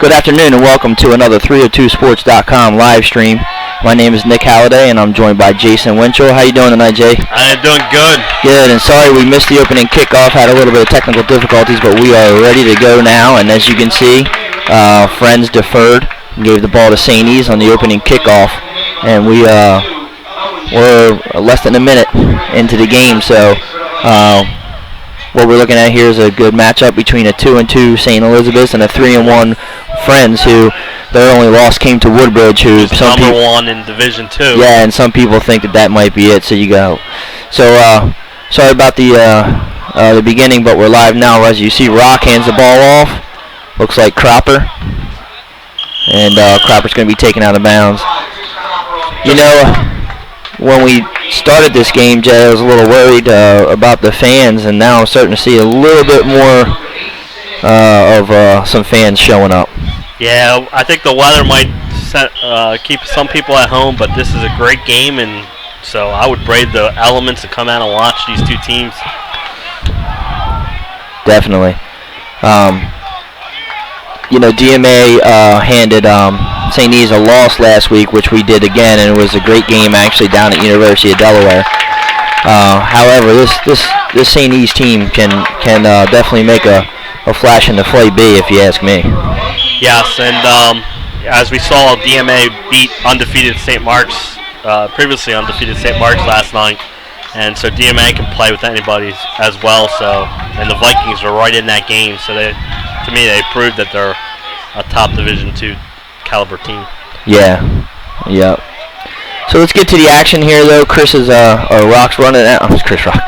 Good afternoon and welcome to another 302sports.com live stream. My name is Nick Halliday and I'm joined by Jason Winchell. How you doing tonight, Jay? I'm doing good. Good, and sorry we missed the opening kickoff, had a little bit of technical difficulties, but we are ready to go now. And as you can see, Friends deferred and gave the ball to St. E's on the opening kickoff. And we're less than a minute into the game, so what we're looking at here is a good matchup between a 2-2 St. Elizabeth's and a 3-1 Friends, who their only loss came to Woodbridge, who some number one in Division 2. Yeah, and some people think that might be it. So you go. So sorry about the beginning, but we're live now. As you see, Rock hands the ball off. Looks like Cropper, and Cropper's going to be taken out of bounds. You know, when we started this game, Jay, I was a little worried about the fans, and now I'm starting to see a little bit more of some fans showing up. Yeah, I think the weather might keep some people at home, but this is a great game, and so I would brave the elements to come out and watch these two teams. Definitely. You know, DMA handed St. E's a loss last week, which we did again, and it was a great game actually down at University of Delaware. However, this St. E's team can definitely make a flash in the Flight B, if you ask me. Yes, and as we saw, DMA beat undefeated St. Mark's, previously undefeated St. Mark's last night, and so DMA can play with anybody as well. So, and the Vikings were right in that game, so they proved that they're a top Division II caliber team. Yeah, yep. So let's get to the action here, though. Rock's running out. Oh, Chris Rock.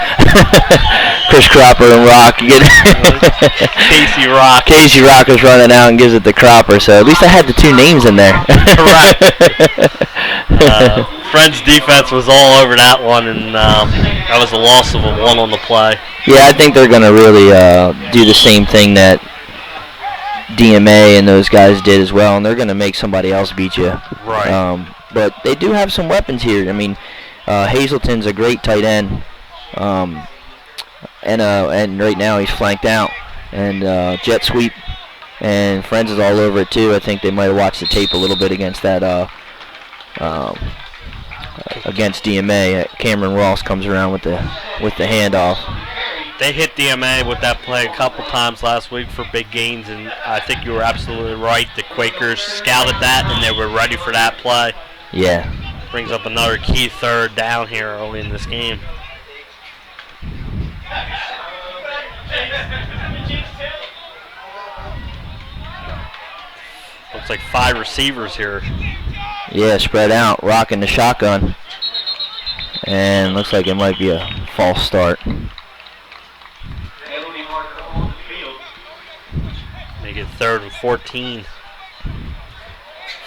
Chris Cropper and Rock. Casey Rock. Casey Rock is running out and gives it to Cropper. So at least I had the two names in there. Correct. Friends' defense was all over that one, and that was a loss of a one on the play. Yeah, I think they're going to really do the same thing that DMA and those guys did as well, and they're going to make somebody else beat you. Right. But they do have some weapons here. I mean, Hazelton's a great tight end, and right now he's flanked out, and jet sweep, and Friends is all over it too. I think they might have watched the tape a little bit against that against DMA. Cameron Ross comes around with the handoff. They hit DMA with that play a couple times last week for big gains, and I think you were absolutely right. The Quakers scouted that, and they were ready for that play. Yeah. Brings up another key third down here early in this game. Looks like 5 receivers here. Yeah, spread out, rocking the shotgun. And looks like it might be a false start. Make it 3rd and 14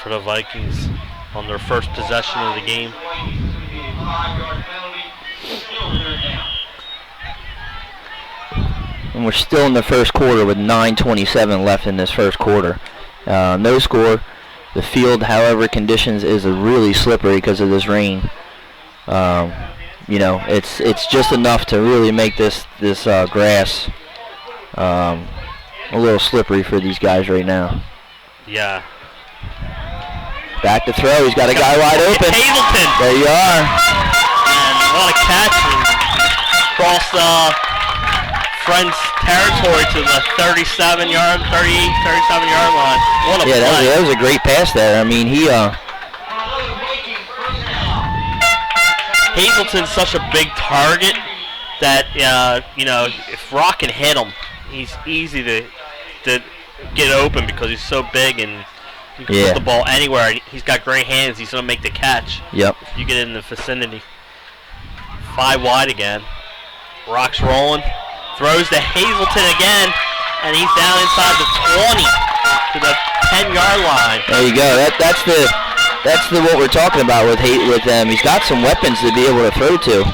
for the Vikings on their first possession of the game. And we're still in the first quarter with 9:27 left in this first quarter. No score. The field, however, conditions is really slippery because of this rain. You know, it's just enough to really make this grass a little slippery for these guys right now. Yeah. Back to throw. He's got a guy wide open. Hazelton. There you are. And what a catch. Across Friends territory to the 37-yard line. What a play. That was a great pass there. I mean, Hazelton's such a big target that, you know, if Rock can hit him, he's easy to get open because he's so big and you can put the ball anywhere. He's got great hands. He's going to make the catch. Yep. If you get in the vicinity. 5 wide again. Rock's rolling. Throws to Hazelton again, and he's down inside the 20 to the 10-yard line. There you go. That's what we're talking about with them. He's got some weapons to be able to throw to.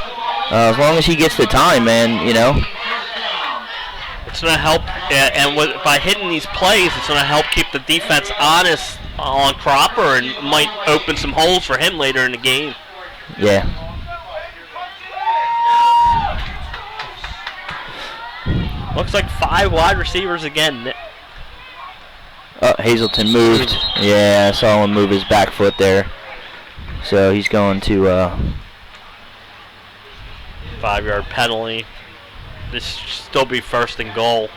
As long as he gets the time, man, you know. It's going to help, and by hitting these plays, it's going to help keep the defense honest on Cropper and might open some holes for him later in the game. Yeah. Looks like 5 wide receivers again. Hazelton moved. Yeah, I saw him move his back foot there. So he's going to 5-yard penalty. This should still be 1st and goal.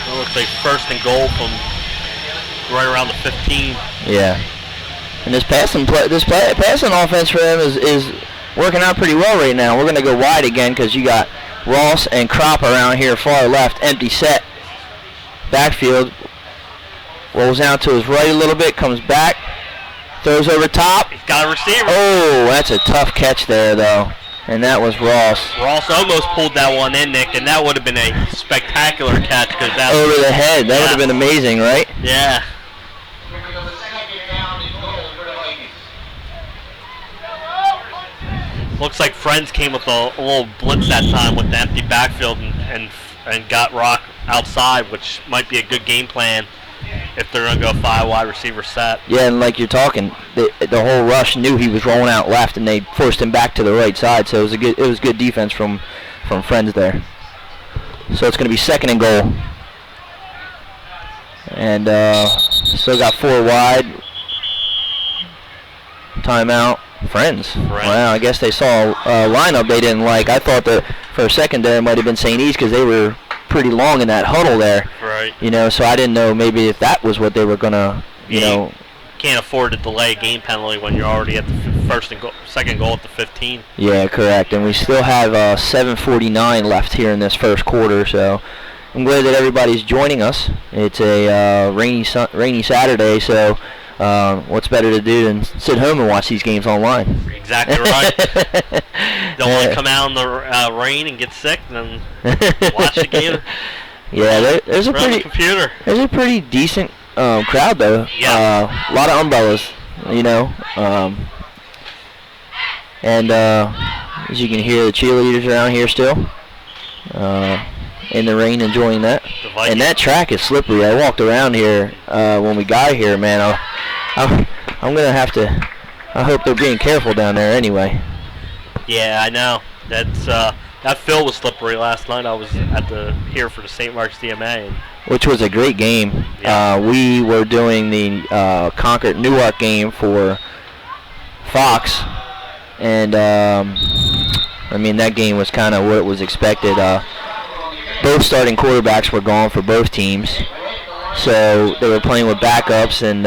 It looks like 1st and goal from right around the 15. Yeah. And this passing offense for them is working out pretty well right now. We're going to go wide again because you got Ross and Crop around here far left, empty set. Backfield rolls out to his right a little bit, comes back, throws over top. He's got a receiver. Oh, that's a tough catch there, though. And that was Ross. Ross almost pulled that one in, Nick, and that would have been a spectacular catch. Over the head. That would have been amazing, right? Yeah. Looks like Friends came with a little blitz that time with the empty backfield and got Rock outside, which might be a good game plan if they're going to go 5 wide receiver set. Yeah, and like you're talking, the whole rush knew he was rolling out left, and they forced him back to the right side. So it was good defense from Friends there. So it's going to be 2nd and goal, and still got 4 wide. Timeout. Friends. Wow, I guess they saw a lineup they didn't like. I thought that for a second there it might have been St. E's because they were pretty long in that huddle there. Right. You know, so I didn't know maybe if that was what they were gonna, you know. Can't afford to delay a game penalty when you're already at the 2nd goal at the 15. Yeah, correct. And we still have 7:49 left here in this 1st quarter, so I'm glad that everybody's joining us. It's a rainy Saturday, so. What's better to do than sit home and watch these games online? Exactly right. Don't want to come out in the rain and get sick, then watch the game. Yeah, there's a pretty decent crowd though. Yeah. A lot of umbrellas, you know. And as you can hear, the cheerleaders around here still in the rain, enjoying that. And that track is slippery. I walked around here when we got here, man. I'm gonna have to. I hope they're being careful down there anyway. Yeah, I know. That field was slippery last night. I was here for the St. Mark's DMA, which was a great game. Yeah. We were doing the Concord Newark game for Fox, and I mean that game was kind of what was expected. Both starting quarterbacks were gone for both teams, so they were playing with backups, and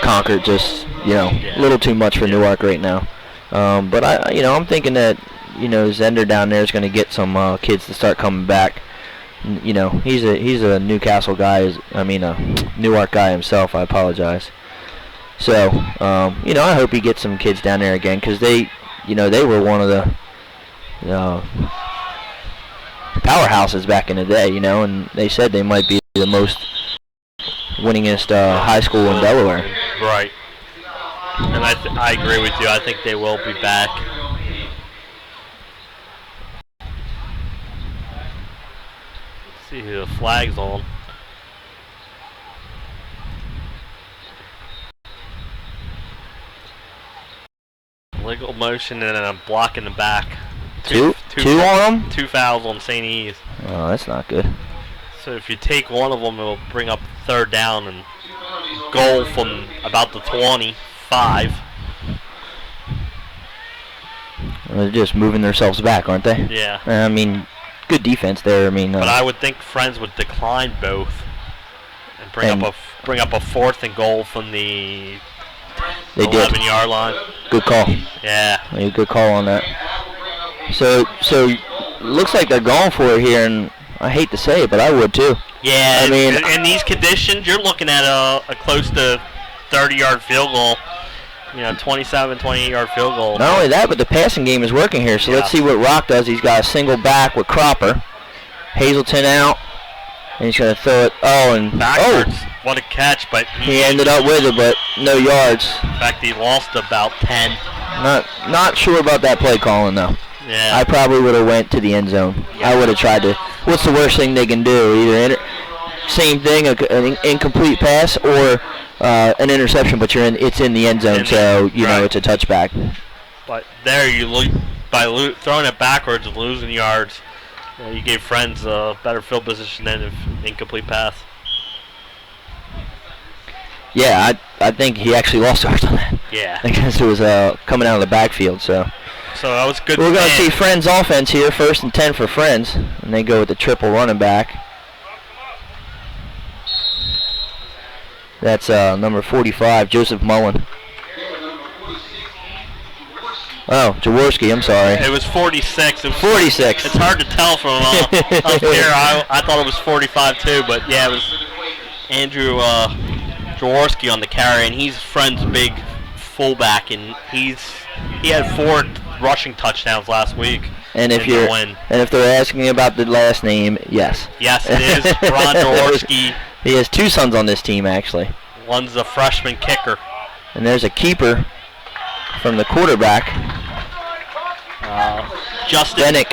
Concord just, you know, a little too much for Newark right now. But I'm thinking that, you know, Zender down there is going to get some kids to start coming back. You know, he's a Newcastle guy. I mean, a Newark guy himself. I apologize. So, you know, I hope he gets some kids down there again because they were one of the powerhouses back in the day, you know, and they said they might be the most winningest high school in Delaware. Right. And I agree with you. I think they will be back. Let's see who the flag's on. Legal motion and a block in the back. Two on them? 2 fouls on St. E's. Oh, that's not good. So if you take one of them, it'll bring up 3rd down and goal from about the 25. They're just moving themselves back, aren't they? Yeah. I mean, good defense there. I mean, but I would think Friends would decline both and bring up a 4th and goal from the 11-yard line. Good call. Yeah. Good call on that. So looks like they're going for it here, and I hate to say it, but I would too. Yeah, I mean, in these conditions, you're looking at a close to 30-yard field goal. You know, 27, 28-yard field goal. Not only that, but the passing game is working here. So let's see what Rock does. He's got a single back with Cropper. Hazelton out, and he's going to throw it. Oh, and backwards. What a catch, but he ended up with it, but no yards. In fact, he lost about 10. Not sure about that play calling though. Yeah. I probably would have went to the end zone. Yeah. I would have tried to what's the worst thing they can do? Either same thing, an incomplete pass, or an interception, but it's in the end zone, so you know it's a touchback. But there, by throwing it backwards and losing yards, you gave Friends a better field position than an incomplete pass. Yeah, I think he actually lost yards on that. Yeah. Because it was coming out of the backfield, so. So that was good. We're going to see Friends offense here, 1st and 10 for Friends, and they go with the triple running back. That's number 45, Joseph Mullen. Oh, Jaworski, I'm sorry. It was 46. It was 46. It's hard to tell from up here. I thought it was 45 too, but yeah, it was Andrew Jaworski on the carry, and he's Friends' big fullback, and he had 4 rushing touchdowns last week. And if they're asking about the last name, yes. Yes, it is Ron Jaworski. He has 2 sons on this team, actually. One's a freshman kicker. And there's a keeper from the quarterback. Justin Bennick.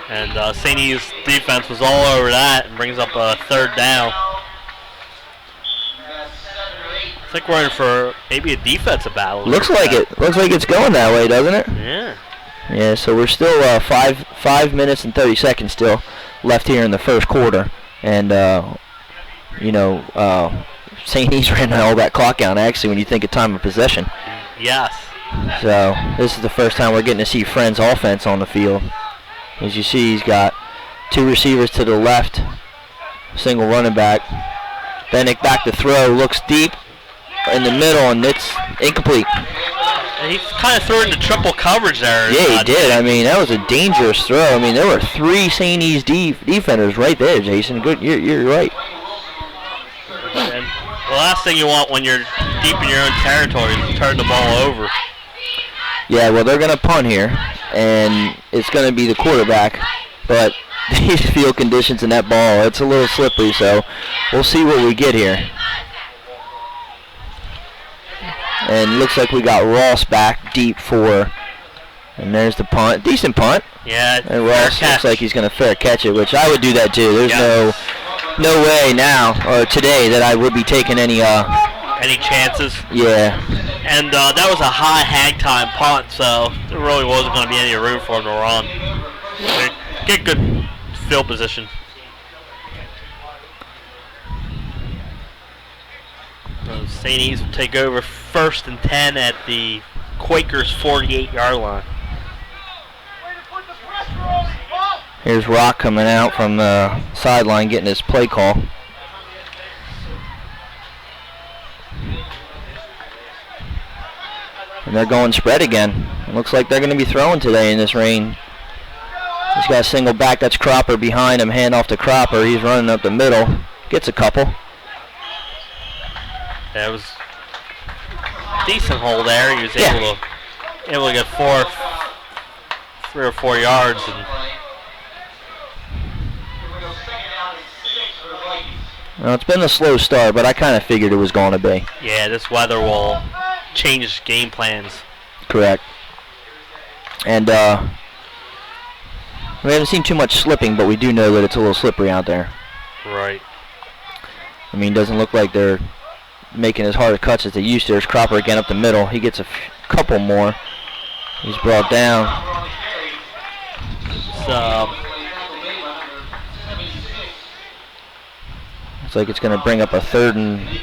And St. E's defense was all over that and brings up a 3rd down. I think we're in for maybe a defensive battle. Looks like it's going that way, doesn't it? Yeah. Yeah, so we're still 5 minutes and 30 seconds still left here in the first quarter. And, St. E's ran all that clock out, actually, when you think of time of possession. Yes. So this is the first time we're getting to see Friends' offense on the field. As you see, he's got 2 receivers to the left, single running back. Bennick back to throw, looks deep in the middle, and it's incomplete. And he kind of threw into triple coverage there. Yeah, he did. I mean, that was a dangerous throw. I mean, there were 3 St. E's defenders right there, Jason. Good, you're right. And the last thing you want when you're deep in your own territory is to turn the ball over. Yeah, well, they're going to punt here, and it's going to be the quarterback. But these field conditions and that ball, it's a little slippery, so we'll see what we get here. And looks like we got Ross back deep and there's the punt. Decent punt. Yeah, and Ross looks like he's going to fair catch it, which I would do that too. There's no way now or today that I would be taking any chances. Yeah. And that was a high hang time punt, so there really wasn't going to be any room for him to run. Get good field position. St. E's will take over 1st and 10 at the Quakers' 48-yard line. Here's Rock coming out from the sideline getting his play call. And they're going spread again. It looks like they're going to be throwing today in this rain. He's got a single back. That's Cropper behind him. Hand off to Cropper. He's running up the middle. Gets a couple. That was a decent hole there. He was able to get 3 or 4 yards. Well, it's been a slow start, but I kind of figured it was going to be. Yeah, this weather will change game plans. Correct. And we haven't seen too much slipping, but we do know that it's a little slippery out there. Right. I mean, it doesn't look like they're making as hard of cuts as they used to. There's Cropper again up the middle. He gets a couple more. He's brought down. Looks like it's going to bring up a 3rd and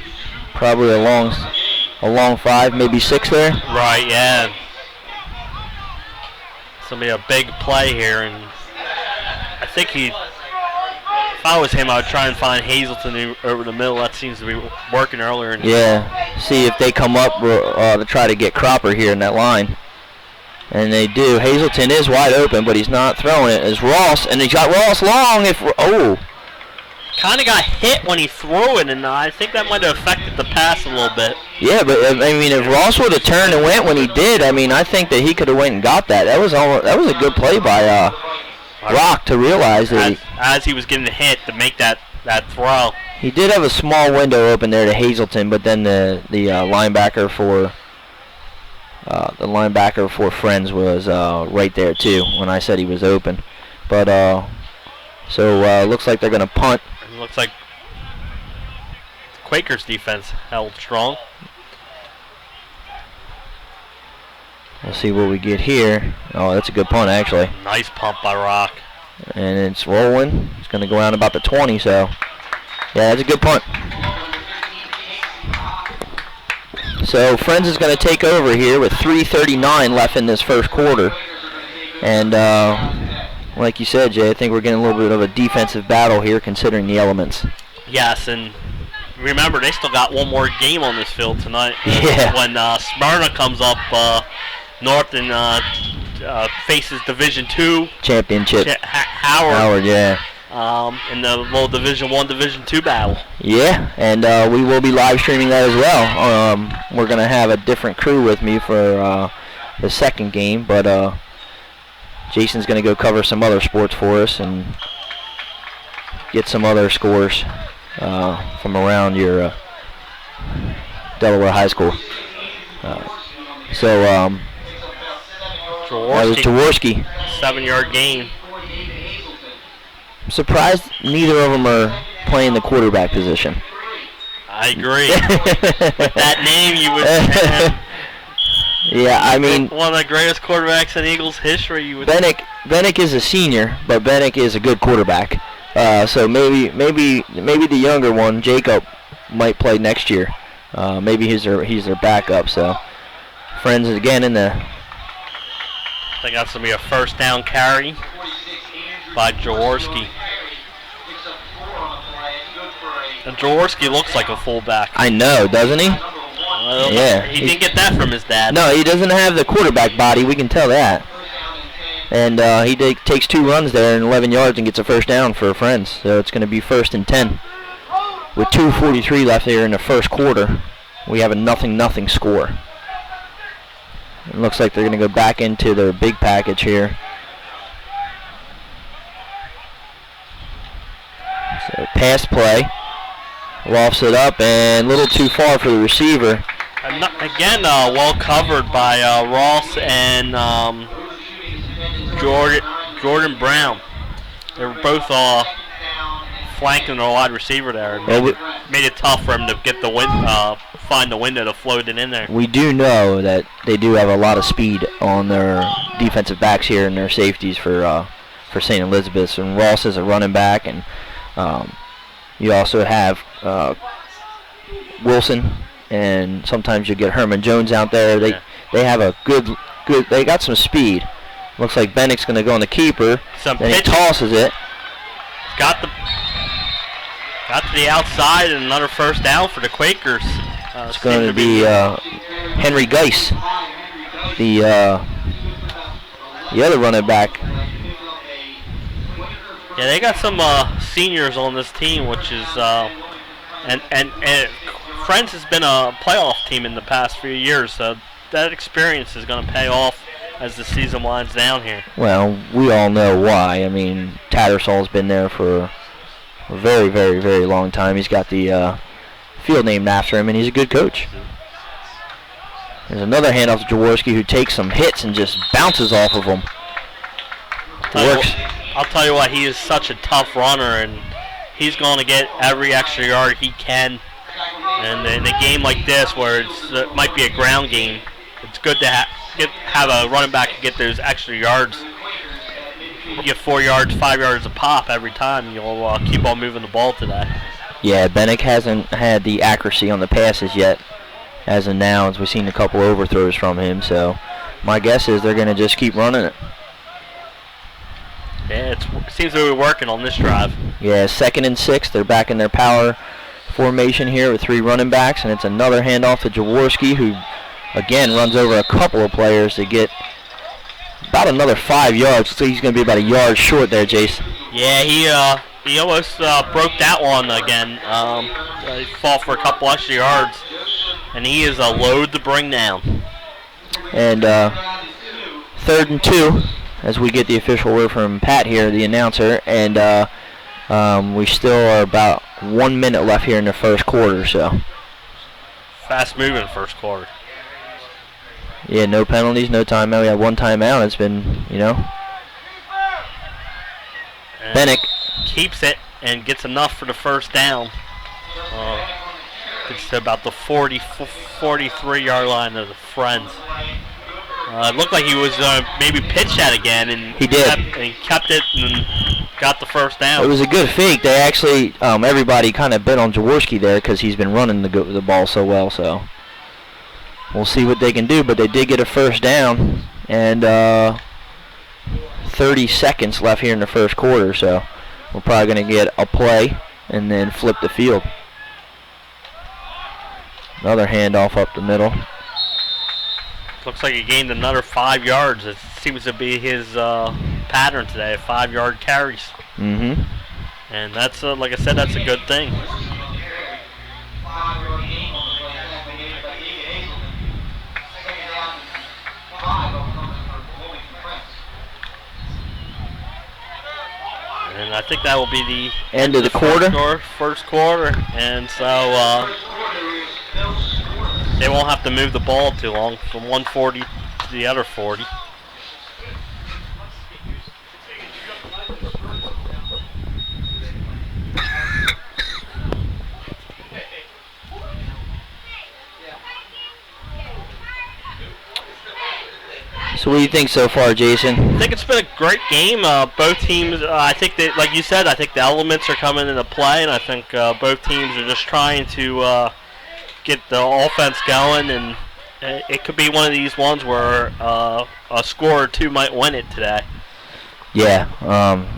probably a long 5, maybe 6 there. Right, yeah. It's going to be a big play here, and I think if I was him, I would try and find Hazelton over the middle. That seems to be working earlier. Yeah, see if they come up to try to get Cropper here in that line. And they do. Hazelton is wide open, but he's not throwing it. It's Ross, and he's got Ross long. Kind of got hit when he threw it, and I think that might have affected the pass a little bit. Yeah, but I mean, if Ross would have turned and went when he did, I mean, I think that he could have went and got that. That was a good play by Rock to realize that as he was getting hit to make that throw. He did have a small window open there to Hazelton, but then the linebacker for The linebacker for Friends was right there too when I said he was open. But so looks like they're going to punt. It looks like the Quakers defense held strong. We'll see what we get here. Oh, that's a good punt actually. Nice pump by Rock. And it's rolling. It's going to go around about the 20, so yeah, that's a good punt. So Friends is going to take over here with 3:39 left in this first quarter. And like you said, Jay, I think we're getting a little bit of a defensive battle here considering the elements. Yes, and remember, they still got one more game on this field tonight. Yeah. When Smyrna comes up north and faces Division II championship. Howard, yeah. In the little Division I, Division II battle. Yeah, and we will be live streaming that as well. We're going to have a different crew with me for the second game, but Jason's going to go cover some other sports for us and get some other scores from around your Delaware High School. That was Jaworski. 7-yard gain. I'm surprised neither of them are playing the quarterback position. I agree. With that name, you would. Yeah, I mean, one of the greatest quarterbacks in Eagles history. You would. Bennick is a senior, but Bennick is a good quarterback. So maybe the younger one, Jacob, might play next year. Maybe he's their backup. So Friends again in the. I think that's gonna be a first down carry by Jaworski. And Jaworski looks like a fullback. I know, doesn't he? Yeah. He didn't get that from his dad. No, he doesn't have the quarterback body. We can tell that. And he takes 2 runs there and 11 yards and gets a first down for Friends. So it's going to be 1st and 10. With 2:43 left here in the first quarter, we have a 0-0 score. It looks like they're going to go back into their big package here. So pass play. Lofts it up and a little too far for the receiver. Again, well covered by Ross and Jordan Brown. They were both flanking their wide receiver there. Made it tough for him to get the find the window to float it in there. We do know that they do have a lot of speed on their defensive backs here and their safeties for St. Elizabeth's. And Ross is a running back, and you also have Wilson, and sometimes you get Herman Jones out there. They have a good. They got some speed. Looks like Bennick's going to go on the keeper. Then he tosses it. Got to the outside and another first down for the Quakers. It's going to be Henry Geis, the other running back. Yeah, they got some seniors on this team, which is and Friends has been a playoff team in the past few years, so that experience is going to pay off as the season winds down here. Well, we all know why. I mean, Tattersall's been there for a very, very, very long time. He's got the field named after him, and he's a good coach. There's another handoff to Jaworski, who takes some hits and just bounces off of them. I'll tell you what, he is such a tough runner, and he's going to get every extra yard he can. And in a game like this, where it might be a ground game, it's good to have a running back get those extra yards. You get 4 yards, 5 yards a pop every time. You'll keep on moving the ball today. Yeah, Bennick hasn't had the accuracy on the passes yet, as of now, as we've seen a couple overthrows from him. So my guess is they're going to just keep running it. Yeah, it seems to be working on this drive. Yeah, 2nd and 6. They're back in their power formation here with 3 running backs, and it's another handoff to Jaworski, who again runs over a couple of players to get about another 5 yards. So he's going to be about a yard short there, Jace. Yeah, he almost broke that one again. He fought for a couple extra yards, and he is a load to bring down. And 3rd and 2, as we get the official word from Pat here, the announcer, and we still are about 1 minute left here in the first quarter. So fast moving first quarter. Yeah, no penalties, no timeout. We had one timeout. It's been, you know. And Bennick keeps it and gets enough for the first down. Gets to about the 43-yard line of the Friends. It looked like he was maybe pitched that again, and he did. Kept it and got the first down. It was a good fake. They actually, everybody kind of bet on Jaworski there because he's been running the ball so well. So we'll see what they can do. But they did get a first down, and 30 seconds left here in the first quarter. So we're probably going to get a play and then flip the field. Another handoff up the middle. Looks like he gained another 5 yards. It seems to be his pattern today, 5-yard carries. Mm-hmm. And that's, like I said, that's a good thing. And I think that will be the end of the quarter. First quarter. And so they won't have to move the ball too long from 140 to the other 40. So what do you think so far, Jason? I think it's been a great game. Both teams, I think that, like you said, I think the elements are coming into play, and I think both teams are just trying to get the offense going, and it could be one of these ones where a score or two might win it today. Yeah,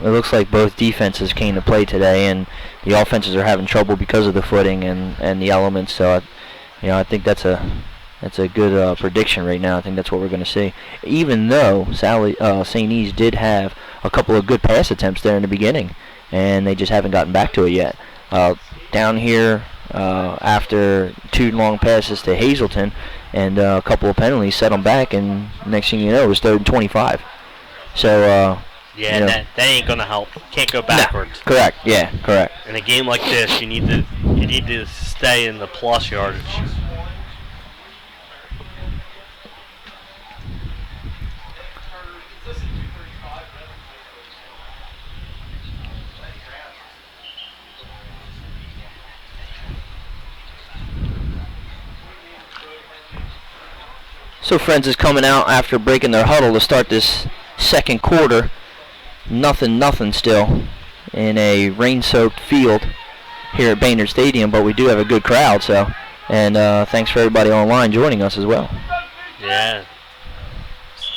it looks like both defenses came to play today, and the offenses are having trouble because of the footing and the elements. So, I think that's a good prediction right now. I think that's what we're going to see. Even though St. E's did have a couple of good pass attempts there in the beginning, and they just haven't gotten back to it yet. Down here, after 2 long passes to Hazleton and a couple of penalties, set them back, and next thing you know, it was 3rd and 25. So, that ain't going to help. Can't go backwards. No, correct. Yeah, correct. In a game like this, you need to stay in the plus yardage. So Friends is coming out after breaking their huddle to start this second quarter. Nothing still in a rain-soaked field here at Baynard Stadium, but we do have a good crowd. So, and thanks for everybody online joining us as well. Yeah,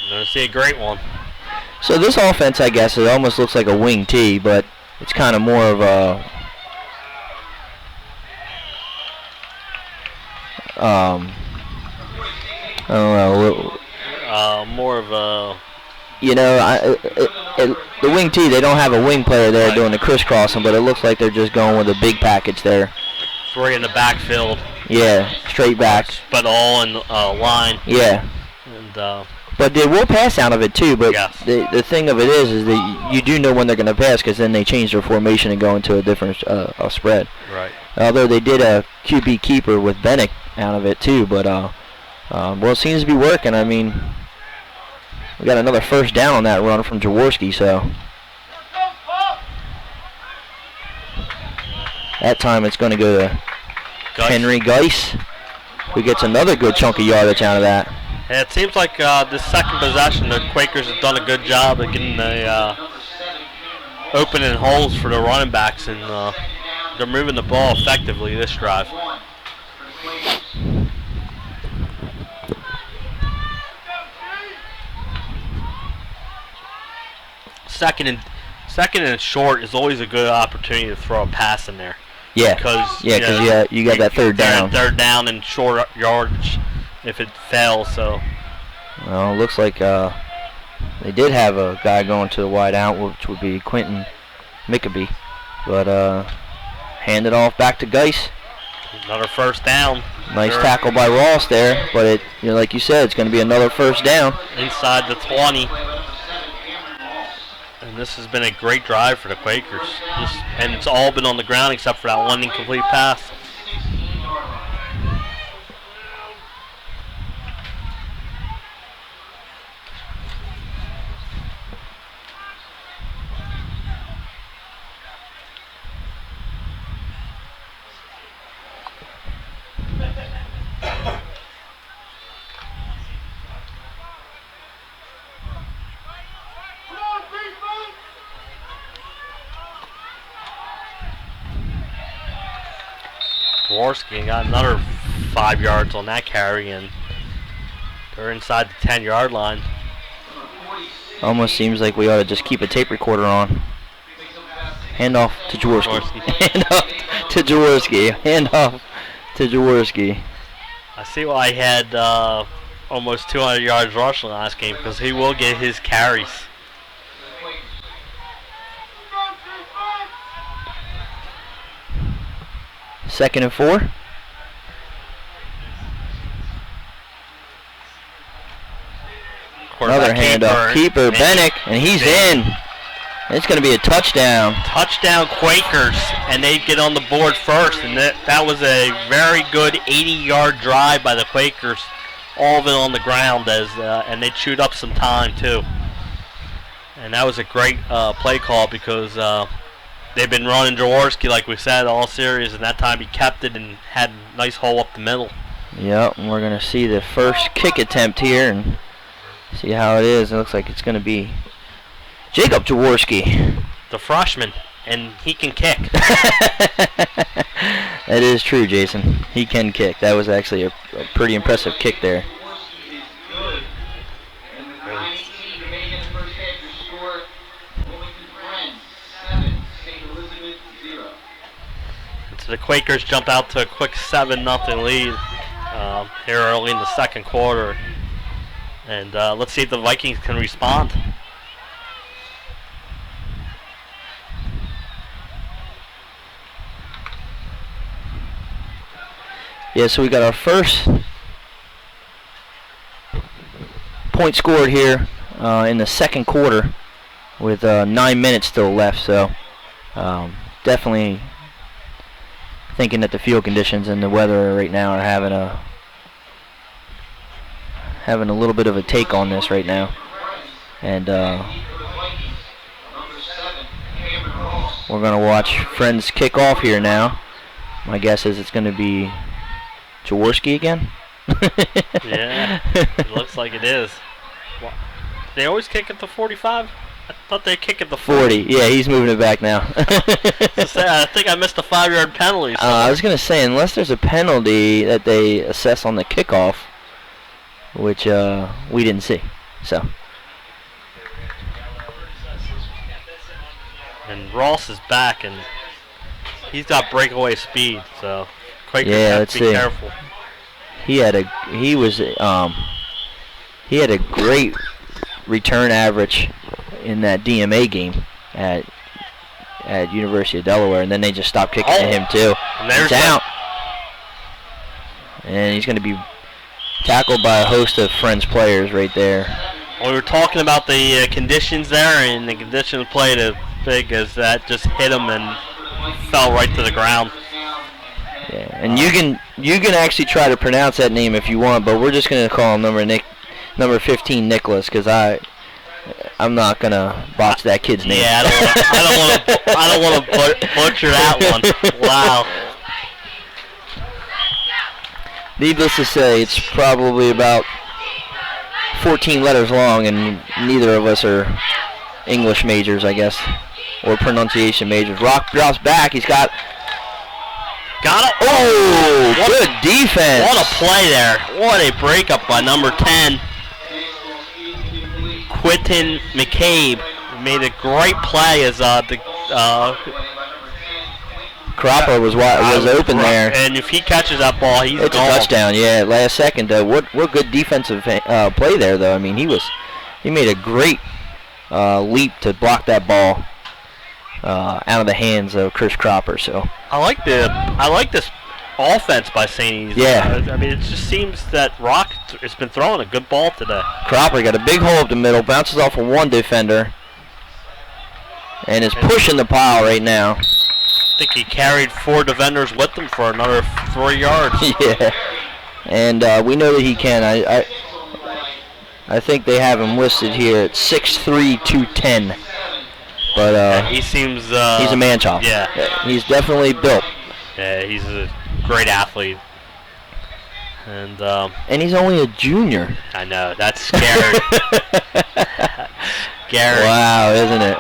going to see a great one. So this offense, I guess, it almost looks like a wing tee, but it's kind of more of a I don't know. More of a. The wing tee, they don't have a wing player there doing the crisscrossing, but it looks like they're just going with a big package there. 3 in the backfield. Yeah, straight back. But all in line. Yeah. And but they will pass out of it too. But yes. the thing of it is that you do know when they're going to pass because then they change their formation and go into a different spread. Right. Although they did a QB keeper with Bennick out of it too, but it seems to be working. I mean, we got another first down on that run from Jaworski, so that time it's going to go to Henry Geis, who gets another good chunk of yardage out of that. Yeah, it seems like this second possession, the Quakers have done a good job of getting the opening holes for the running backs, and they're moving the ball effectively this drive. Second and short is always a good opportunity to throw a pass in there. Yeah, because you got that third down. Third down and short yardage if it fails. So. Well, it looks like they did have a guy going to the wide out, which would be Quentin Mickaby, but hand it off back to Geis. Another first down. Nice tackle by Ross there, but like you said, it's going to be another first down inside the 20. And this has been a great drive for the Quakers. And it's all been on the ground except for that one incomplete pass. Jaworski and got another 5 yards on that carry, and they're inside the 10-yard line. Almost seems like we ought to just keep a tape recorder on. Hand off to Jaworski. Hand off to Jaworski. Hand off to Jaworski. I see why I had almost 200 yards rushing last game, because he will get his carries. Second and 4. Another handoff. Keeper Bennick, and he's in. It's going to be a touchdown. Touchdown Quakers, and they get on the board first. And that was a very good 80-yard drive by the Quakers. All of it on the ground, and they chewed up some time too. And that was a great play call, because they've been running Jaworski, like we said, all series, and that time he kept it and had a nice hole up the middle. Yep, and we're going to see the first kick attempt here and see how it is. It looks like it's going to be Jacob Jaworski, the freshman, and he can kick. That is true, Jason. He can kick. That was actually a pretty impressive kick there. So the Quakers jump out to a quick 7-0 lead here early in the second quarter. And let's see if the Vikings can respond. Yeah, so we got our first point scored here in the second quarter with 9 minutes still left. So definitely thinking that the field conditions and the weather right now are having a little bit of a take on this right now. And we're going to watch Friends kick off here now. My guess is it's going to be Jaworski again. Yeah, it looks like it is. They always kick at the 45? I thought they kick at the 40. Yeah, he's moving it back now. I think I missed a 5-yard penalty. So. I was going to say, unless there's a penalty that they assess on the kickoff, which we didn't see. So. And Ross is back, and he's got breakaway speed, so Quakers have to be careful. He had a great return average in that DMA game at University of Delaware, and then they just stopped kicking at him too. He's out, and he's going to be tackled by a host of Friends players right there. Well, we were talking about the conditions there, and the conditions played as big as that just hit him and fell right to the ground. Yeah, and you can actually try to pronounce that name if you want, but we're just going to call him number 15 Nicholas, because I'm not going to botch that kid's name. Yeah, I don't want to butcher that one. Wow. Needless to say, it's probably about 14 letters long, and neither of us are English majors, I guess, or pronunciation majors. Rock drops back. He's got it. Oh, good defense. What a play there. What a breakup by number 10. Quentin McCabe made a great play as Cropper was open there. And if he catches that ball, he's It's gone. a touchdown, yeah, last second. What good defensive play there, though. I mean, he made a great leap to block that ball out of the hands of Chris Cropper. So I like this offense by St. E's. Yeah. I mean, it just seems that Rock has been throwing a good ball today. Cropper got a big hole up the middle, bounces off of one defender, and is pushing the pile right now. I think he carried 4 defenders with him for another 3 yards. Yeah, and we know that he can. I think they have him listed here at 6'3", 210. But he seems he's a man child. Yeah, he's definitely built. Yeah, he's a great athlete. And he's only a junior. I know, that's scary. Scary. Wow, isn't it?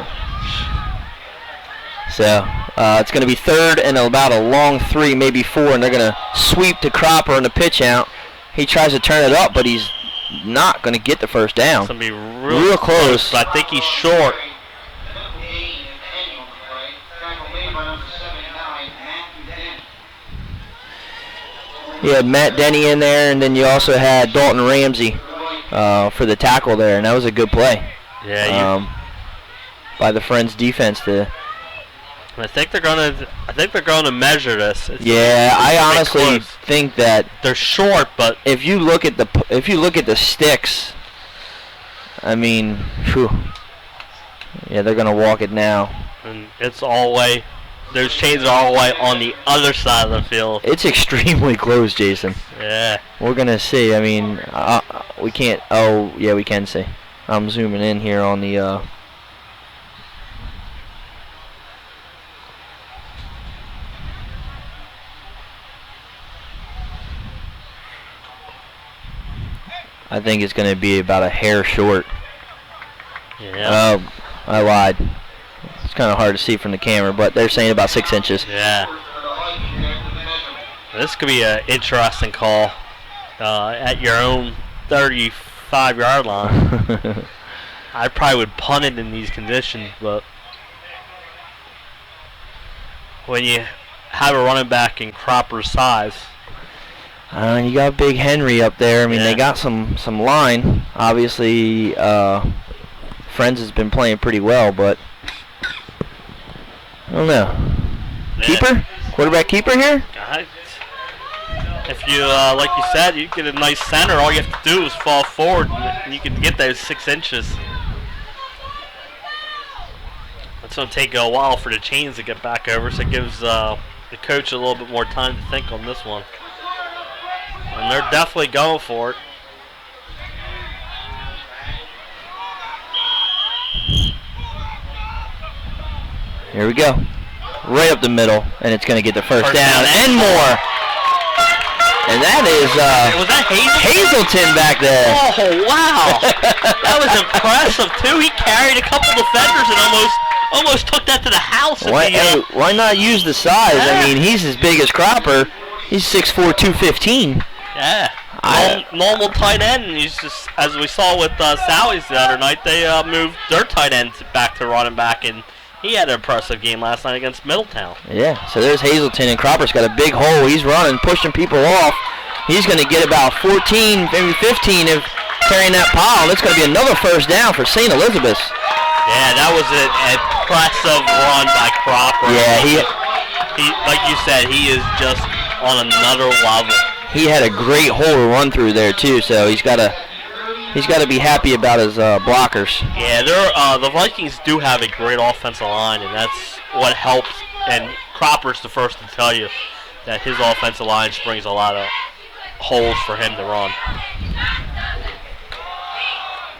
So It's going to be third and about a long 3, maybe 4, and they're going to sweep to Cropper on the pitch out. He tries to turn it up, but he's not going to get the first down. It's going to be real close. But I think he's short. You had Matt Denny in there, and then you also had Dalton Ramsey for the tackle there, and that was a good play. Yeah. By the Friends defense to. I think they're gonna measure this. I honestly think that they're short, but if you look at the sticks, I mean, whew, yeah, they're gonna walk it now. And it's all the way. Those chains are all the way on the other side of the field. It's extremely close, Jason. Yeah. We're gonna see. I mean, we can't. Oh, yeah, we can see. I'm zooming in here on the. I think it's going to be about a hair short. Yeah. Oh, I lied. It's kind of hard to see from the camera, but they're saying about 6 inches. Yeah. This could be an interesting call at your own 35-yard line. I probably would punt it in these conditions, but when you have a running back in Cropper's size. You got Big Henry up there. I mean, they got some line. Obviously, Friends has been playing pretty well, but I don't know. Yeah. Keeper? Quarterback keeper here? If you, like you said, you get a nice center, all you have to do is fall forward, and you can get those 6 inches. It's going to take a while for the chains to get back over, so it gives the coach a little bit more time to think on this one. And they're definitely going for it. Here we go. Right up the middle, and it's going to get the first down and more. And that is was that Hazelton back there. Oh, wow. That was impressive, too. He carried a couple defenders and almost took that to the house. Why not use the size? Yeah. I mean, he's as big as Cropper. He's 6'4", 215. Yeah. Normal tight end. And he's just, as we saw with Sally's the other night, they moved their tight end back to running back, and he had an impressive game last night against Middletown. Yeah, so there's Hazelton, and Cropper's got a big hole. He's running, pushing people off. He's going to get about 14, maybe 15 of carrying that pile. That's going to be another first down for St. Elizabeth's. Yeah, that was an impressive run by Cropper. Yeah, he like you said, he is just on another level. He had a great hole to run through there too, so he's got to be happy about his blockers. Yeah, the Vikings do have a great offensive line, and that's what helps. And Cropper's the first to tell you that his offensive line springs a lot of holes for him to run.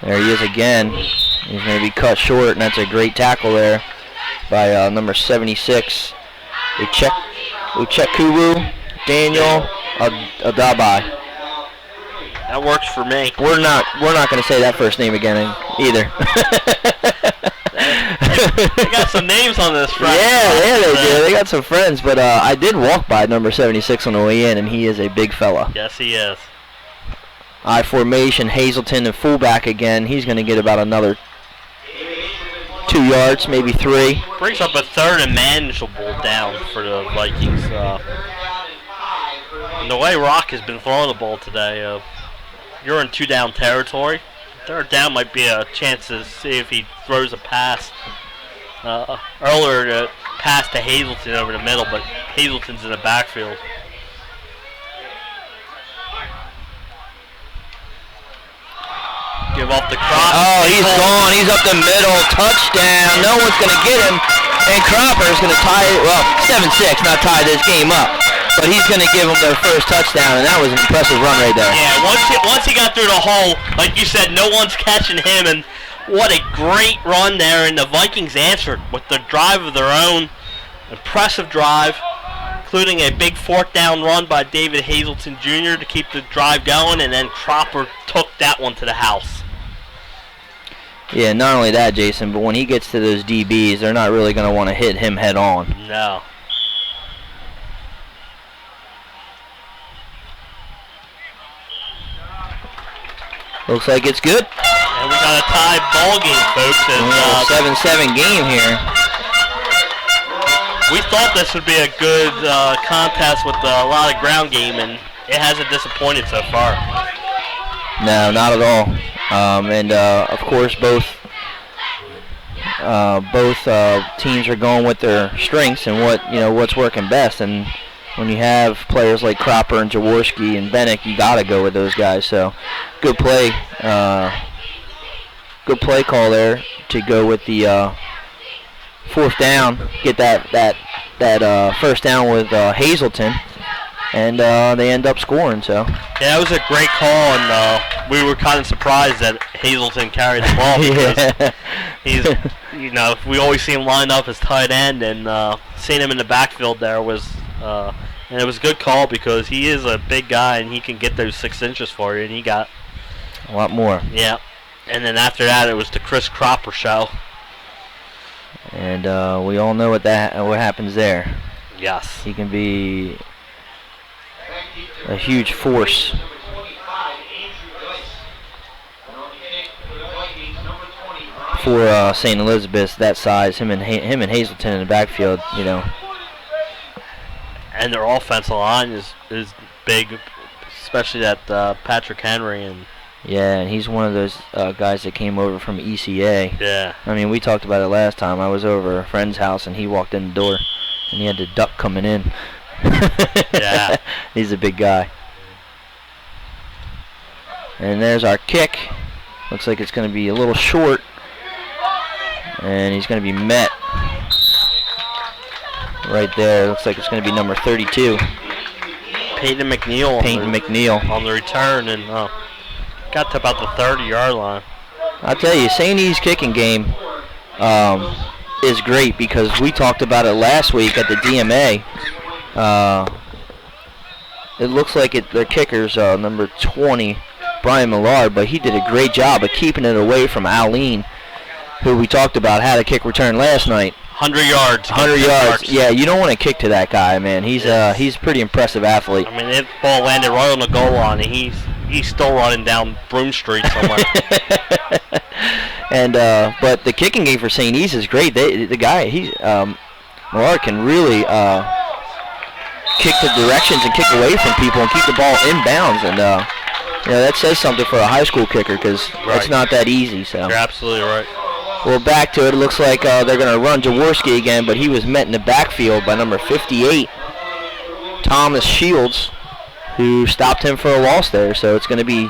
There he is again. He's going to be cut short, and that's a great tackle there by number 76, Uchekuwu Daniel Adabai. That works for me. We're not going to say that first name again either. They got some names on this front. Yeah, they do. They got some friends, but I did walk by number 76 on the way in, and he is a big fella. Yes, he is. I formation, Hazelton and fullback again. He's going to get about another 2 yards, maybe 3. Brings up a third and manageable down for the Vikings. And the way Rock has been throwing the ball today, you're in 2-down territory. Third down might be a chance to see if he throws a pass. Earlier, the pass to Hazelton over the middle, but Hazelton's in the backfield. Give off the Cropper. Oh, he's gone. He's up the middle. Touchdown. No one's going to get him. And Cropper's going to tie it. Well, 7-6, not tie this game up. But he's going to give them their first touchdown, and that was an impressive run right there. Yeah, once he got through the hole, like you said, no one's catching him, and what a great run there, and the Vikings answered with the drive of their own. Impressive drive, including a big 4th down run by David Hazelton Jr. to keep the drive going, and then Cropper took that one to the house. Yeah, not only that, Jason, but when he gets to those DBs, they're not really going to want to hit him head on. No. Looks like it's good. And we got a tie ball game, folks. And, 7-7 game here. We thought this would be a good contest with a lot of ground game, and it hasn't disappointed so far. No, not at all. Of course, both teams are going with their strengths and what's working best. And when you have players like Cropper and Jaworski and Bennick, you got to go with those guys. So, good play call there to go with the fourth down, get that first down with Hazleton, and they end up scoring. So yeah, it was a great call, and we were kind of surprised that Hazleton carried the ball because he's we always see him line up as tight end, and seeing him in the backfield there was and it was a good call because he is a big guy and he can get those 6 inches for you, and he got a lot more. Yeah, and then after that it was the Chris Cropper show. And we all know what happens there. Yes. He can be a huge force. For St. Elizabeth, that size, him and Hazleton in the backfield, And their offensive line is big, especially that Patrick Henry and. Yeah, and he's one of those guys that came over from ECA. Yeah. I mean, we talked about it last time. I was over a friend's house, and he walked in the door, and he had the duck coming in. Yeah. He's a big guy. And there's our kick. Looks like it's going to be a little short, and he's going to be met right there. Looks like it's going to be number 32. Peyton McNeil. On the return, and got to about the 30-yard line. I'll tell you, St. E's kicking game is great because we talked about it last week at the DMA. It looks like their kicker's number 20, Brian Millard, but he did a great job of keeping it away from Aline, who we talked about had a kick return last night. 100 yards. 100 yards. Yeah, you don't want to kick to that guy, man. He's a pretty impressive athlete. I mean, that ball landed right on the goal line, and he's still running down Broome Street somewhere. And but the kicking game for St. E's is great. The guy, Millard can really kick the directions and kick away from people and keep the ball inbounds, and that says something for a high school kicker because it's not that easy. So you're absolutely right. Well, back to it. It looks like they're going to run Jaworski again, but he was met in the backfield by number 58, Thomas Shields, who stopped him for a loss there. So it's going to be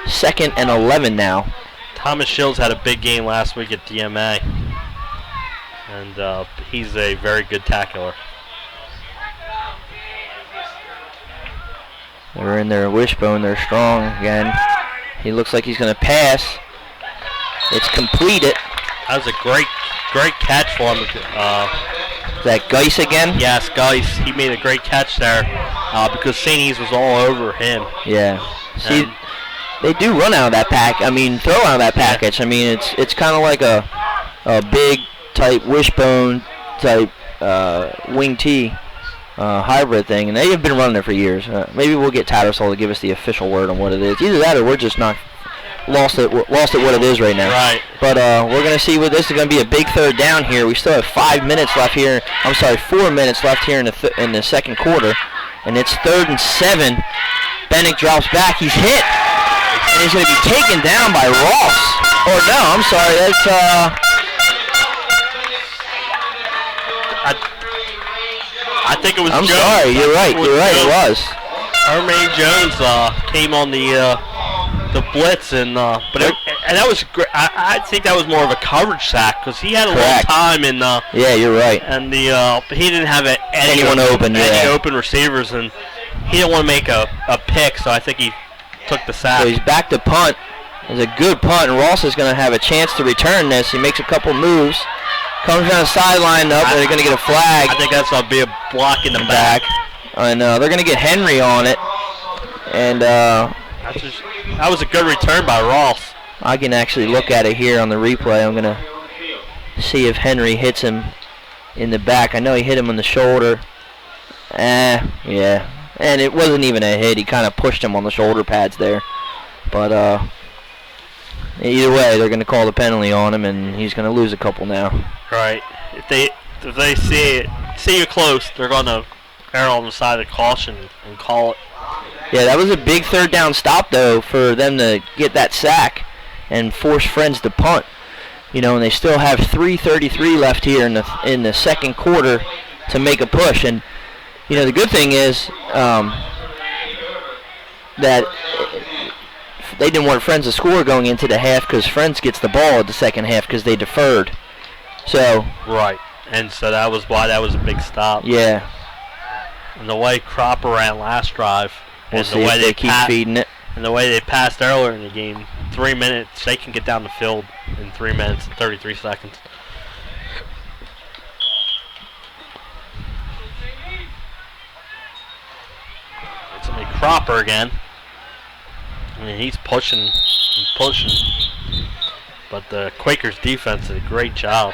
2nd and 11 now. Thomas Shields had a big game last week at DMA, and he's a very good tackler. They're in their wishbone. They're strong again. He looks like he's going to pass. It's completed. That was a great catch for him. Is that Geis again? Yes, Geis. He made a great catch there because St. E's was all over him. Yeah. See, they do run out of that pack. I mean, throw out of that package. I mean, it's kind of like a big type wishbone type wing T hybrid thing, and they have been running it for years. Maybe we'll get Tattersall to give us the official word on what it is. Either that or we're just not lost at what it is right now. Right. But we're going to see what this is going to be a big third down here. We still have 4 minutes left here in the second quarter, and it's 3rd and 7. Bennick drops back. He's hit, and he's going to be taken down by Ross. Or no, I'm sorry. That's I think it was. I'm Jones. sorry. You're right. It was. Hermaine Jones came on the blitz, and that was great. I think that was more of a coverage sack because he had a long time, and yeah, you're right. And he didn't have any open receivers, and he didn't want to make a pick, so I think he took the sack. So he's back to punt. It's a good punt, and Ross is going to have a chance to return this. He makes a couple moves, comes down the sideline up, and they're going to get a flag. I think that's going to be a block in the back. And they're going to get Henry on it, and that was a good return by Ross. I can actually look at it here on the replay. I'm going to see if Henry hits him in the back. I know he hit him on the shoulder. Yeah. And it wasn't even a hit. He kind of pushed him on the shoulder pads there. But either way, they're going to call the penalty on him, and he's going to lose a couple now. Right. If they see you close, they're going to err on the side of caution and call it. Yeah, that was a big third down stop, though, for them to get that sack and force Friends to punt. You know, and they still have 3:33 left here in the second quarter to make a push. And you know, the good thing is that they didn't want Friends to score going into the half because Friends gets the ball at the second half because they deferred. So right, and so that was why that was a big stop. Yeah. And the way Cropper ran last drive, we'll and see the way if they keep feeding it, and the way they passed earlier in the game, 3 minutes, they can get down the field in 3 minutes and 33 seconds. It's going to be Cropper again. I mean, he's pushing and pushing. But the Quakers defense did a great job.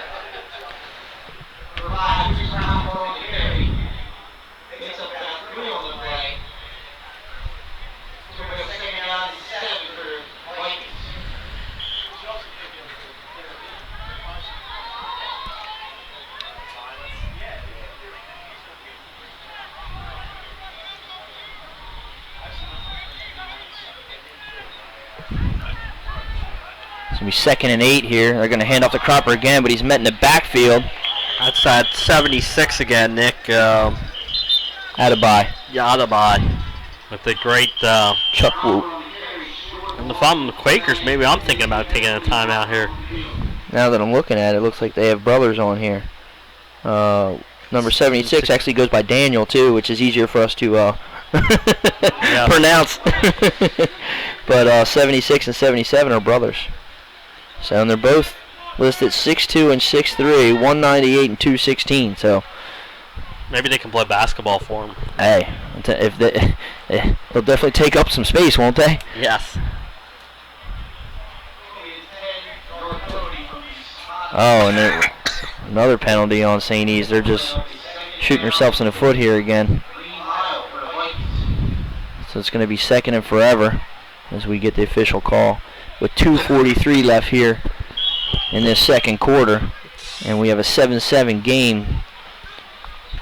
It's going to be 2nd and 8 here. They're going to hand off to Cropper again, but he's met in the backfield. That's at 76 again, Nick. Attaboy. Yeah, Attaboy. With the great Chuck Woot. And if I'm the Quakers, maybe I'm thinking about taking a timeout here. Now that I'm looking at it, it looks like they have brothers on here. Number 76 actually goes by Daniel, too, which is easier for us to pronounce. But 76 and 77 are brothers. So, and they're both listed 6'2 and 6'3", 198 and 216. So maybe they can play basketball for them. Hey, if they'll definitely take up some space, won't they? Yes. Oh, and another penalty on St. E's. They're just shooting themselves in the foot here again. So it's going to be 2nd and forever as we get the official call. With 2:43 left here in this second quarter. And we have a 7-7 game.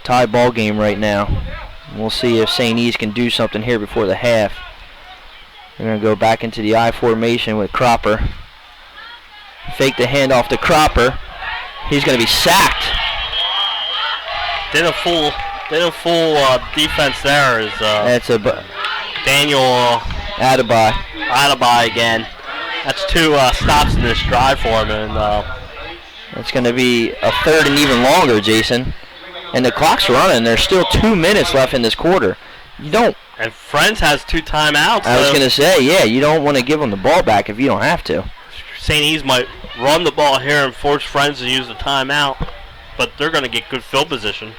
Tie ball game right now. We'll see if St. E's can do something here before the half. They're going to go back into the I formation with Cropper. Fake the handoff to Cropper. He's going to be sacked. Did a full defense there. That's a Daniel Attaboy again. That's 2 stops in this drive for him, and it's going to be a 3rd and even longer, Jason. And the clock's running. There's still 2 minutes left in this quarter. You don't. And Friends has 2 timeouts. I was going to say, yeah, you don't want to give them the ball back if you don't have to. St. E's might run the ball here and force Friends to use the timeout, but they're going to get good field position.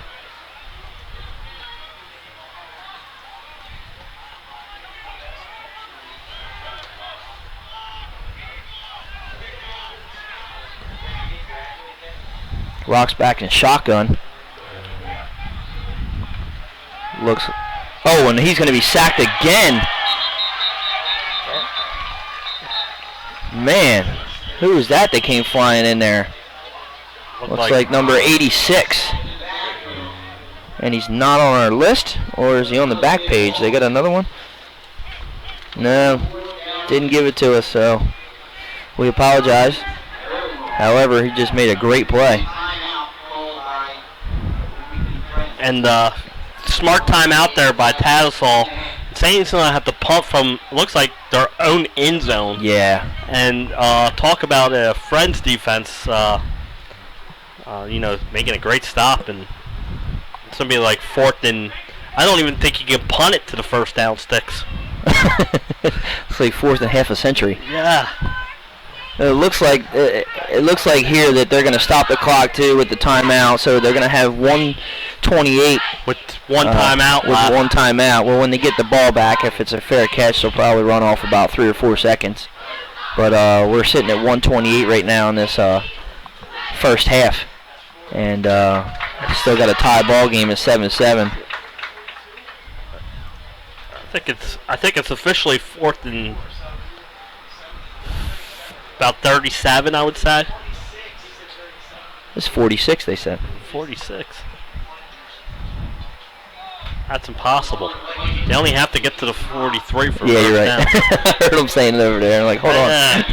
Rocks back in shotgun. Looks. Oh, and he's going to be sacked again. Man, who was that came flying in there? Looks like number 86. And he's not on our list, or is he on the back page? They got another one? No, didn't give it to us, so we apologize. However, he just made a great play. And smart timeout there by Tattersall. Saints going to have to punt from, looks like, their own end zone. Yeah. And talk about a Friends defense, making a great stop. And it's going to be like 4th and, I don't even think you can punt it to the first down sticks. It's like 4th and half a century. Yeah. It looks like here that they're going to stop the clock too with the timeout, so they're going to have 1:28 with one timeout. With one timeout. Well, when they get the ball back, if it's a fair catch, they'll probably run off about 3 or 4 seconds. But we're sitting at 128 right now in this first half, and still got a tie ball game at 7-7. I think it's officially 4th and about 37, I would say. It's 46, they said. 46. That's impossible. They only have to get to the 43 for yeah, you're right. down. I heard them saying it over there. I'm like, hold on.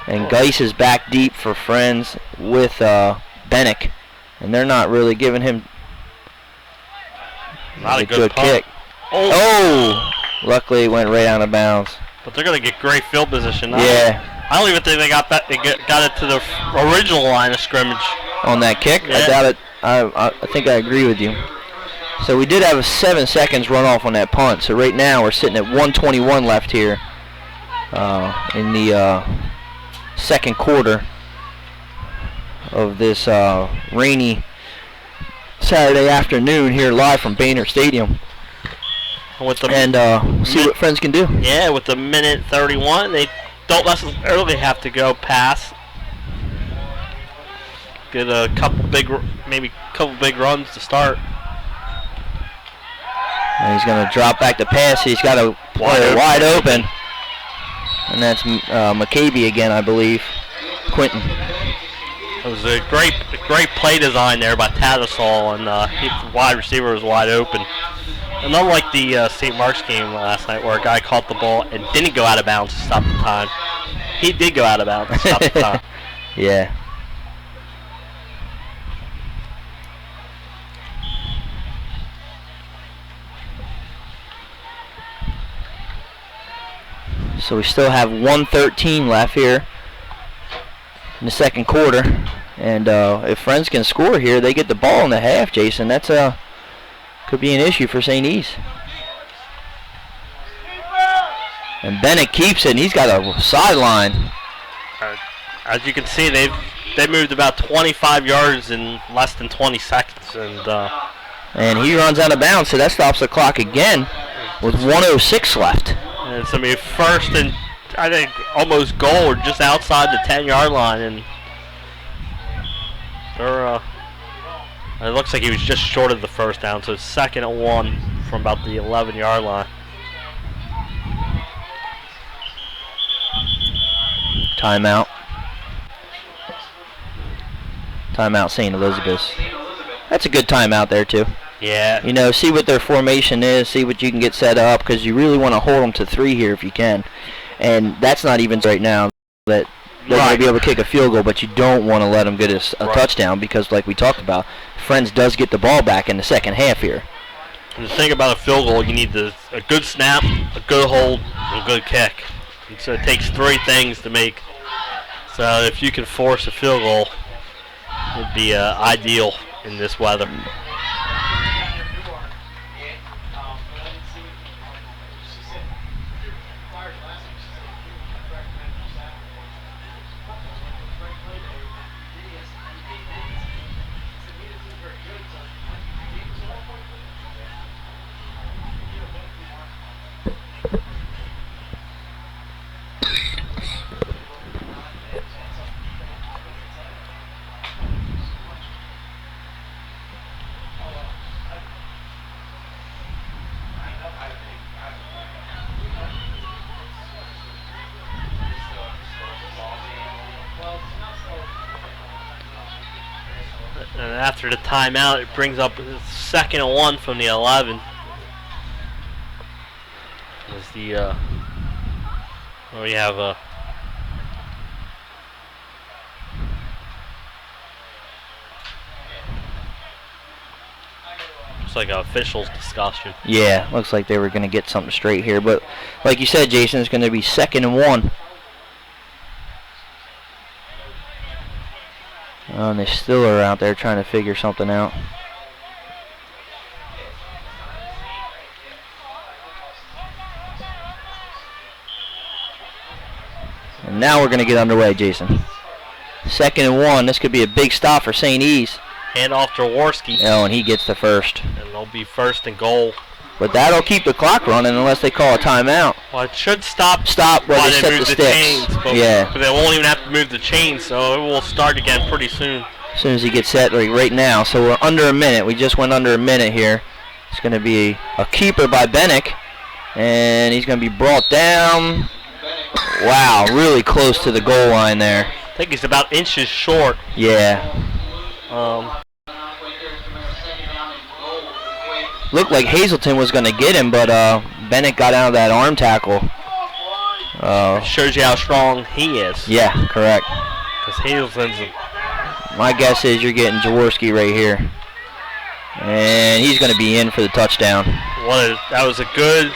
And Geis is back deep for Friends with Bennick, and they're not really giving him not a good kick. Oh! Luckily, it went right out of bounds. But they're going to get great field position now. Yeah. I don't even think they got that. They got it to the original line of scrimmage. On that kick? Yeah. I doubt it. I think I agree with you. So we did have a 7 seconds run off on that punt. So right now we're sitting at 1:21 left here in the second quarter of this rainy Saturday afternoon here live from Baynard Stadium. With the and see what Friends can do. Yeah, with the minute 31, they don't necessarily have to go past. Get a couple big runs to start. And he's going to drop back to pass. He's got a player wide open. And that's McCabe again, I believe. Quentin. It was a great play design there by Tattersall, and the wide receiver was wide open. And unlike the St. Mark's game last night where a guy caught the ball and didn't go out of bounds to stop the time, he did go out of bounds to stop the time. Yeah. So we still have 1:13 left here in the second quarter, and if Friends can score here, they get the ball in the half. Jason, that's could be an issue for St. E's. And Bennett keeps it, and he's got a sideline. As you can see, they moved about 25 yards in less than 20 seconds, and he runs out of bounds, so that stops the clock again with 1:06 left. And it's going to be first and, I think, almost goal or just outside the 10-yard line. And it looks like he was just short of the first down, so it's 2nd and 1 from about the 11-yard line. Timeout. Timeout, St. Elizabeth's. That's a good timeout there, too. Yeah. You know, see what their formation is, see what you can get set up, because you really want to hold them to 3 here if you can. And that's not even right now that they're going to be able to kick a field goal, but you don't want to let them get a touchdown because, like we talked about, Friends does get the ball back in the second half here. And the thing about a field goal, you need a good snap, a good hold, and a good kick. And so it takes 3 things to make. So if you can force a field goal, it would be ideal in this weather. And after the timeout, it brings up 2nd and 1 from the 11. As the we have looks like an officials discussion. Yeah, looks like they were going to get something straight here, but like you said, Jason, it's going to be 2nd and 1. And they still are out there trying to figure something out. And now we're going to get underway, Jason. 2nd and 1. This could be a big stop for St. E's. Hand off to Jaworski. Oh, and he gets the first. And it'll be 1st and goal But that'll keep the clock running unless they call a timeout. Well, it should stop. Stop where while they set move the the sticks. chains, but Yeah. But they won't even have to move the chains, so it will start again pretty soon. As soon as he gets set, like right now. So we're under a minute. We just went under a minute here. It's going to be a keeper by Bennick. And he's going to be brought down. Wow, really close to the goal line there. I think he's about inches short. Yeah. Looked like Hazelton was going to get him, but Bennett got out of that arm tackle. Shows you how strong he is. Yeah, correct. Because Hazelton's My guess is you're getting Jaworski right here. And he's going to be in for the touchdown. that was a good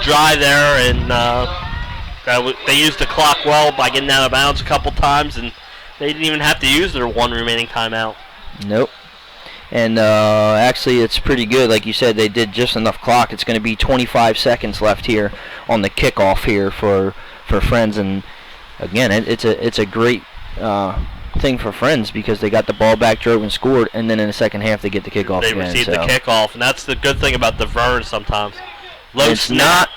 drive there, and they used the clock well by getting out of bounds a couple times, and they didn't even have to use their one remaining timeout. Nope. And actually, it's pretty good. Like you said, they did just enough clock. It's going to be 25 seconds left here on the kickoff here for Friends. And again, it's a great thing for Friends because they got the ball back, drove and scored, and then in the second half they get the kickoff They again. received the kickoff, and that's the good thing about the Vern sometimes. Low It's snap. not.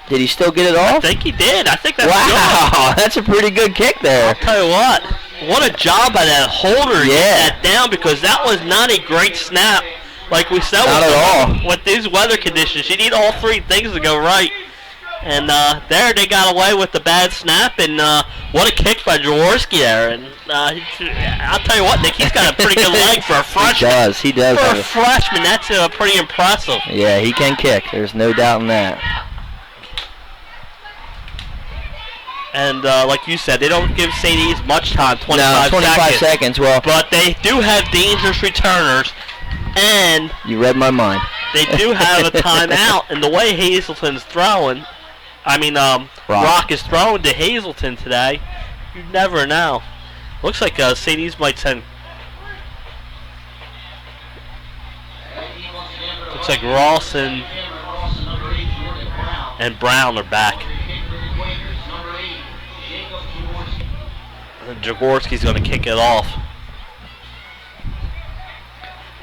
Did he still get it off? I think he did. I think that's Wow, good. that's a pretty good kick there. I'll tell you what a job by that holder to get that down, because that was not a great snap. Like we said, Not at all. with these weather conditions, you need all three things to go right. And there they got away with the bad snap, and what a kick by Jaworski there. And I'll tell you what, Nick, he's got a pretty good leg for a freshman. He does. For a freshman, that's pretty impressive. Yeah, he can kick. There's no doubt in that. And like you said, they don't give St. E's much time, 25 seconds. Well, but they do have dangerous returners, and you read my mind. they do have a timeout. And the way Hazelton's throwing, Rock is throwing to Hazelton today, you never know. Looks like St. E's might send. Looks like Ross and Brown are back. And Jaworski's going to kick it off.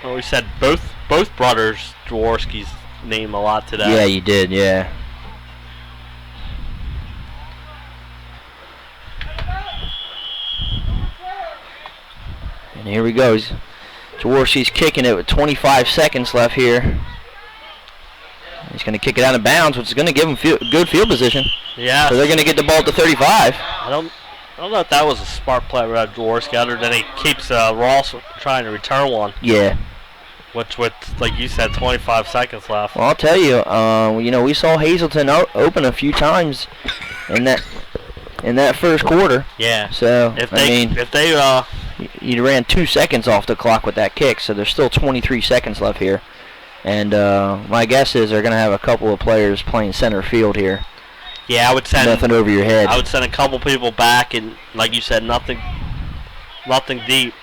Well, we said both brothers Jaworski's name a lot today. Yeah, you did. Yeah. And here we go. Jaworski's kicking it with 25 seconds left here. He's going to kick it out of bounds, which is going to give him good field position. Yeah. So they're going to get the ball to 35. I don't know if that was a smart play by Jaworski, other than he keeps Ross trying to return one. Yeah. Which, with like you said, 25 seconds left. Well, I'll tell you, we saw Hazelton open a few times in that first quarter. Yeah. So if they you ran 2 seconds off the clock with that kick, so there's still 23 seconds left here. And my guess is they're going to have a couple of players playing center field here. Yeah, I would send nothing over your head. I would send a couple people back, and like you said, nothing deep.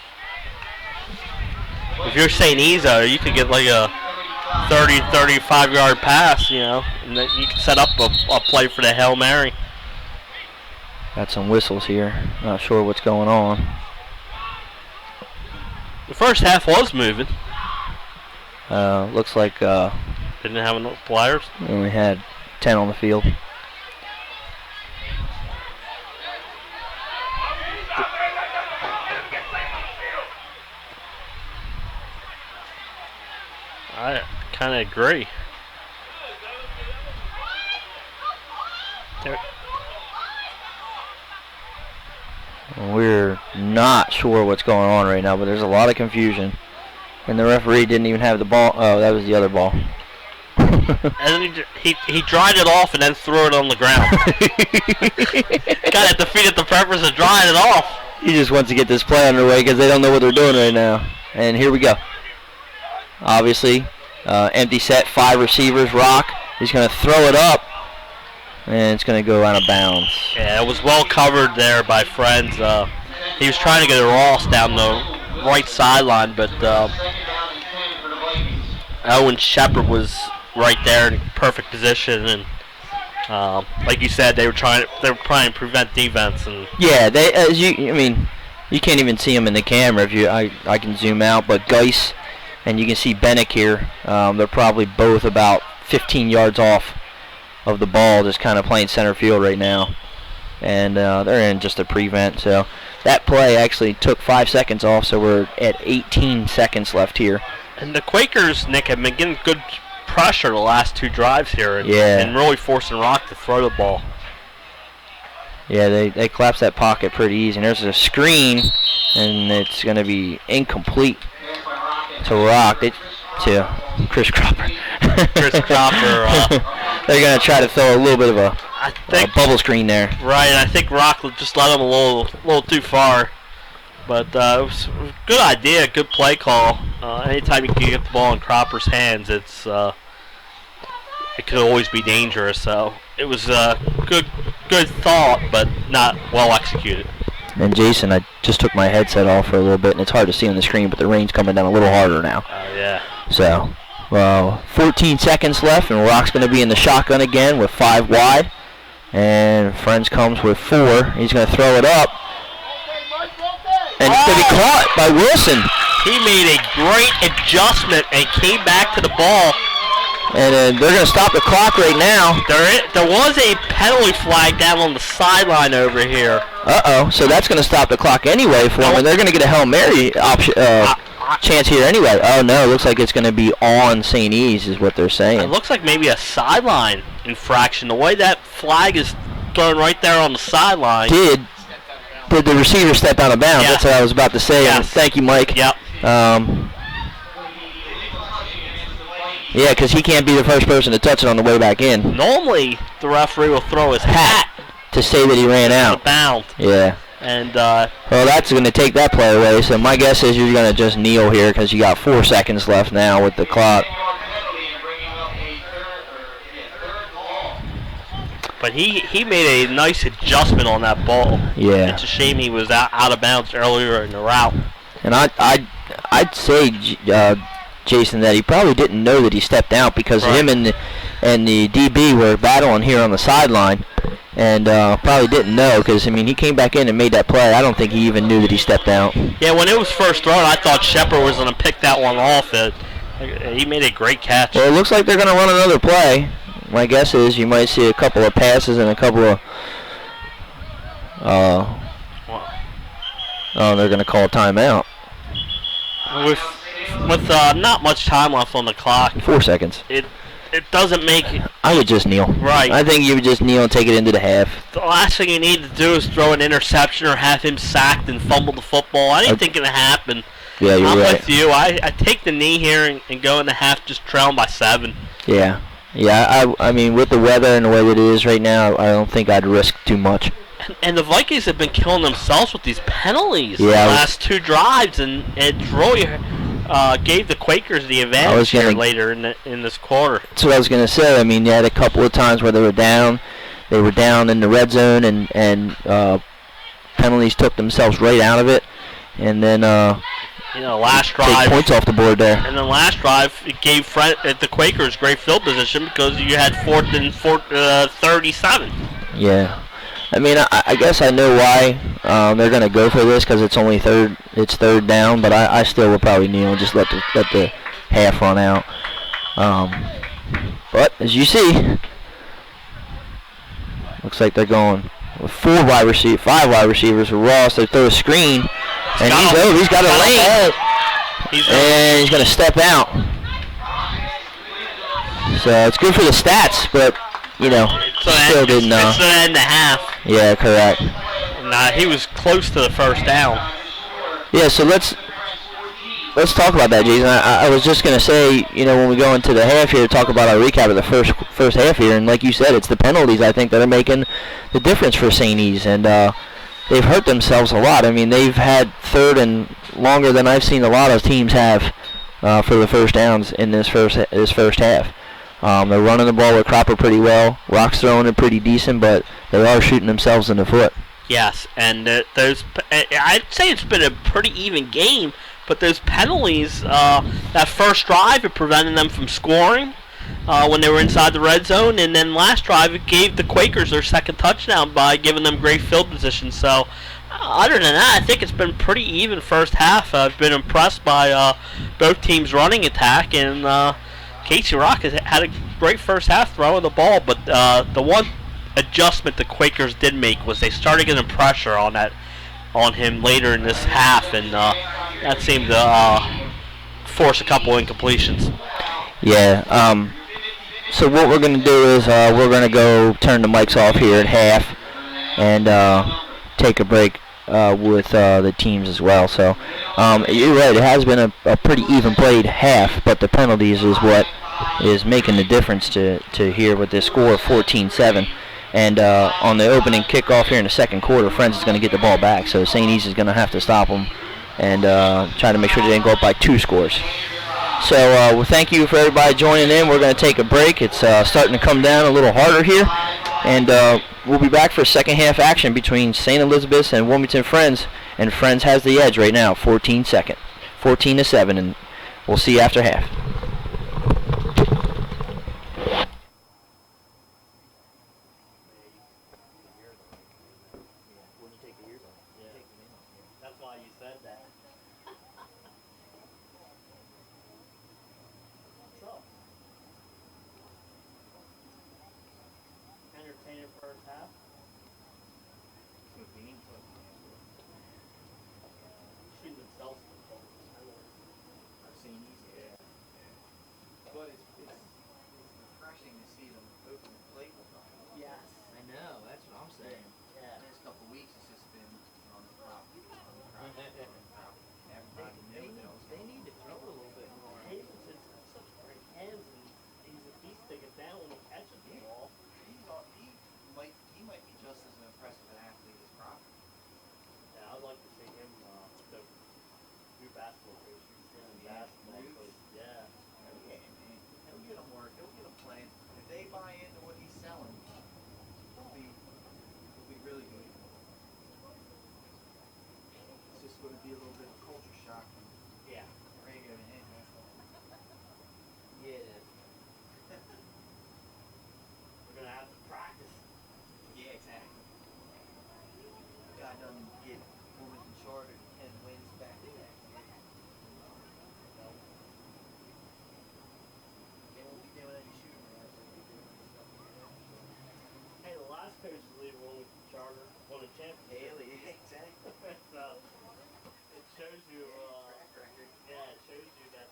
If you're St. Isa, you could get like a 30, 35-yard pass, and then you can set up a play for the Hail Mary. Got some whistles here. Not sure what's going on. The first half was moving. Looks like didn't have enough players. We only had 10 on the field. I kind of agree. We're not sure what's going on right now, but there's a lot of confusion. And the referee didn't even have the ball. Oh, that was the other ball. And then he dried it off and then threw it on the ground. Kind of defeated the purpose of drying it off. He just wants to get this play underway because they don't know what they're doing right now. And here we go. Obviously, empty set, 5 receivers. Rock. He's going to throw it up, and it's going to go out of bounds. Yeah, it was well covered there by Friends. He was trying to get a Ross down the right sideline, but Owen Shepard was right there in perfect position, and like you said, they were trying to prevent defense. And yeah, you can't even see them in the camera. I can zoom out, but Geis and you can see Bennick here. They're probably both about 15 yards off of the ball, just kind of playing center field right now. And they're in just a prevent. So that play actually took 5 seconds off, so we're at 18 seconds left here. And the Quakers, Nick, have been getting good pressure the last 2 drives here and really forcing Rock to throw the ball. Yeah, they collapse that pocket pretty easy. And there's a screen, and it's going to be incomplete to Rock. To Chris Cropper. Chris Cropper. They're going to try to throw a little bit of a bubble screen there. Right, I think Rock just let him a little too far. But it was a good idea, good play call. Anytime you can get the ball in Cropper's hands, it could always be dangerous. So it was a good thought, but not well executed. And Jason, I just took my headset off for a little bit, and it's hard to see on the screen, but the rain's coming down a little harder now. Yeah. So, 14 seconds left, and Rock's going to be in the shotgun again with 5 wide. And Friends comes with 4. He's going to throw it up. And it's going to be caught by Wilson. He made a great adjustment and came back to the ball. And they're going to stop the clock right now. There was a penalty flag down on the sideline over here. Uh-oh. So that's going to stop the clock anyway for them. And they're going to get a Hail Mary chance here anyway. Oh, no. It looks like it's going to be on St. E's is what they're saying. It looks like maybe a sideline infraction. The way that flag is thrown right there on the sideline. Did the receiver step out of bounds? Yes. That's what I was about to say. Yes. Thank you, Mike. Yep. Yeah, because he can't be the first person to touch it on the way back in. Normally, the referee will throw his hat to say that he ran out. Bound. Yeah. And well, that's going to take that play away. So my guess is you're going to just kneel here because you got 4 seconds left now with the clock. But he made a nice adjustment on that ball. Yeah. It's a shame he was out of bounds earlier in the route. And I'd say, Jason, that he probably didn't know that he stepped out because him and the DB were battling here on the sideline, and probably didn't know because, I mean, he came back in and made that play. I don't think he even knew that he stepped out. Yeah, when it was first thrown, I thought Shepard was going to pick that one off. He made a great catch. Well, it looks like they're going to run another play. My guess is you might see a couple of passes and a couple of they're going to call a timeout. With not much time left on the clock. 4 seconds. It doesn't make... I would just kneel. Right. I think you would just kneel and take it into the half. The last thing you need to do is throw an interception or have him sacked and fumble the football. I didn't think it would happen. Yeah, you're right. I'm with you. I take the knee here and go in the half just trailing by 7. Yeah. Yeah, I mean, with the weather and the way that it is right now, I don't think I'd risk too much. And the Vikings have been killing themselves with these penalties the last 2 drives, and it really gave the Quakers the advantage here later in this quarter. That's what I was going to say. I mean, you had a couple of times where they were down in the red zone, and penalties took themselves right out of it, and then last drive, take points off the board there. And then last drive, it gave the Quakers great field position because you had 4th and 37. Yeah. I mean, I guess I know why they're going to go for this because it's only third down, but I still would probably kneel and just let the half run out. But as you see, looks like they're going with 5 wide receivers for Ross. They throw a screen, and he's got a lane, and he's going to step out. So it's good for the stats, but still didn't know. It's the end of the half. Yeah, correct. Nah, he was close to the first down. Yeah, so let's talk about that, Jason. I was just gonna say, when we go into the half here, talk about our recap of the first half here, and like you said, it's the penalties I think that are making the difference for St. E's, and they've hurt themselves a lot. I mean, they've had third and longer than I've seen a lot of teams have for the first downs in this first half. They're running the ball with Cropper pretty well. Rock's throwing it pretty decent, but they are shooting themselves in the foot. Yes, and I'd say it's been a pretty even game, but those penalties, that first drive, it prevented them from scoring when they were inside the red zone, and then last drive, it gave the Quakers their second touchdown by giving them great field position. So, other than that, I think it's been pretty even first half. I've been impressed by both teams' running attack, and Casey Rock has had a great first half throwing the ball, but the one adjustment the Quakers did make was they started getting pressure on him later in this half, and that seemed to force a couple incompletions. Yeah. So what we're going to do is we're going to go turn the mics off here at half and take a break with the teams as well. So you're right, it has been a pretty even played half, but the penalties is what is making the difference to here with this score of 14-7. And on the opening kickoff here in the second quarter, Friends is going to get the ball back, so St. East is going to have to stop them and try to make sure they didn't go up by 2 scores. So well, thank you for everybody joining in. We're going to take a break. It's starting to come down a little harder here. And we'll be back for second half action between St. Elizabeth's and Wilmington Friends. And Friends has the edge right now, 14-7. And we'll see you after half. That's why you said that. What's up? Entertaining first half. Shooting themselves in the foot. I've seen these, yeah. But it's refreshing to see them open the plate with them. Yes. I know, that's what I'm saying. Yeah. The last couple of weeks, it's just been on the prop. Everybody knew that I was They need to throw it a little bit more. Davidson's got such great hands, and he's sticking down when he catches the ball. He might be just as impressive an athlete as Prop. Yeah, I'd like to see him the new basketball coach. Basketball coach. Yeah. Yeah, man. He'll get them work. He'll get them playing. If they buy into what he's selling, he'll be really good. It's just going to be a little bit of culture shock from Yeah. radio to him. Yeah, it is. We're gonna have to practice. Yeah, exactly. God doesn't get Wilmington Charter 10 wins back to back. They won't be doing any shooting around. They'll be doing this stuff here. Hey, the last coach to leave Wilmington Charter won a championship. Haley, exactly. So it shows you. Track record. Yeah, it shows you that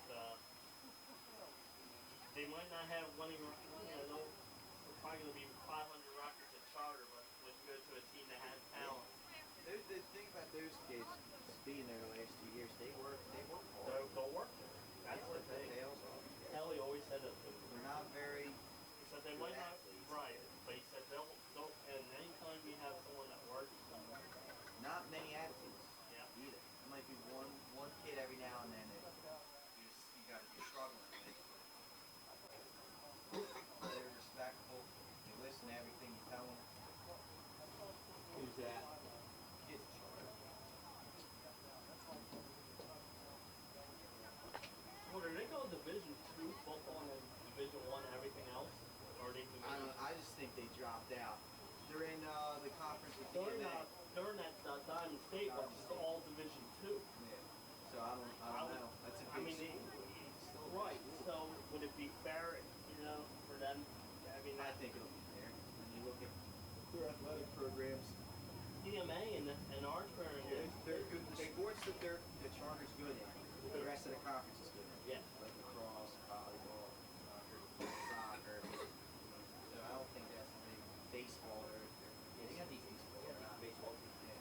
they might not have winning. They're probably gonna be 500 records at Charter, but when you go to a team that has talent, The thing about those kids being there the last 2 years, they work hard. they'll work there. That's They the work their thing. tails off. Kelly always said that to me. They're not very. He said they might not, athletes. right, but he said they'll, and anytime you have someone that works, Not many attitudes. yeah. Either. There might be one kid every now and then that you got to be struggling with. They're respectful. They listen to everything you tell them. Who's that? Kids Charter. Well, do they go Division II football and then Division I everything else, or are they Division? I just think they dropped out. They're in the conference with During DMA. that Diamond State, which is all Division II. Yeah. So I don't know. That's a big I mean, school. It's still a big right. school. So would it be fair, for them? I mean, I think it'll be fair. When you look at their athletic programs, DMA and Orangeburg. they're good. The sports that the Charter's good in, the rest of the conference is good in. Yeah. Like lacrosse, volleyball, soccer. So I don't think that's a big baseball. Yeah, they got decent baseball. Yeah, decent baseball team. Yeah.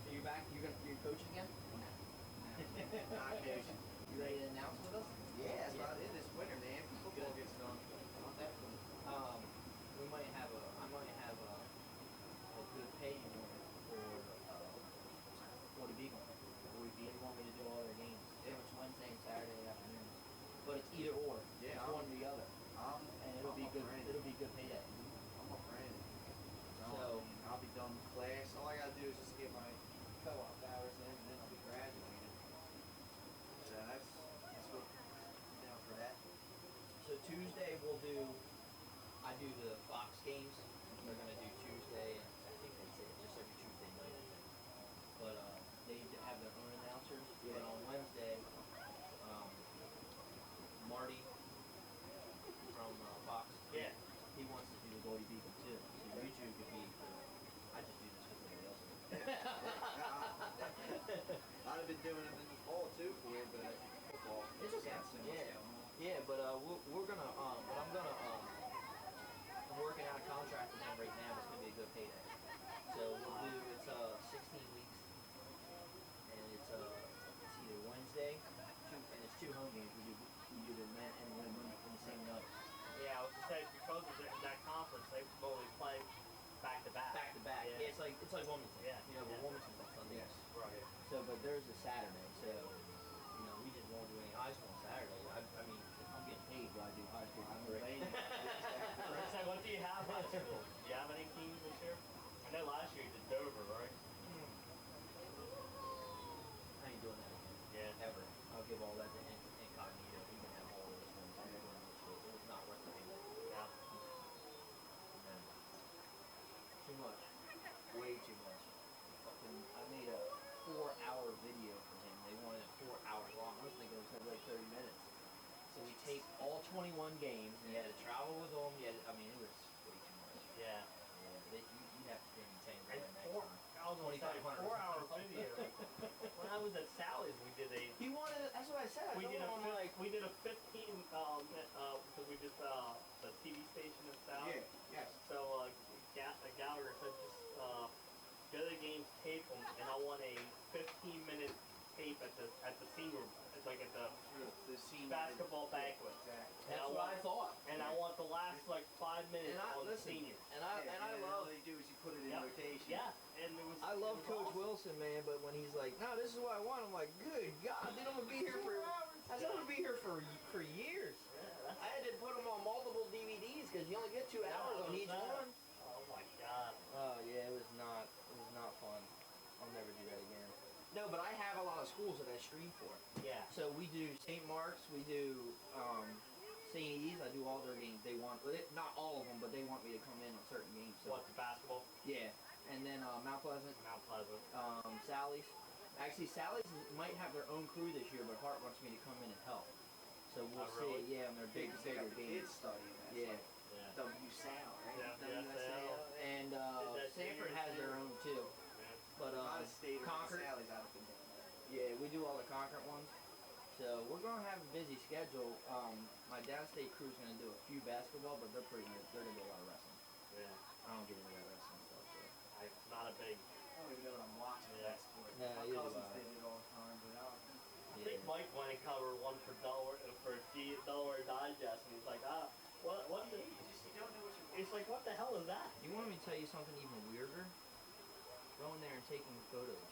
So you're back? You're coaching again? Not coaching. You ready to announce with us? Yeah, that's about it this winter, man. Football gets done. Not that cool. I might have a good pay unit for the Beagle. They want me to do all their games. Yeah. It's Wednesday and Saturday afternoons. But it's either or. Yeah, It's one or the other. And it'll be good. Friend. It'll be good payday. I'm a friend. So- I'll be done with class. All I gotta do is just get my co-op hours in, and then I'll be graduated. So that's what I'm down for that. So Tuesday I do the Fox games. They're gonna do Tuesday, and I think they say it's just every Tuesday night, I think. But they have their own announcers. Yeah. But on Wednesday, Saturday, so you know we just won't do any high school on Saturday. I mean, I'm getting paid while I do high school. I'm for free. So what do you have high school? Do you have any teams this year? I know last year you did Dover, right? I ain't doing that again. Yeah. Ever. I'll give all that to Incognito. He can have all of this one. I'm doing this shit. It was not worth the payment. Yeah. No. Too much. Way too much. Fucking, I made a 4-hour video for him. They wanted it 4 hours long. I was thinking it was gonna be like 30 minutes. So we taped all 21 games, and you had to travel with them. You had to, I mean, it was way too much. Yeah. You have to pay me 10 grand And next time. I was gonna say 4-hour video. When I was at Sally's, we did a. He wanted. That's what I said. We did a I'm like, we did a 15 because we did the TV station in Sally's. Yeah, yes. So Gallagher said just go to the games, tape them, and I want a 15-minute tape at the senior, like at the The senior basketball banquet. Exactly. that's what I thought. And I want the last like 5 minutes on the seniors. And I love. All they do is you put it in Yep. rotation. Yeah, and it was. I love it was Coach awesome. Wilson, man, but when he's like, "No, this is what I want," I'm like, "Good God, dude, I'm gonna be here for." I said I'm gonna be here for years. Yeah, I had to put them on multiple DVDs because you only get 2 hours on each one. Oh my God. Oh yeah, it was not fun. I'll never do that again. No, but I have a lot of schools that I stream for. Yeah. So we do St. Mark's, we do St. E's. I do all their games. They want, not all of them, but they want me to come in on certain games. So. What, the basketball? Yeah, and then Mount Pleasant, Mount Pleasant. Sally's. Actually, Sally's might have their own crew this year, but Hart wants me to come in and help. So we'll Oh, really? see. Yeah, and they're They bigger got the games. kids studying that. Yeah. Yeah. WSAL, right? Yeah, WSAL. And that Sanford junior has their team? own too. Yeah. But Out of state or Concord. Sally's out of Indiana. Yeah, we do all the Concord ones. So we're gonna have a busy schedule. My downstate crew's gonna do a few basketball, but they're gonna do a lot of wrestling. Yeah. I don't get into that wrestling stuff. So. I'm not a big. I don't even know what I'm watching Yeah. that sport. No, My you do, cousins did it all the time, but I don't. I think Mike went and covered one for Dollar Digest, and he's like, what the? You don't know what you're It's like, what the hell is that? You want me to tell you something even weirder? Going there and taking photos.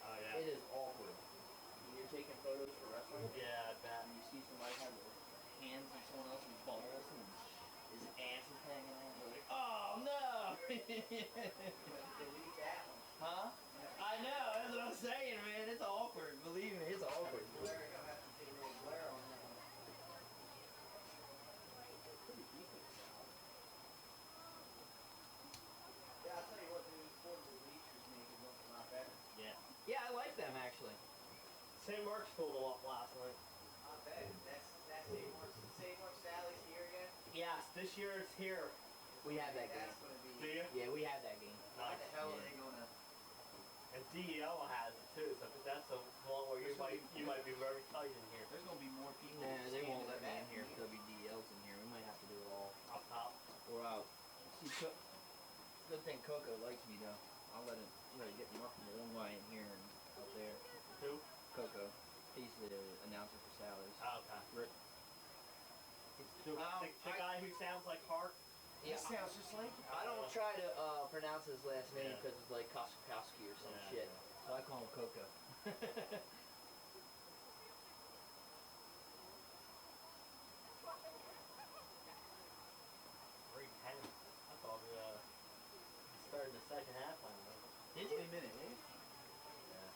Oh yeah. It is awkward. When you're taking photos for wrestling, Yeah, I bet. and you see somebody have their hands in someone else's balls and his ass is hanging out. You're like, oh no! Delete that one. Huh? I know, that's what I'm saying, man. It's awkward. Believe me, it's awkward. Glare, I'm gonna have to take a little glare on that one. Pretty deep in it. Yeah, I'll tell you what, the portable bleachers make it look a lot better. Yeah. Yeah, I like them actually. St. Mark's pulled them up last night. Not bad. That's St. Mark's Sally's here again. Yes, this year it's here. We have that game. That's gonna be. Do you? Yeah, we have that game. How the Nice. hell are Yeah. they gonna? And DEL has it too, so that's the one where you might be very tight in here. There's gonna be more people. Nah, they standing won't let me back in here if than WDL's in here. We might have to do it all. Up top. Or out. See, good thing Coco likes me though. I'll let it get him up from one way in here and up there. Who? Coco. He's the announcer for Sally's. Oh, okay. Rick. The guy who sounds like Hart. He sounds just like him. I don't try to pronounce his last name Yeah. because it's like Koskowski or some Yeah. shit. So I call him Coco. 3:10. I thought we started the second half on though. Did 20 minutes, eh? Yeah.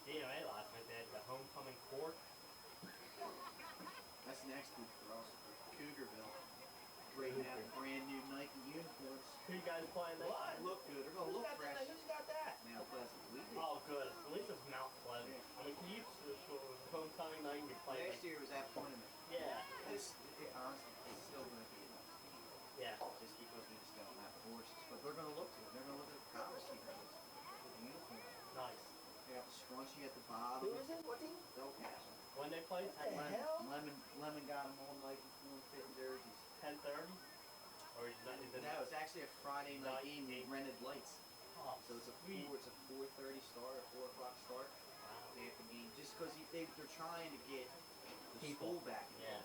DMA last night, they had the homecoming court. That's next week for us. Cougarville. Bringing out brand new Nike uniforms. Who you guys playing next? They look good. They're gonna look fresh. Who's got that? Now, Pleasant. We did. Oh, good. At least it's Mount Pleasant. Yeah. I mean, can you homecoming night you play? Last year was that tournament. Yeah. Honestly, it's still going to be enough. Yeah. Just because we just don't have horses. But they're going to look good. They're going to look at the college team with the uniform. Nice. They got the scrunchie at the bottom. Who is it? What team? Belcastle. When they play? Lemon got them all Nike form fitting jerseys. 10:30? Or is it No, it's actually a Friday night game with game. rented lights. Oh, So it's a sweet. 4:30 start, a 4 o'clock start. Wow. They have the game just because they're trying to get the People. school back. Yeah.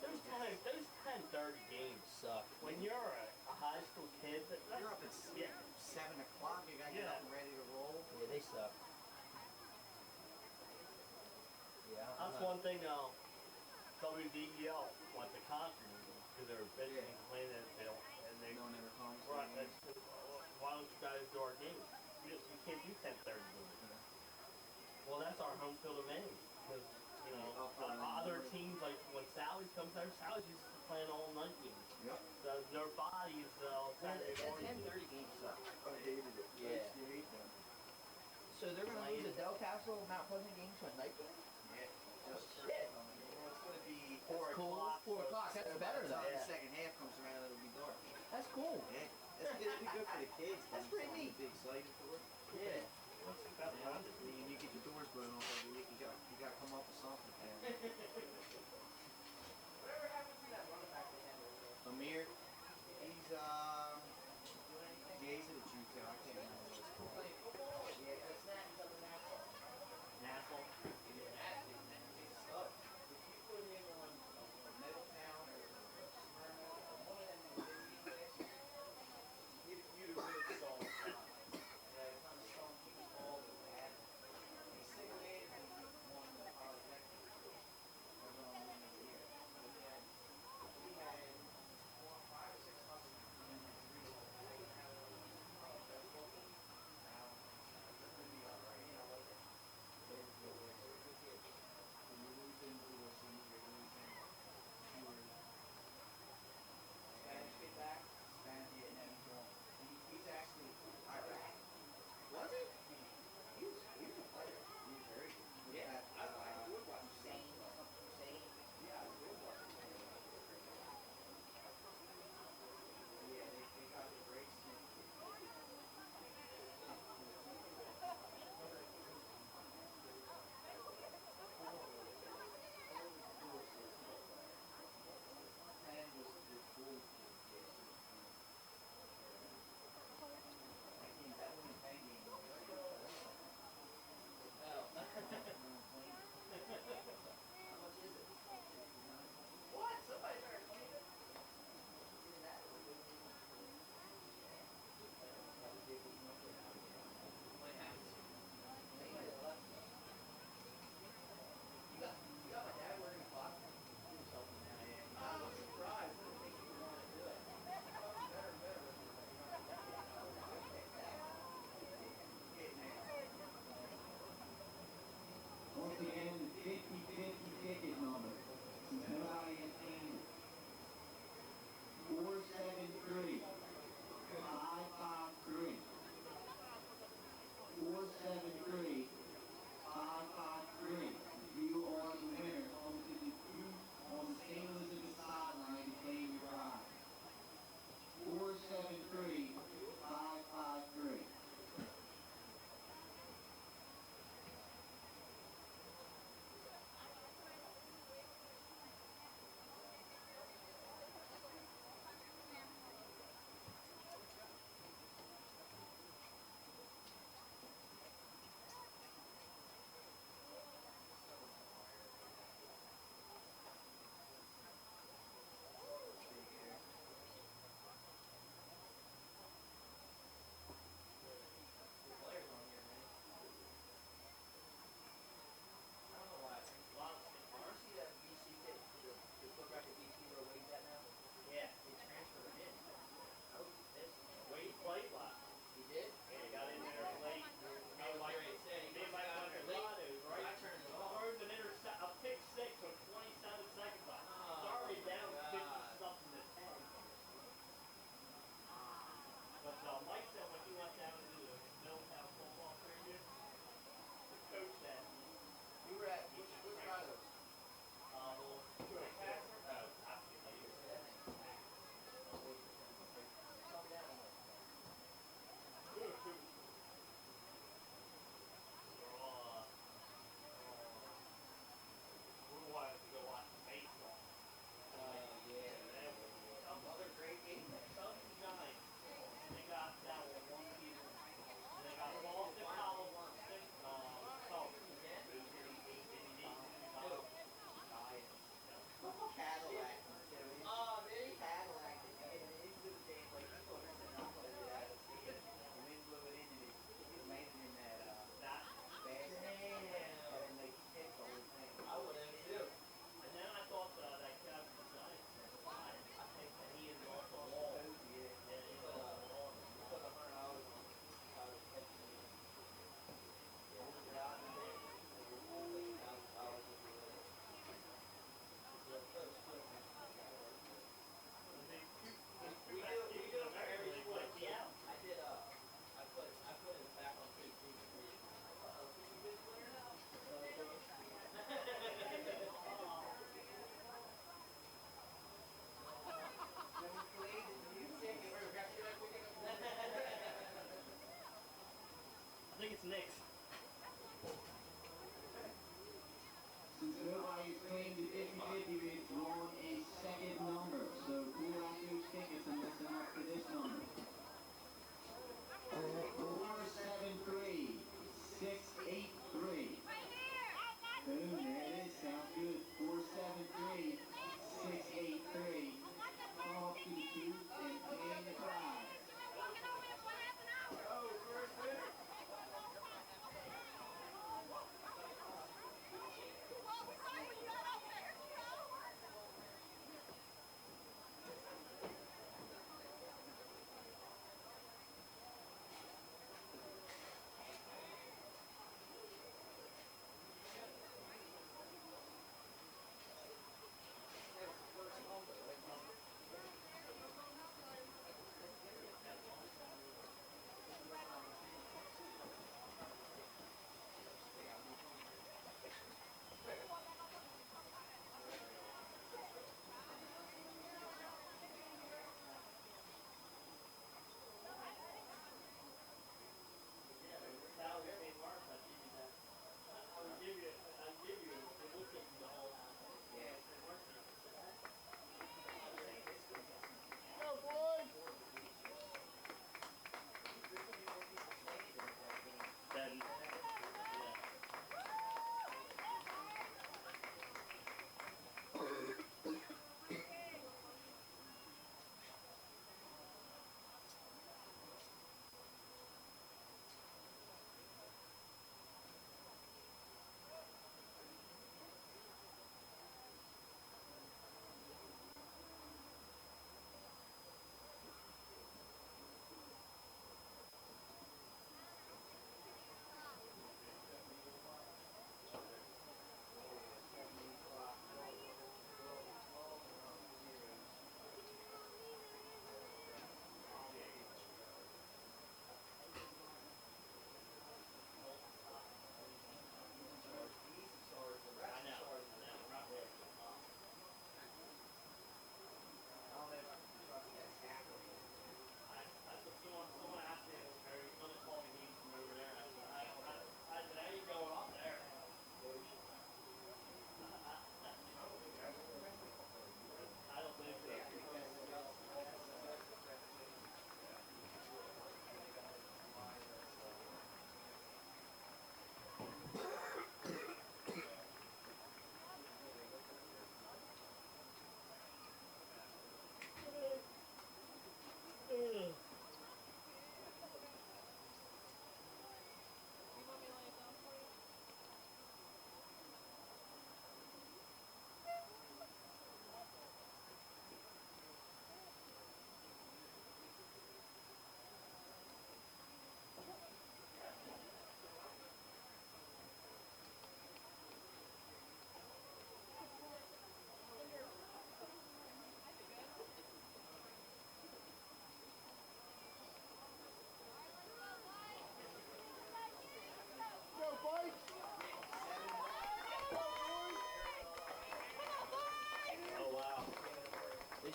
Those 10:30 games Suck. when you're a high school kid. You're up at yeah. 7 o'clock. You gotta get up and ready to roll. Yeah, they suck. Yeah. That's one thing WDEL wants to conquer because they're bitching and complaining that they don't, and they No one ever comes. right. Why don't you guys do our games? You can't do 10:30 games. Well, that's our home field advantage because you know other teams like when Sally's comes there, Sally's used to playing all night games. Yep. So nobody's Saturday morning. 10:30 games suck. I hated it. Yeah. I hate them. So they're gonna lose the Del Castle Mount Pleasant game to a night game? Yeah. Just Shit. it's gonna be 4 Cool. o'clock. 4 o'clock. That's better By the time though. the second half comes around, it'll be dark. That's cool. Yeah. It'll be good for the kids. That's pretty neat. Be excited for it. Yeah. That's what I did. And you get your doors blown off every week. You got to come up with something. Amir, he's he's at a juke. I can't remember what it's called. National. If you put him on a Middletown or Smyrna or one of them classes, you'd have really saw it. Kind of song he was all the bad. He's simulated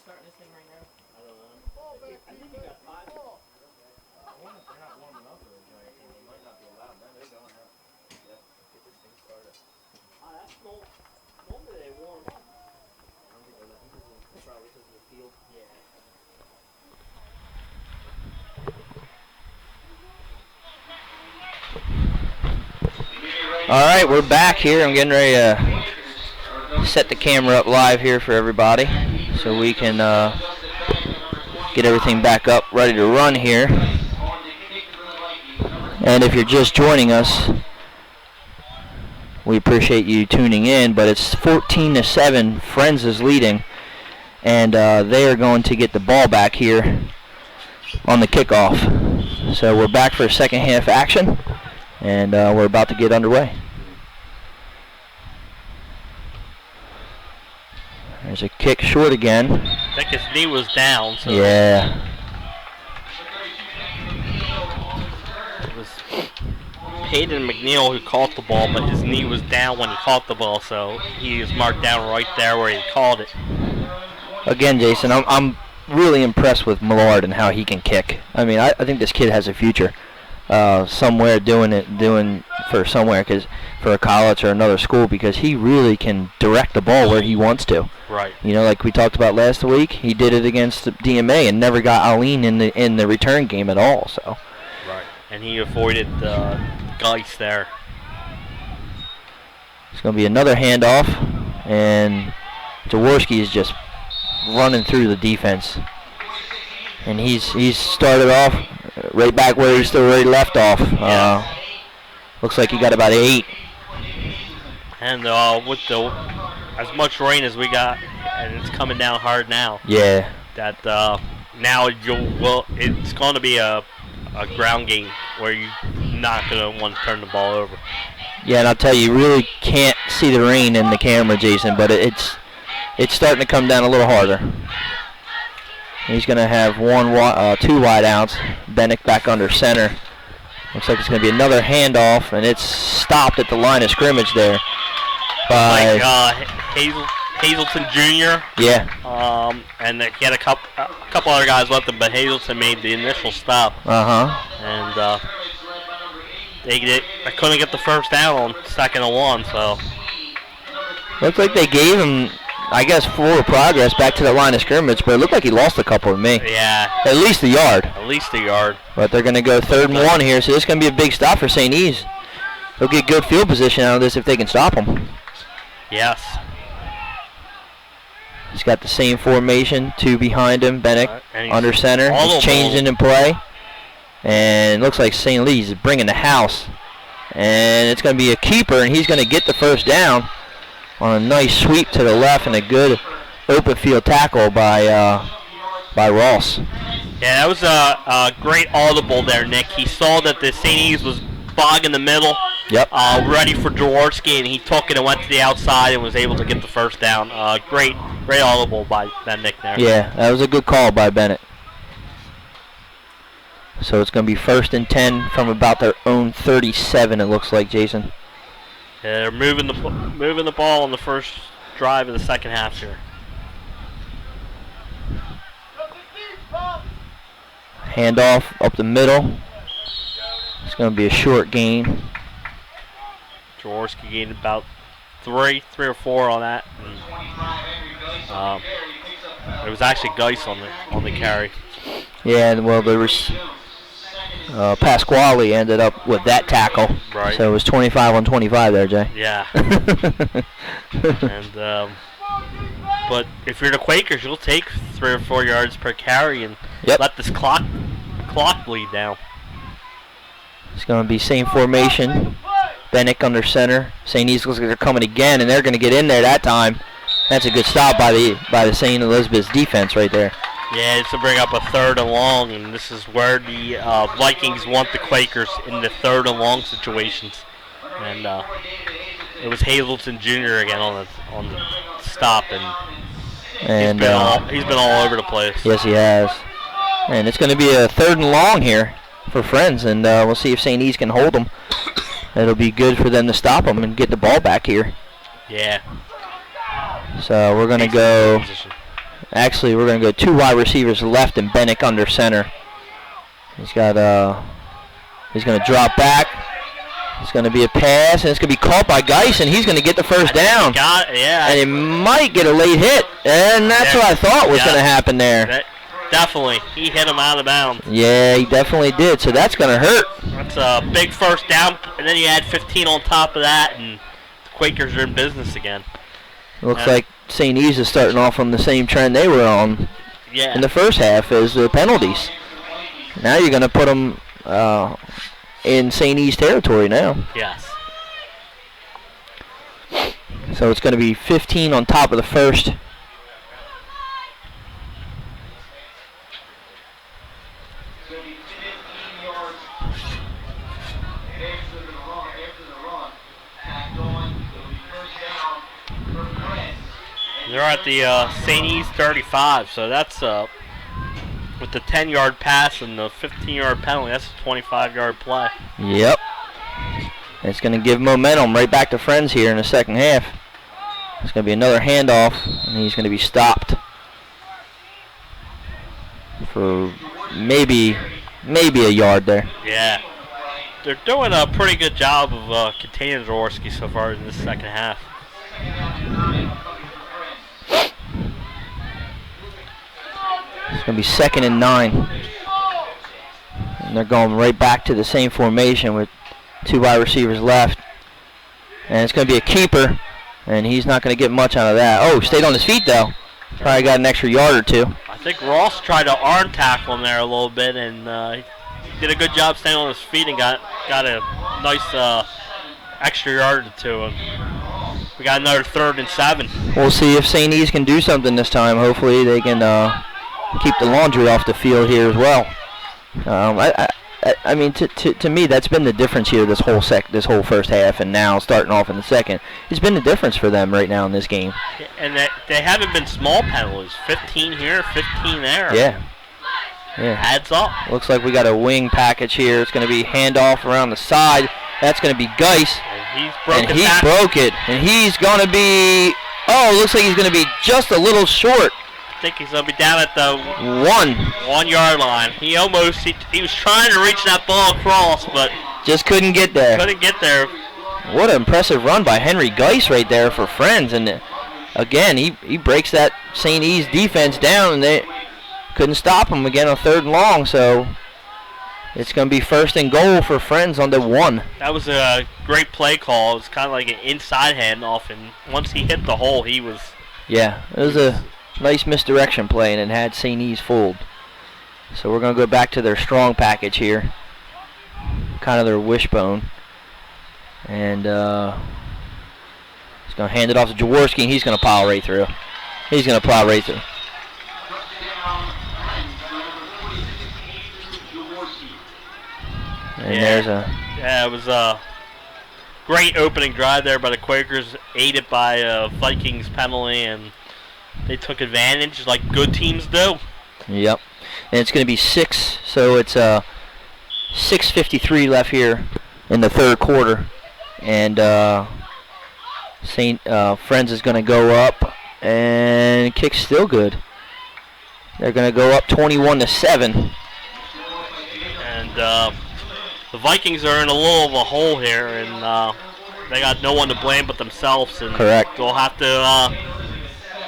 starting this thing right now? I don't know. I think you got 5. I wonder if they're not warming up or anything. They might not be allowed. No, they're going up. Yeah, get this thing started. That's cool. Normally they warm up. I don't think they're letting people. Probably because of the field. Yeah. All right, we're back here. I'm getting ready to set the camera up live here for everybody so we can get everything back up, ready to run here. And if you're just joining us, we appreciate you tuning in, but it's 14-7. Friends is leading, and they are going to get the ball back here on the kickoff. So we're back for a second half action, and we're about to get underway. There's a kick short again. I think his knee was down. So yeah. It was Hayden McNeil who caught the ball, but his knee was down when he caught the ball, so he is marked down right there where he caught it. Again, Jason, I'm really impressed with Millard and how he can kick. I mean, I think this kid has a future somewhere doing for somewhere, for a college or another school, because he really can direct the ball where he wants to. Right. You know, like we talked about last week, he did it against the DMA and never got Aline in the return game at all. So. Right. And he avoided Geis there. It's going to be another handoff, and Jaworski is just running through the defense, and he's started off right back where he left off. Yeah. Looks like he got about 8. And with as much rain as we got, and it's coming down hard now. Yeah. That now it's going to be a ground game where you're not going to want to turn the ball over. Yeah, and I'll tell you really can't see the rain in the camera, Jason, but it's starting to come down a little harder. He's going to have 2 wide outs. Bennett back under center. Looks like it's going to be another handoff, and it's stopped at the line of scrimmage there by Hazelton Jr. Yeah. And he had a couple other guys left him, but Hazelton made the initial stop. And they couldn't get the first down on 2nd and 1, so. Looks like they gave him, I guess, forward progress back to the line of scrimmage, but it looked like he lost a couple to me. Yeah. At least a yard. At least a yard. But they're going to go 3rd and 1 here, so this is going to be a big stop for St. E's. They'll get good field position out of this if they can stop him. Yes. He's got the same formation, 2 behind him. Bennett under center. He's changing in play. And it looks like St. Lee's is bringing the house. And it's going to be a keeper, and he's going to get the first down on a nice sweep to the left and a good open field tackle by Ross. Yeah, that was a great audible there, Nick. He saw that the St. E's was bogging the middle. Yep. Ready for Jaworski, and he took it and went to the outside and was able to get the first down. Great audible by that Nick there. Yeah, that was a good call by Bennett. So it's going to be 1st and 10 from about their own 37, it looks like, Jason. Yeah, they're moving the ball on the first drive of the second half here. Handoff up the middle. It's going to be a short gain. Jaworski gained about 3 or 4 on that. And, it was actually Geis on the carry. Yeah, and well, there was Pasquale ended up with that tackle. Right. So it was 25 on 25 there, Jay. Yeah. And but if you're the Quakers, you'll take 3 or 4 yards per carry and let this clock bleed down. It's going to be same formation. Bennett under center. St. E's looks like they're coming again, and they're going to get in there that time. That's a good stop by the St. Elizabeth's defense right there. Yeah, it's to bring up a 3rd and long, and this is where the Vikings want the Quakers in the 3rd and long situations. And it was Hazelton Jr. again on the stop, and he's been all over the place. Yes, he has. And it's going to be a 3rd and long here for Friends, and we'll see if St. E's can hold them. It'll be good for them to stop them and get the ball back here. Yeah. So we're going to go Actually, we're going to go 2 wide receivers left and Bennick under center. He's got he's going to drop back. It's going to be a pass, and it's going to be caught by Geis, and he's going to get the first down. Got it, yeah. And he might get a late hit, and that's what I thought was going to happen there. Definitely. He hit him out of bounds. Yeah, he definitely did, so that's going to hurt. That's a big first down, and then you add 15 on top of that, and the Quakers are in business again. Looks like St. E's is starting off on the same trend they were on in the first half as the penalties. Now you're going to put them in St. E's territory now. Yes. So it's going to be 15 on top of the first. They're at the St. E's 35, so that's with the 10-yard pass and the 15-yard penalty, that's a 25-yard play. Yep. It's going to give momentum right back to Friends here in the second half. It's going to be another handoff, and he's going to be stopped for maybe a yard there. Yeah. They're doing a pretty good job of containing Jaworski so far in this second half. It's going to be 2nd and 9. And they're going right back to the same formation with 2 wide receivers left. And it's going to be a keeper, and he's not going to get much out of that. Oh, stayed on his feet, though. Probably got an extra yard or 2. I think Ross tried to arm tackle him there a little bit, and he did a good job staying on his feet and got a nice extra yard or 2. And we got another 3rd and 7. We'll see if St. E's can do something this time. Hopefully they can keep the laundry off the field here as well. I mean, to me, that's been the difference here this whole first half, and now starting off in the second. It's been the difference for them right now in this game. And they haven't been small penalties. 15 here, 15 there. Yeah. Adds up. Looks like we got a wing package here. It's going to be handoff around the side. That's going to be Geis. And he broke it. And he's going to be, looks like he's going to be just a little short. I think he's going to be down at the 1 yard line. He was trying to reach that ball across, but just couldn't get there. What an impressive run by Henry Geis right there for Friends. And again, he breaks that St. E's defense down, and they couldn't stop him again on 3rd and long. So it's going to be 1st and goal for Friends on the 1. That was a great play call. It was kind of like an inside handoff, and once he hit the hole, he was... Yeah, it was a nice misdirection play, and it had St. E's fooled. So we're going to go back to their strong package here. Kind of their wishbone. And he's going to hand it off to Jaworski, and he's going to plow right through. And there's a... Yeah, it was a great opening drive there by the Quakers, aided by a Vikings penalty, and they took advantage like good teams do. Yep. And it's going to be 6, so it's 6:53 left here in the 3rd quarter. And Friends is going to go up, and kick's still good. They're going to go up 21-7. And the Vikings are in a little of a hole here, and they got no one to blame but themselves. And correct. They'll have to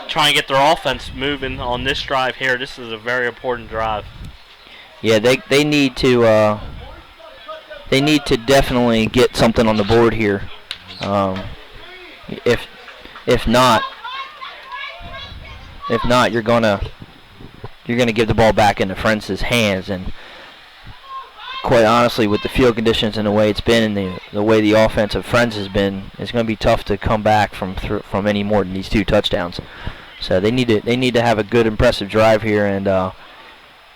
try and get their offense moving on this drive here. This is a very important drive. Yeah, they need to definitely get something on the board here. If not, you're gonna give the ball back into Friends' hands, and quite honestly, with the field conditions and the way it's been, and the way the offense of Friends has been, it's going to be tough to come back from any more than these 2 touchdowns. So they need to have a good, impressive drive here and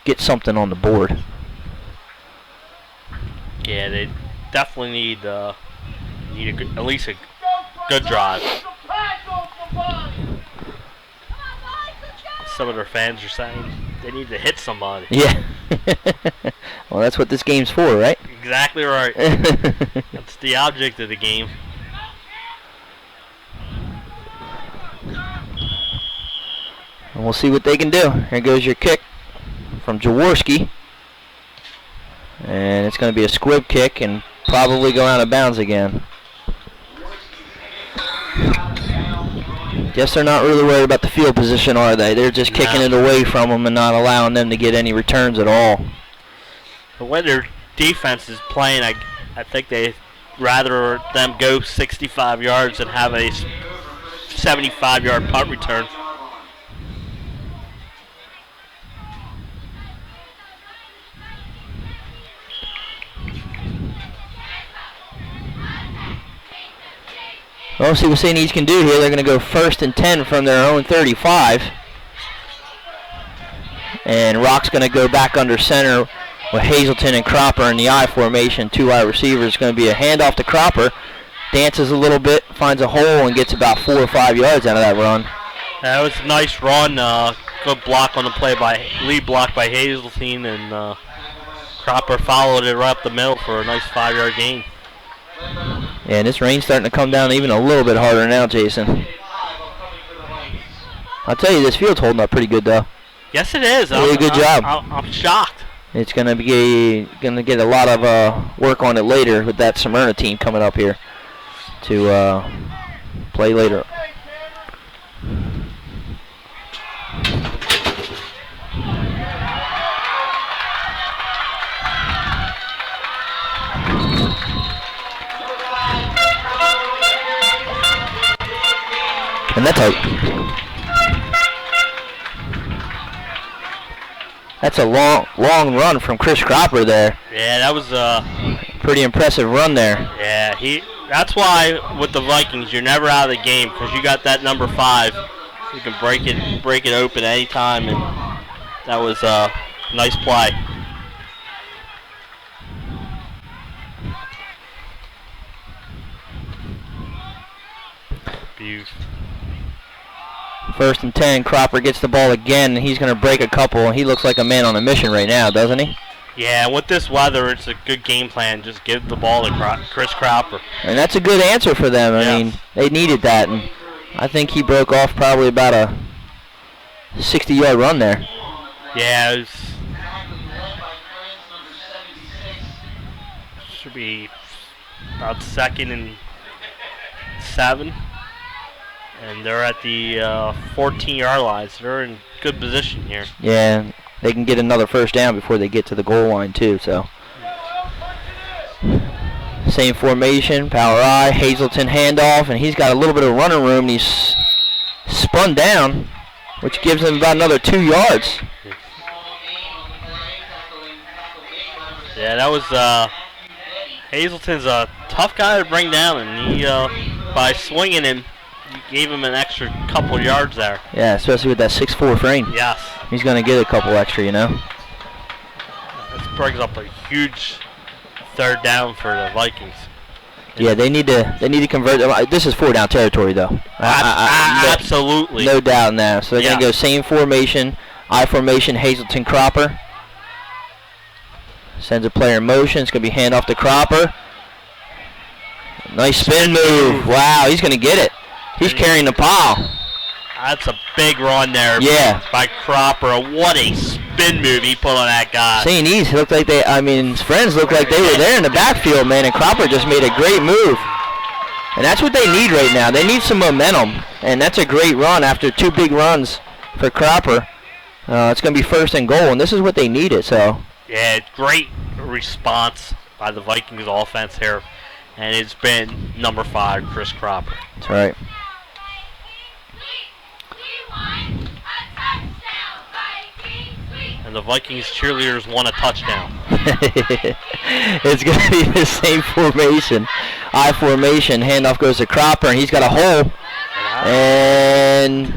get something on the board. Yeah, they definitely need at least a good drive. Some of their fans are saying they need to hit somebody. Yeah. Well, that's what this game's for, right? Exactly right. That's the object of the game. And we'll see what they can do. Here goes your kick from Jaworski. And it's going to be a squib kick and probably go out of bounds again. Guess they're not really worried about the field position, are they? They're just kicking it away from them and not allowing them to get any returns at all. The way their defense is playing, I think they'd rather them go 65 yards and have a 75-yard punt return. Well, see what St. E's can do here. They're going to go 1st and 10 from their own 35. And Rock's going to go back under center with Hazelton and Cropper in the I formation. 2 wide receivers. It's going to be a handoff to Cropper. Dances a little bit, finds a hole, and gets about 4 or 5 yards out of that run. That was a nice run. Good block on the play by lead block by Hazelton, and Cropper followed it right up the middle for a nice 5-yard gain. Yeah, and this rain's starting to come down even a little bit harder now, Jason. I'll tell you, this field's holding up pretty good, though. Yes, it is. Really good job. I'm shocked. It's going to get a lot of work on it later with that Smyrna team coming up here to play later. And that's a long run from Chris Cropper there. Yeah, that was a pretty impressive run there. Yeah, that's why with the Vikings you're never out of the game, because you got that number 5. You can break it open any time, and that was a nice play. Beautiful. 1st and 10, Cropper gets the ball again, and he's going to break a couple. He looks like a man on a mission right now, doesn't he? Yeah, with this weather, it's a good game plan. Just give the ball to Chris Cropper. And that's a good answer for them. I mean, they needed that, and I think he broke off probably about a 60-yard run there. Yeah, it should be about 2nd and 7. And they're at the 14-yard line, so they're in good position here. Yeah, they can get another first down before they get to the goal line, too. So, same formation, power I, Hazelton handoff, and he's got a little bit of running room. He's spun down, which gives him about another 2 yards. Yeah, that was Hazelton's a tough guy to bring down, and he by swinging him, you gave him an extra couple yards there. Yeah, especially with that 6'4" frame. Yes. He's going to get a couple extra, you know. This brings up a huge 3rd down for the Vikings. Yeah, they need to convert them. This is 4-down territory, though. Absolutely. No doubt in that. So they're going to go same formation, I formation, Hazelton, Cropper. Sends a player in motion. It's going to be handoff to Cropper. Nice spin move. Wow, he's going to get it. He's carrying the pile. That's a big run there by Cropper. What a spin move he put on that guy. St. E's looked like his friends looked like they were there in the backfield, man, and Cropper just made a great move. And that's what they need right now. They need some momentum, and that's a great run after 2 big runs for Cropper. It's going to be 1st and goal, and this is what they needed. So. Yeah, great response by the Vikings offense here, and it's been number 5, Chris Cropper. That's right. And the Vikings cheerleaders won a touchdown. It's going to be the same formation. I formation. Handoff goes to Cropper, and he's got a hole. And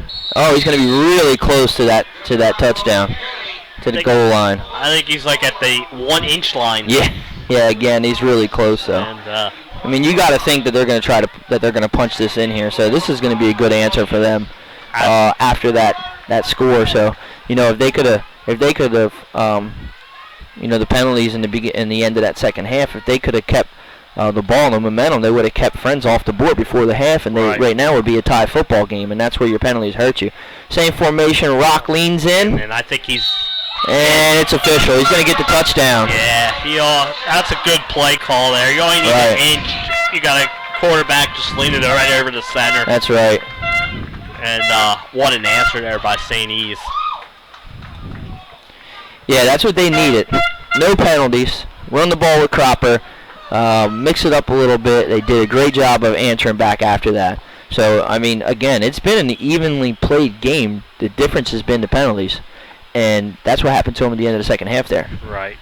he's going to be really close to that touchdown, to the goal line. I think he's like at the 1-inch line. Yeah. Again, he's really close though. And, I mean, you got to think that they're going to punch this in here. So this is going to be a good answer for them after that score. So if they could have, the penalties in the end of that second half, if they could have kept the ball and the momentum, they would have kept Friends off the board before the half, and they right now would be a tie football game, and that's where your penalties hurt you. Same formation, Rock leans in. And I think he's... And it's official. He's going to get the touchdown. Yeah, that's a good play call there. You only need an inch. You got a quarterback just leaning it right over the center. That's right. And what an answer there by St. E's. Yeah, that's what they needed. No penalties. Run the ball with Cropper. Mix it up a little bit. They did a great job of answering back after that. So, I mean, again, it's been an evenly played game. The difference has been the penalties. And that's what happened to them at the end of the second half there. Right.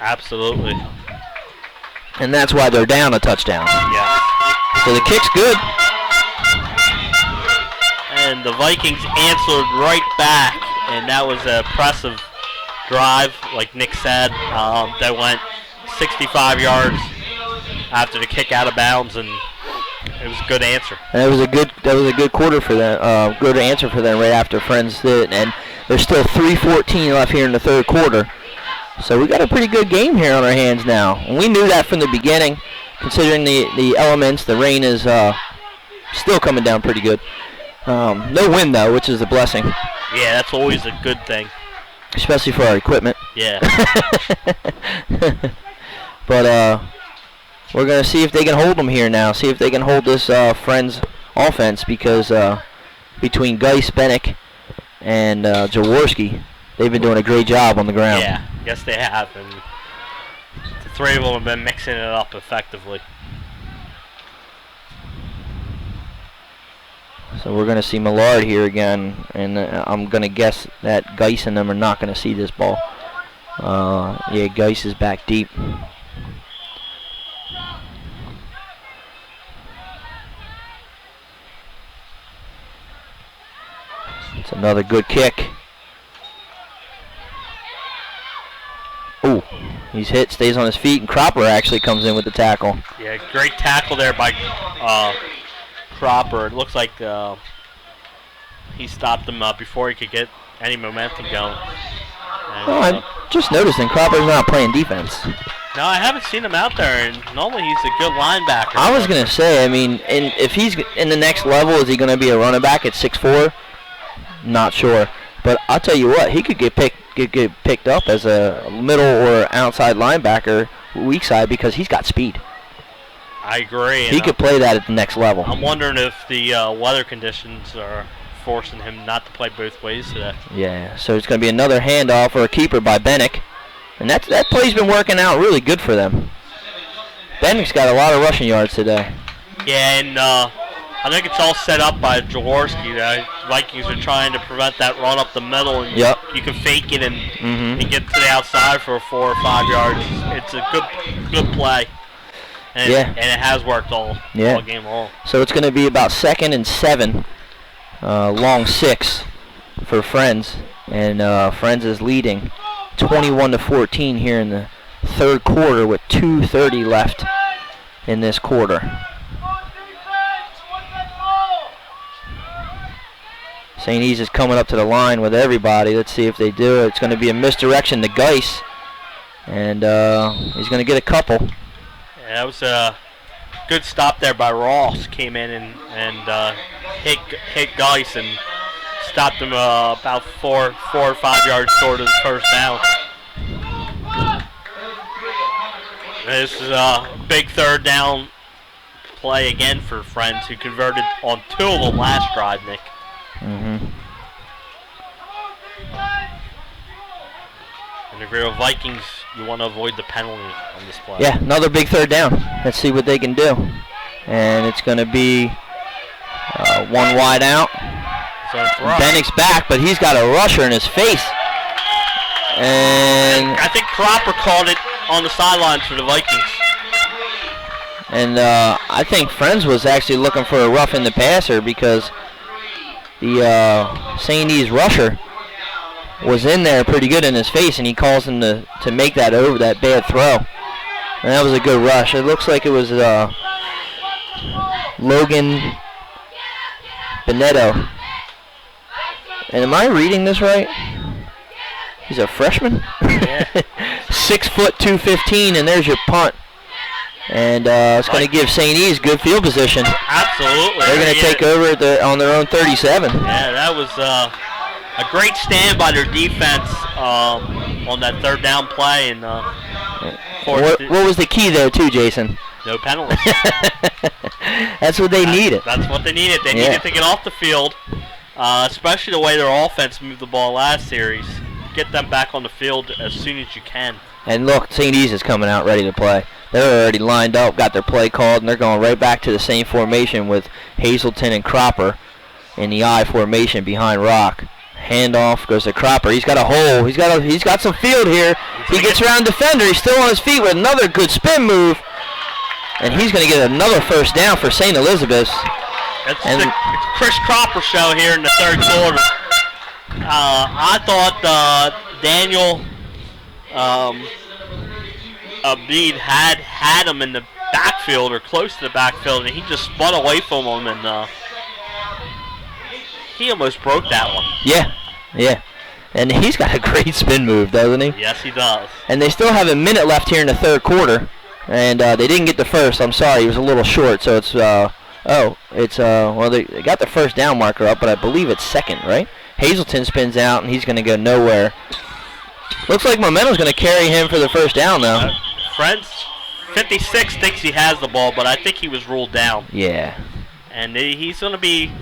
Absolutely. And that's why they're down a touchdown. Yeah. So the kick's good. And the Vikings answered right back. And that was an impressive drive, like Nick said. That went 65 yards after the kick out of bounds, and it was a good answer. And that was a good quarter for them. Good answer for them right after Friends did. And there's still 3:14 left here in the third quarter. So we got a pretty good game here on our hands now. And we knew that from the beginning, considering the elements. The rain is still coming down pretty good. No wind though, which is a blessing. Yeah, that's always a good thing. Especially for our equipment. Yeah. But we're going to see if they can hold them here now. See if they can hold this Friends offense, because between Geis, Bennick, and Jaworski, they've been doing a great job on the ground. Yeah, yes they have. And the three of them have been mixing it up effectively. So we're going to see Millard here again, and I'm going to guess that Geis and them are not going to see this ball. Yeah, Geis is back deep. It's another good kick. Ooh, he's hit, stays on his feet, and Cropper actually comes in with the tackle. Yeah, great tackle there by Cropper. It looks like he stopped him before he could get any momentum going. And, I just noticed that Cropper's not playing defense. No, I haven't seen him out there, and normally he's a good linebacker. I was going to say, I mean, if he's in the next level, is he going to be a running back at 6'4"? Not sure. But I'll tell you what, he could get picked up as a middle or outside linebacker, weak side, because he's got speed. I agree. He could play that at the next level. I'm wondering if the weather conditions are forcing him not to play both ways today. Yeah, so it's going to be another handoff or a keeper by Bennick. And that play's been working out really good for them. Bennick's got a lot of rushing yards today. Yeah, and I think it's all set up by Jaworski. The Vikings are trying to prevent that run up the middle, and you can fake it and get to the outside for 4 or 5 yards. It's a good play. And, and it has worked all game long. So it's going to be about 2nd and 7, long 6 for Friends. And Friends is leading 21-14 here in the third quarter with 2:30 left in this quarter. St. E's is coming up to the line with everybody. Let's see if they do it. It's going to be a misdirection to Geis. And he's going to get a couple. Yeah, that was a good stop there by Ross. Came in and hit Geis and stopped him about 4 or 5 yards short of the first down. This is a big third down play again for Friends, who converted on 2 of them last drive, Nick. And if you're a Vikings, you want to avoid the penalty on this play. Yeah, another big third down. Let's see what they can do. And it's going to be one wide out. Bennick's back, but he's got a rusher in his face. And I think Cropper called it on the sidelines for the Vikings. And I think Friends was actually looking for a rough in the passer, because the St. E's rusher was in there pretty good in his face, and he calls him to make that bad throw. And that was a good rush. It looks like it was Logan Benetto. And am I reading this right? He's a freshman? Yeah. 6 foot 215, and there's your punt. And it's going to give St. E's good field position. Absolutely. They're going to take over on their own 37. Yeah, that was a great stand by their defense on that third down play. And what was the key there, too, Jason? No penalties. That's what they needed. That's what they needed. They needed to get off the field, especially the way their offense moved the ball last series. Get them back on the field as soon as you can. And look, St. E's is coming out ready to play. They're already lined up, got their play called, and they're going right back to the same formation with Hazelton and Cropper in the I formation behind Rock. Handoff goes to Cropper. He's got a hole. He's got some field here. He gets around defender. He's still on his feet with another good spin move. And he's going to get another first down for St. Elizabeth's. It's the Chris Cropper show here in the third quarter. I thought Daniel Abid had him in the backfield or close to the backfield, and he just spun away from him, and he almost broke that one. Yeah. And he's got a great spin move, doesn't he? Yes, he does. And they still have a minute left here in the third quarter. And they didn't get the first. I'm sorry, he was a little short. So it's well, they got the first down marker up, but I believe it's second, right? Hazelton spins out, and he's going to go nowhere. Looks like momentum's going to carry him for the first down, though. Friends, 56 thinks he has the ball, but I think he was ruled down. Yeah. And he's going to be.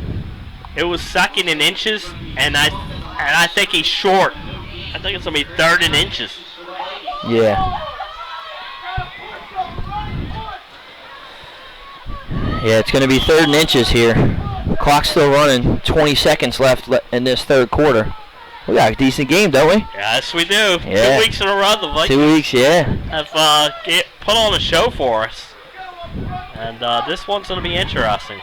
It was second in inches, and I think he's short. I think it's going to be third in inches. Yeah. Yeah, it's going to be third and inches here. The clock's still running. 20 seconds left in this third quarter. We got a decent game, don't we? Yes, we do. Yeah. 2 weeks in a row, the Vikings 2 weeks, yeah. have put on a show for us. And this one's going to be interesting.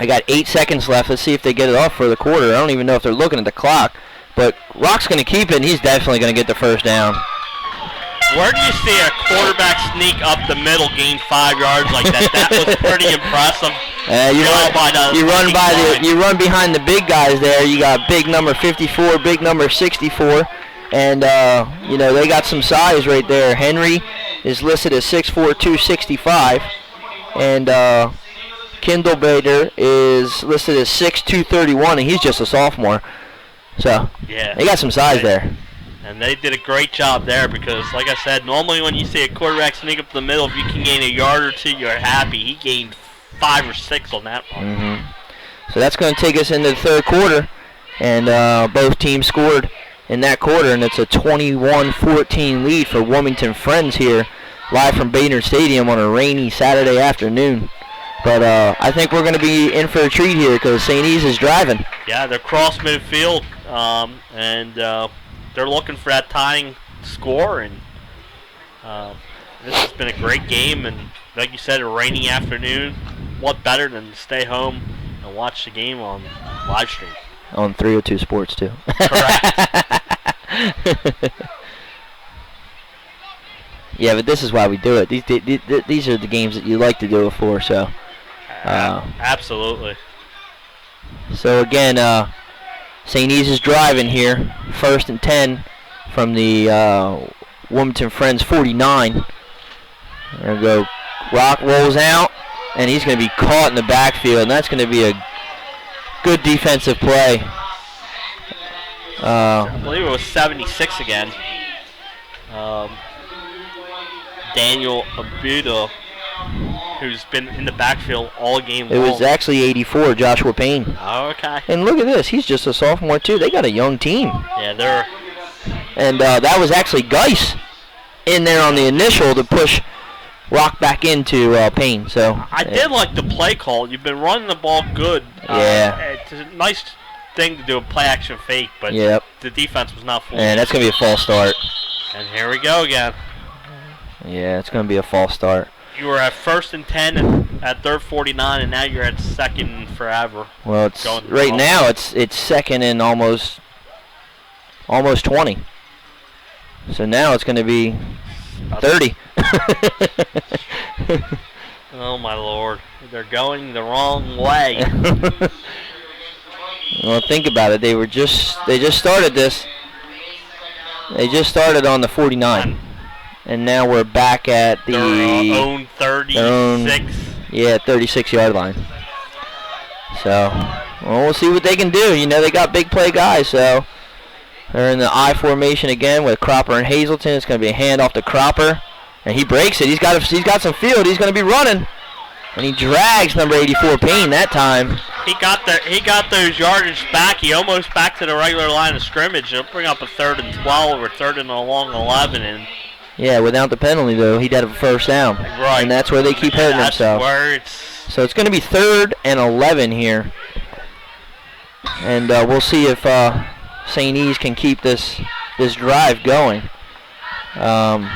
I got 8 seconds left. Let's see if they get it off for the quarter. I don't even know if they're looking at the clock. But Rock's going to keep it, and he's definitely going to get the first down. Where do you see a quarterback sneak up the middle, gain 5 yards like that? That was pretty impressive. You run behind the big guys there. You got big number 54, big number 64, and they got some size right there. Henry is listed as 6'4", 265, and Kindlebader is listed as 6'2", 231, and he's just a sophomore. So yeah, they got some size there. And they did a great job there because, like I said, normally when you see a quarterback sneak up the middle, if you can gain a yard or two, you're happy. He gained 5 or 6 on that one. Mm-hmm. So that's going to take us into the third quarter. And both teams scored in that quarter, and it's a 21-14 lead for Wilmington Friends here, live from Baynard Stadium on a rainy Saturday afternoon. But I think we're going to be in for a treat here because St. E's is driving. Yeah, they're cross midfield, and they're looking for that tying score, and this has been a great game, and like you said, a rainy afternoon. What better than to stay home and watch the game on live stream? On 302 Sports, too. Correct. Yeah, but this is why we do it. These are the games that you like to do it for, so. Absolutely. So, again, St. E's is driving here, 1st and 10 from the Wilmington Friends 49. There we go. Rock rolls out, and he's going to be caught in the backfield, and that's going to be a good defensive play. I believe it was 76 again. Daniel Abuda, who's been in the backfield all game long. It was actually 84, Joshua Payne. Oh, okay. And look at this. He's just a sophomore, too. They got a young team. Yeah, they're... And that was actually Geis in there on the initial to push Rock back into Payne. So I did like the play call. You've been running the ball good. Yeah. It's a nice thing to do, a play-action fake, but yep. The defense was not full. And that's going to be a false start. And here we go again. Yeah, it's going to be a false start. You were at 1st and 10 at 3rd 49, and now you're at 2nd and forever. Well, it's right now it's 2nd and almost 20. So now it's going to be 30. Oh my Lord, they're going the wrong way. Well, think about it. They just started this. They just started on the 49. And now we're back at the their own 36. Yeah, 36-yard line. So, well, we'll see what they can do. You know, they got big play guys, so they're in the I formation again with Cropper and Hazelton. It's going to be a handoff to Cropper, and he breaks it. He's got some field. He's going to be running, and he drags number 84 Payne that time. He got those yardage back. He almost back to the regular line of scrimmage. He'll bring up a 3rd and 12 or 3rd and along 11, and yeah, without the penalty though, he'd have a first down. Right. And that's where they keep hurting themselves. So it's going to be 3rd and 11 here, and we'll see if St. E's can keep this drive going. Line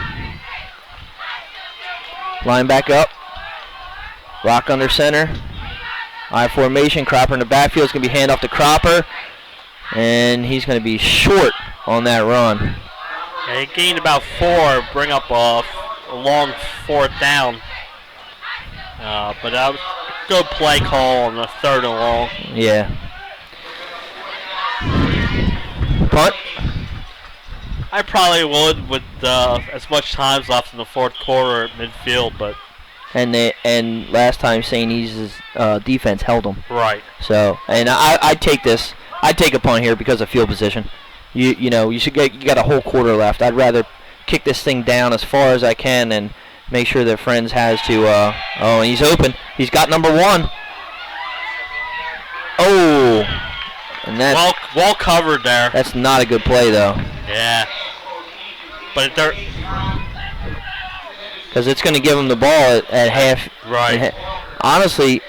back up. Rock under center. I formation. Cropper in the backfield. It's going to be handoff to Cropper, and he's going to be short on that run. Yeah, he gained about 4, bring up a long 4th down. But that was a good play call on the 3rd and long. Yeah. Punt. I probably would with as much time's left in the 4th quarter at midfield, but and last time St. E's defense held them. Right. So, and I'd take this. I'd take a punt here because of field position. You got a whole quarter left. I'd rather kick this thing down as far as I can and make sure that Friends has to. Oh, and he's open. He's got number 1. Oh, and that's well covered there. That's not a good play though. Yeah. But they're because it's going to give him the ball at half. Right. Honestly,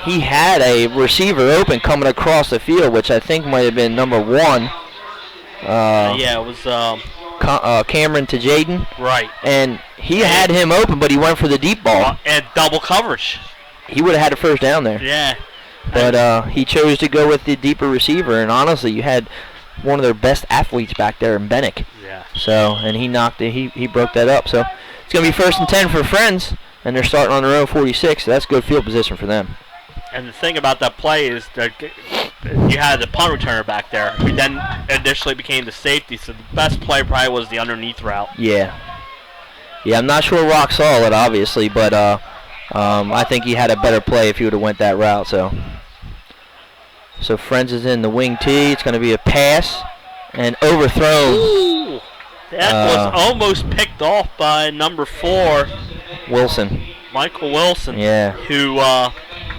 he had a receiver open coming across the field, which I think might have been number 1. Yeah, it was Cameron to Jaden. Right. And he had him open, but he went for the deep ball. And double coverage. He would have had a first down there. Yeah. But he chose to go with the deeper receiver, and honestly, you had one of their best athletes back there in Bennick. Yeah. So, and he knocked it. He broke that up. So it's going to be 1st and 10 for Friends, and they're starting on their own 46. So that's good field position for them. And the thing about that play is that you had the punt returner back there, who then initially became the safety. So the best play probably was the underneath route. Yeah. Yeah, I'm not sure Rock saw it, obviously, but I think he had a better play if he would have went that route. So Friends is in the wing tee. It's going to be a pass and overthrown. Ooh, that was almost picked off by number 4, Wilson. Michael Wilson. Yeah. Who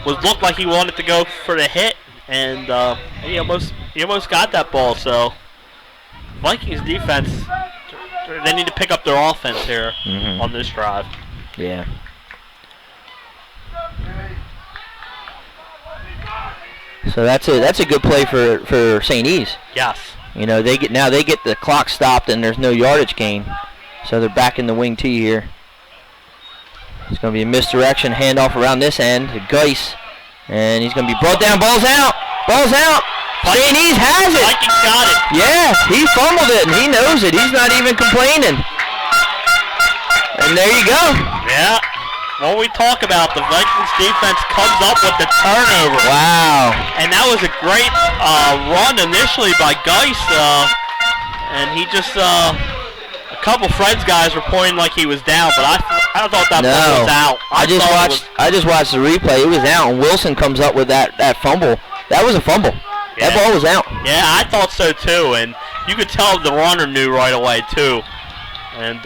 looked like he wanted to go for the hit, and he almost got that ball. So Vikings defense, they need to pick up their offense here on this drive. Yeah. So that's a good play for St. E's. Yes. You know, they get the clock stopped and there's no yardage gain. So they're back in the wing tee here. It's going to be a misdirection, handoff around this end to Geis. And he's going to be brought down. Ball's out. Ball's out. St. E's has it. Vikings got it. Yeah, he fumbled it and he knows it. He's not even complaining. And there you go. Yeah. What we talk about, the Vikings defense comes up with the turnover. Wow. And that was a great run initially by Geis. And he just, a couple Friends guys were pointing like he was down, but I thought that ball was out. I just watched the replay. It was out, and Wilson comes up with that fumble. That was a fumble. Yeah. That ball was out. Yeah, I thought so too, and you could tell the runner knew right away too. And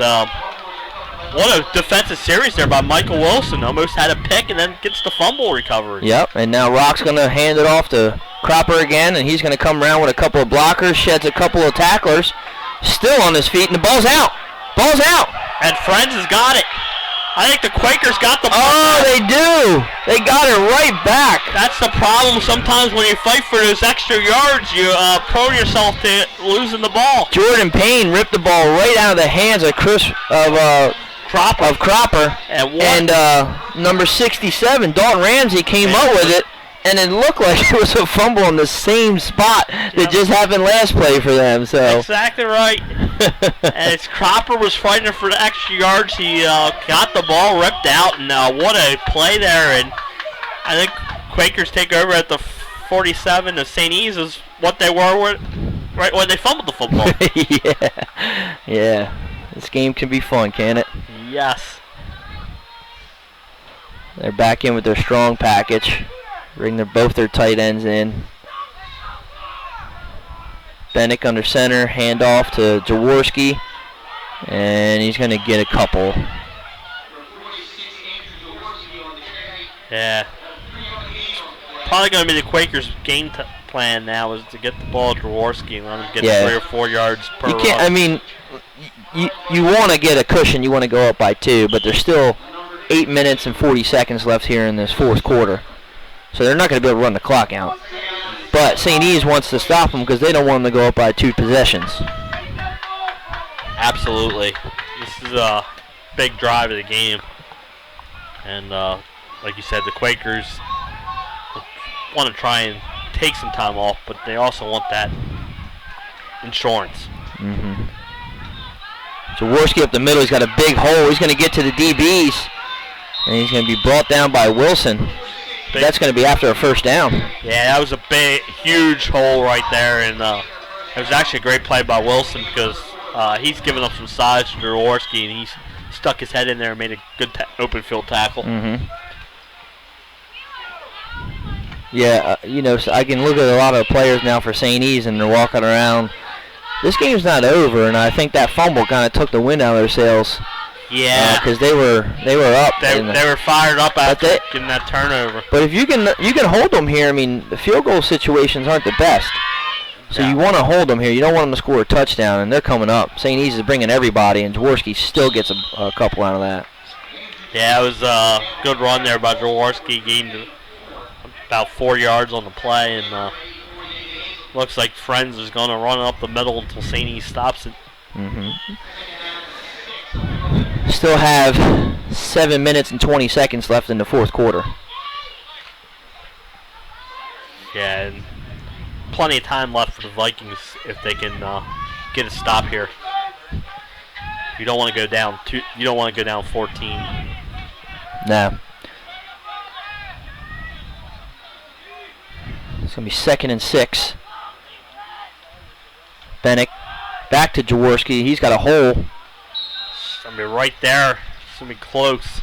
what a defensive series there by Michael Wilson. Almost had a pick and then gets the fumble recovery. Yep, and now Rock's going to hand it off to Cropper again, and he's going to come around with a couple of blockers, sheds a couple of tacklers, still on his feet, and the ball's out. Ball's out. And Friends has got it. I think the Quakers got the ball. Oh, they do. They got it right back. That's the problem. Sometimes when you fight for those extra yards, you prone yourself to losing the ball. Jordan Payne ripped the ball right out of the hands of Cropper. And number 67, Dalton Ramsey, came up with it, and it looked like it was a fumble in the same spot that just happened last play for them. So exactly right. And it's Cropper was fighting for the extra yards. He got the ball ripped out, and what a play there. And I think Quakers take over at the 47. The St. E's is what they were right when they fumbled the football. Yeah. This game can be fun, can it? Yes. They're back in with their strong package. Bring both their tight ends in. Bennick under center, handoff to Jaworski, and he's going to get a couple. Yeah. Probably going to be the Quakers' game plan now is to get the ball to Jaworski and let him get 3 or 4 yards per You can't. run. I mean, you want to get a cushion. You want to go up by 2, but there's still 8 minutes and 40 seconds left here in this fourth quarter, so they're not going to be able to run the clock out. But St. E's wants to stop them because they don't want them to go up by 2 possessions. Absolutely. This is a big drive of the game. And like you said, the Quakers want to try and take some time off, but they also want that insurance. Jaworski up the middle. He's got a big hole. He's going to get to the DBs, and he's going to be brought down by Wilson. That's going to be after a first down. Yeah, that was a big, huge hole right there, and it was actually a great play by Wilson because he's given up some size to Jaworski, and he's stuck his head in there and made a good open field tackle. Yeah, so I can look at a lot of players now for St. E's, and they're walking around. This game's not over, and I think that fumble kind of took the wind out of their sails. Yeah, because they were up. They were fired up after getting that turnover. But if you can hold them here, I mean, the field goal situations aren't the best. So you want to hold them here. You don't want them to score a touchdown, and they're coming up. St. E's is bringing everybody, and Jaworski still gets a couple out of that. Yeah, it was a good run there by Jaworski. Gained about 4 yards on the play, and looks like Friends is going to run up the middle until St. E's stops it. Still have 7 minutes and 20 seconds left in the fourth quarter. Yeah, and plenty of time left for the Vikings if they can get a stop here. You don't want to go down 14. No. It's going to be 2nd and 6. Bennick back to Jaworski. He's got a hole. It's going to be right there. It's going to be close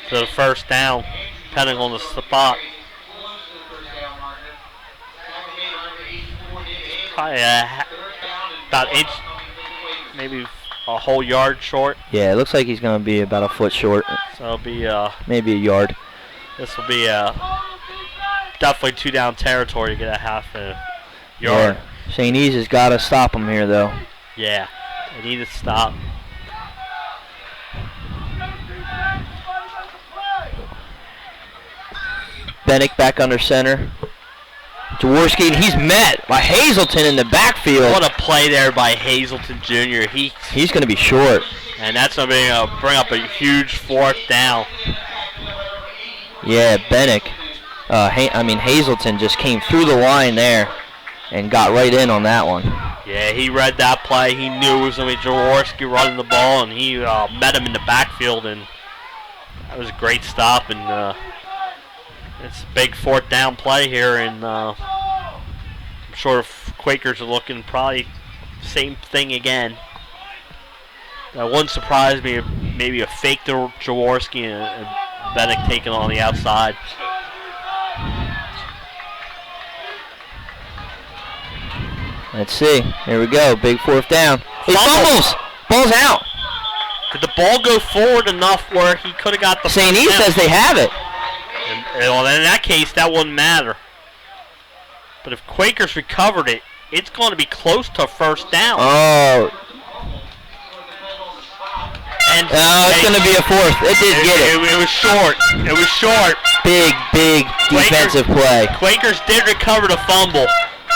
to the first down, depending on the spot. Probably about inch, maybe a whole yard short. Yeah, it looks like he's going to be about a foot short. So it'll be maybe a yard. This will be definitely 2 down territory to get a half a yard. Yeah. St. E's has got to stop him here, though. Yeah, they need to stop. Bennick back under center. Jaworski, and he's met by Hazelton in the backfield. What a play there by Hazelton Jr. He's going to be short. And that's going to bring up a huge 4th down. Yeah, Bennick. Hazelton just came through the line there and got right in on that one. Yeah, he read that play. He knew it was going to be Jaworski running the ball, and he met him in the backfield, and that was a great stop. And it's a big 4th down play here, and I'm sure if Quakers are looking probably same thing again. That wouldn't surprise me if maybe a fake to Jaworski and Bennick taking on the outside. Let's see. Here we go. Big 4th down. He fumbles. Ball's out. Did the ball go forward enough where he could have got the St. E says they have it. And in that case, that wouldn't matter. But if Quakers recovered it, it's going to be close to a 1st down. Oh. And it's going to be a 4th. It did get it. It was short. It was short. Big defensive play. Quakers did recover the fumble,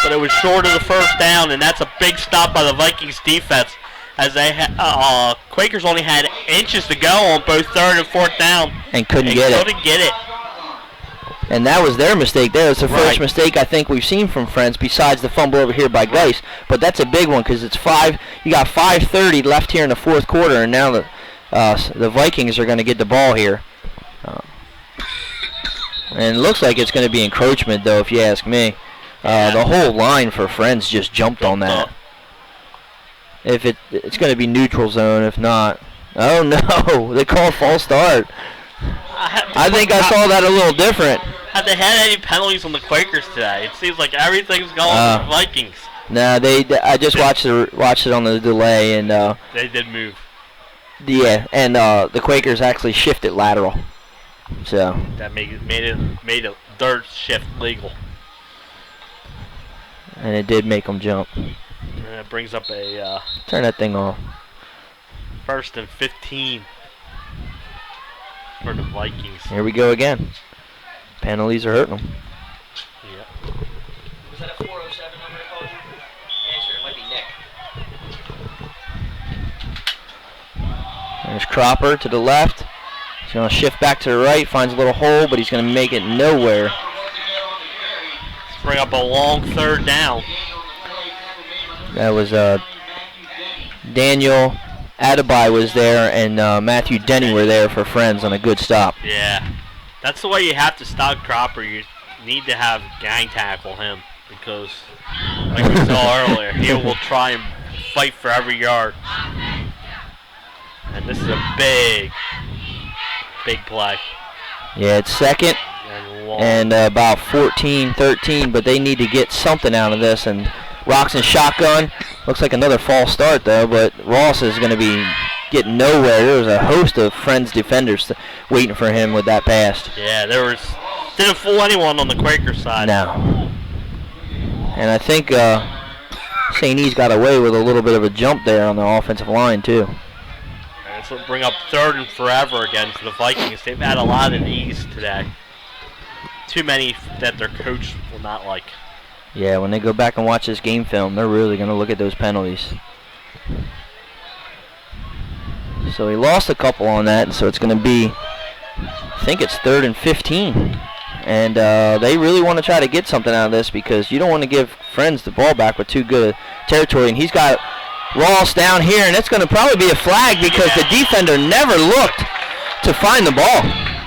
but it was short of the 1st down, and that's a big stop by the Vikings defense, as they Quakers only had inches to go on both 3rd and 4th down, and couldn't get it. And that was their mistake there. It's the first mistake I think we've seen from Friends, besides the fumble over here by Geis. But that's a big one because it's you got 5:30 left here in the fourth quarter, and now the Vikings are going to get the ball here. And it looks like it's going to be encroachment, though, if you ask me. The whole line for Friends just jumped on that. it's going to be neutral zone. If not, oh no, they call false start. I think I saw that a little different. Have they had any penalties on the Quakers today? It seems like everything's going to the Vikings. No, I just watched it on the delay, and they did move. Yeah, and the Quakers actually shifted lateral, so that made a dirt shift legal, and it did make them jump. And that brings up a turn that thing off. 1st and 15 for the Vikings. Here we go again. Penalties are hurting them. Yep. Was that a 407 number I called you? Answer, it might be Nick. There's Cropper to the left. He's going to shift back to the right, finds a little hole, but he's going to make it nowhere. Let's bring up a long 3rd down. That was Daniel Adebayo was there, and Matthew Denny were there for Friends on a good stop. Yeah. That's the way you have to stop Cropper. You need to have gang tackle him because, like we saw earlier, he will try and fight for every yard. And this is a big play. Yeah, it's 2nd and about 14-13, but they need to get something out of this. And Roxon shotgun. Looks like another false start, though, but Ross is going to be getting nowhere. There was a host of Friends defenders waiting for him with that pass. Yeah, didn't fool anyone on the Quaker side. No. And I think St. E's got away with a little bit of a jump there on the offensive line, too. And this will bring up 3rd and forever again for the Vikings. They've had a lot of these today. Too many that their coach will not like. Yeah, when they go back and watch this game film, they're really going to look at those penalties. So he lost a couple on that, so it's going to be, I think it's 3rd and 15. And they really want to try to get something out of this because you don't want to give Friends the ball back with too good a territory. And he's got Ross down here, and it's going to probably be a flag because the defender never looked to find the ball.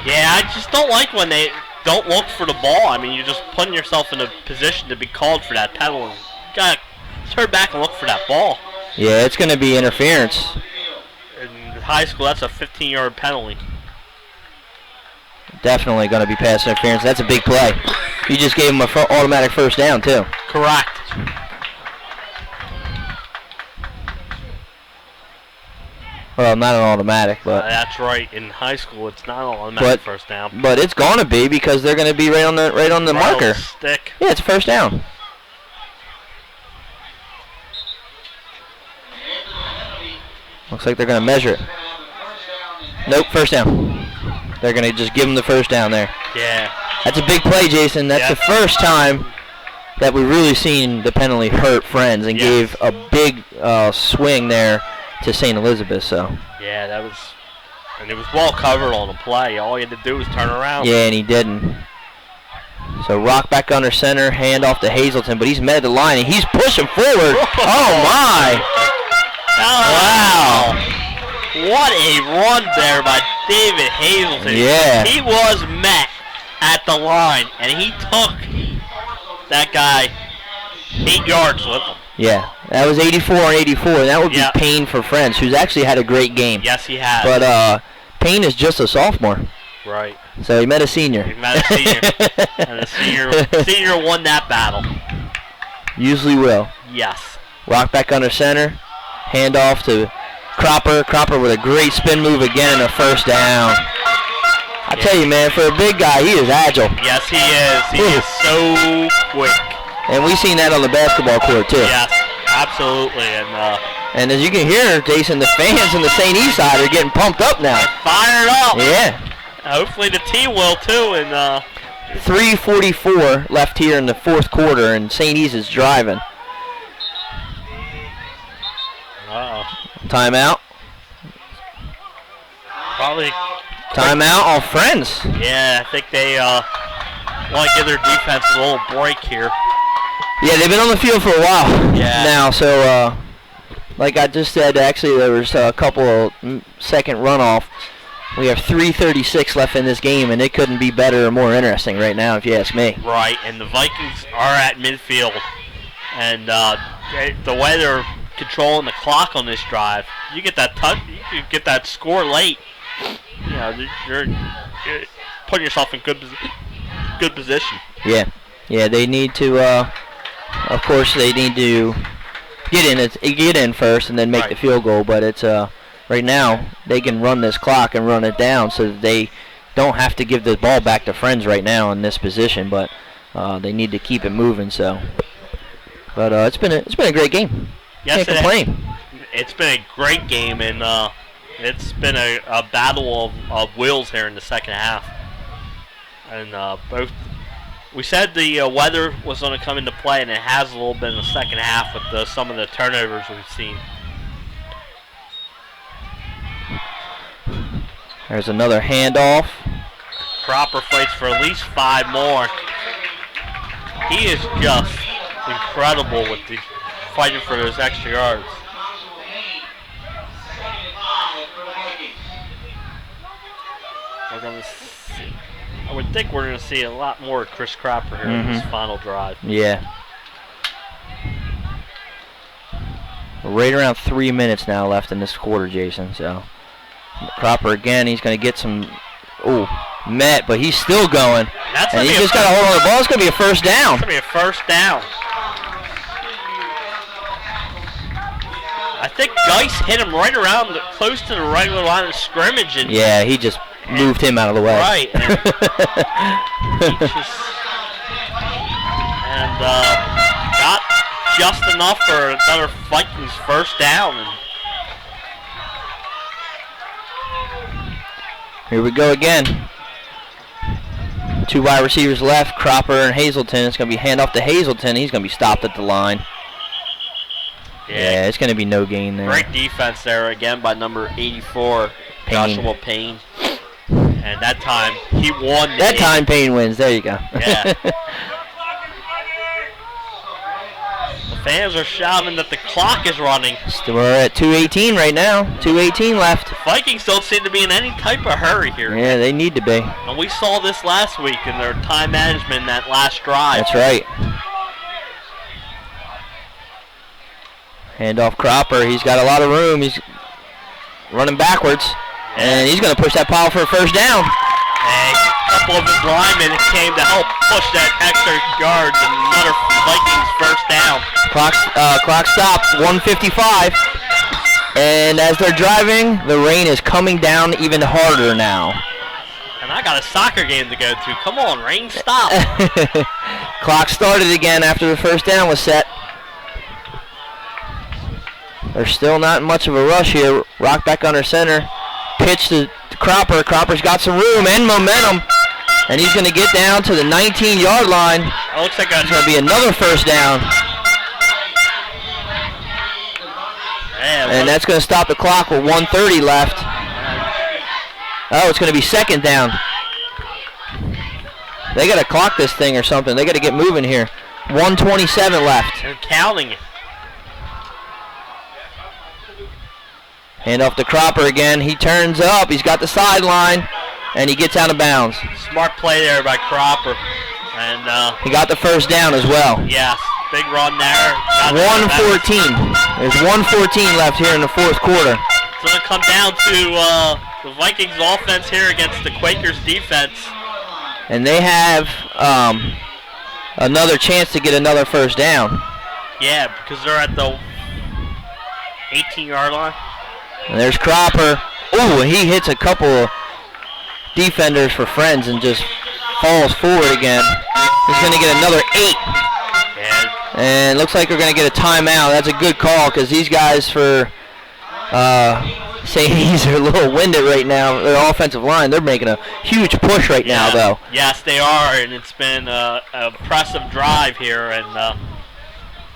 Yeah, I just don't like when they don't look for the ball. I mean, you're just putting yourself in a position to be called for that penalty. You got to turn back and look for that ball. Yeah, it's going to be interference. In high school, that's a 15-yard penalty. Definitely going to be pass interference. That's a big play. You just gave him an automatic 1st down, too. Correct. Well, not an automatic, but... that's right. In high school, it's not an automatic 1st down. But it's going to be because they're going to be right on the marker. Stick. Yeah, it's 1st down. Looks like they're going to measure it. Nope, 1st down. They're going to just give them the 1st down there. Yeah. That's a big play, Jason. That's the first time that we've really seen the penalty hurt Friends and gave a big swing there to St. Elizabeth. So. Yeah, that was, and it was well covered on the play. All he had to do was turn around. Yeah, and he didn't. So Rock back under center, hand off to Hazelton, but he's met at the line and he's pushing forward. Oh my! Wow! What a run there by David Hazelton. Yeah. He was met at the line, and he took that guy 8 yards with him. Yeah, that was 84-84, and that would be Payne for Friends, who's actually had a great game. Yes, he has. But Payne is just a sophomore. Right. So he met a senior. He met a senior. And the senior won that battle. Usually will. Yes. Rock back under center, hand off to Cropper. Cropper with a great spin move again and a 1st down. I tell you, man, for a big guy, he is agile. Yes, he is. He is so quick. And we've seen that on the basketball court, too. Yes, absolutely. And as you can hear, Jason, the fans on the St. E side are getting pumped up now. Fired up. Yeah. Hopefully the team will, too. And 3:44 left here in the 4th quarter, and St. E's is driving. Timeout. Probably. Timeout on Friends. Yeah, I think they want to give their defense a little break here. Yeah, they've been on the field for a while now. So, like I just said, actually there was a couple of second runoff. We have 3:36 left in this game, and it couldn't be better or more interesting right now, if you ask me. Right, and the Vikings are at midfield, and the way they're controlling the clock on this drive. You get that you get that score late. You know, you're putting yourself in good position. Yeah, they need to. Of course, they need to get in first and then make the field goal. But it's right now they can run this clock and run it down so that they don't have to give the ball back to Friends right now in this position. But they need to keep it moving. So, but it's been a great game. Yes, can't complain. It's been a great game, and it's been a battle of wills here in the second half. And both. We said the weather was going to come into play, and it has a little bit in the second half with some of the turnovers we've seen. There's another handoff. Cropper fights for at least 5 more. He is just incredible with the fighting for those extra yards. We're going to see. I would think we're going to see a lot more of Chris Cropper here in this final drive. Yeah. Right around 3 minutes now left in this quarter, Jason. So Cropper again, he's going to get some. Oh, met, but he's still going. And he just got to hold on to the ball. It's going to be a first down. It's going to be a first down. I think Geis hit him right around close to the regular line of scrimmage. And yeah, he just moved him out of the way. Right. And got just enough for another Vikings first down. And here we go again. 2 wide receivers left, Cropper and Hazelton. It's going to be handoff to Hazelton. He's going to be stopped at the line. Yeah, it's going to be no gain there. Great defense there again by number 84, Joshua Payne. And that time, he won. That time, Payne wins. There you go. Yeah. The fans are shouting that the clock is running. We're at 2:18 right now. 2:18 left. The Vikings don't seem to be in any type of hurry here. Yeah, they need to be. And we saw this last week in their time management in that last drive. That's right. Handoff Cropper. He's got a lot of room. He's running backwards. And he's going to push that pile for a first down. And a couple of his linemen came to help push that extra yards. And another Vikings first down. Clock stopped. 1:55. And as they're driving, the rain is coming down even harder now. And I got a soccer game to go to. Come on, rain, stop. Clock started again after the first down was set. There's still not much of a rush here. Rock back under center. Pitch to Cropper. Cropper's got some room and momentum. And he's going to get down to the 19-yard line. It looks like it's going to be another first down. And that's going to stop the clock with 1:30 left. Oh, it's going to be second down. They got to clock this thing or something. They got to get moving here. 1:27 left. They're counting it. Hand off to Cropper again. He turns up. He's got the sideline, and he gets out of bounds. Smart play there by Cropper. And he got the first down as well. Yes, big run there. 1:14. There's 1:14 left here in the fourth quarter. It's going to come down to the Vikings offense here against the Quakers defense. And they have another chance to get another first down. Yeah, because they're at the 18-yard line. And there's Cropper. Ooh, he hits a couple of defenders for Friends and just falls forward again. He's going to get another 8. And looks like we're going to get a timeout. That's a good call because these guys for Sadies are a little winded right now. Their offensive line, they're making a huge push right now, though. Yes, they are, and it's been an impressive drive here. And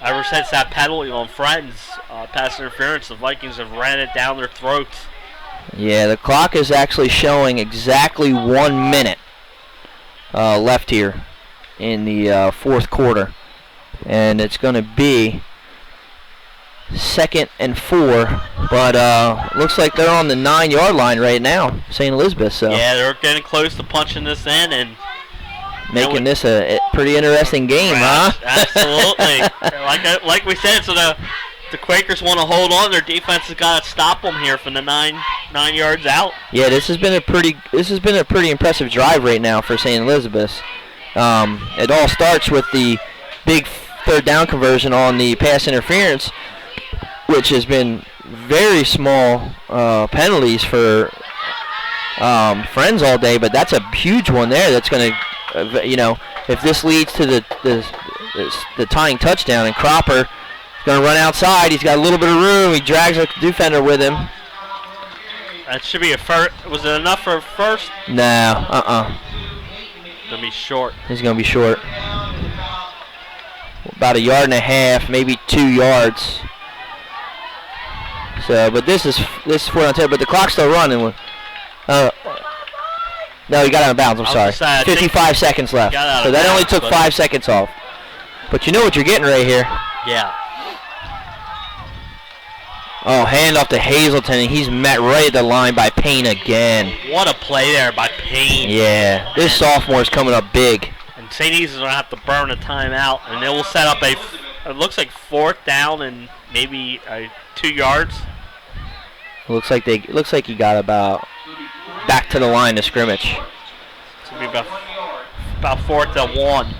ever since that penalty on Friends, pass interference, the Vikings have ran it down their throats. Yeah, the clock is actually showing exactly 1 minute left here in the fourth quarter. And it's going to be 2nd and 4, but looks like they're on the 9-yard line right now, St. Elizabeth. So yeah, they're getting close to punching this in and making this a pretty interesting game, huh? Absolutely. like we said, so the the Quakers want to hold on, their defense has got to stop them here from the 9 yards out. Yeah, this has been a pretty impressive drive right now for St. Elizabeth's. It all starts with the big third down conversion on the pass interference, which has been very small penalties for Friends all day, but that's a huge one there. That's going to, if this leads to the tying touchdown, and Cropper is going to run outside. He's got a little bit of room. He drags a defender with him. That should be a first. Was it enough for a first? No, Going to be short. He's going to be short. About 1.5 yards, maybe 2 yards. So, but this is 4 on 10. But the clock's still running. No, he got out of bounds. I'm sorry. 55 seconds left. So that only took 5 seconds off. But you know what you're getting right here. Yeah. Oh, hand off to Hazelton, and he's met right at the line by Payne again. What a play there by Payne. Yeah, this sophomore's coming up big. And St. E's is going to have to burn a timeout, and they will set up it looks like 4th down and maybe 2 yards. Looks like he got about back to the line of scrimmage. It's going to be about 4th and 1.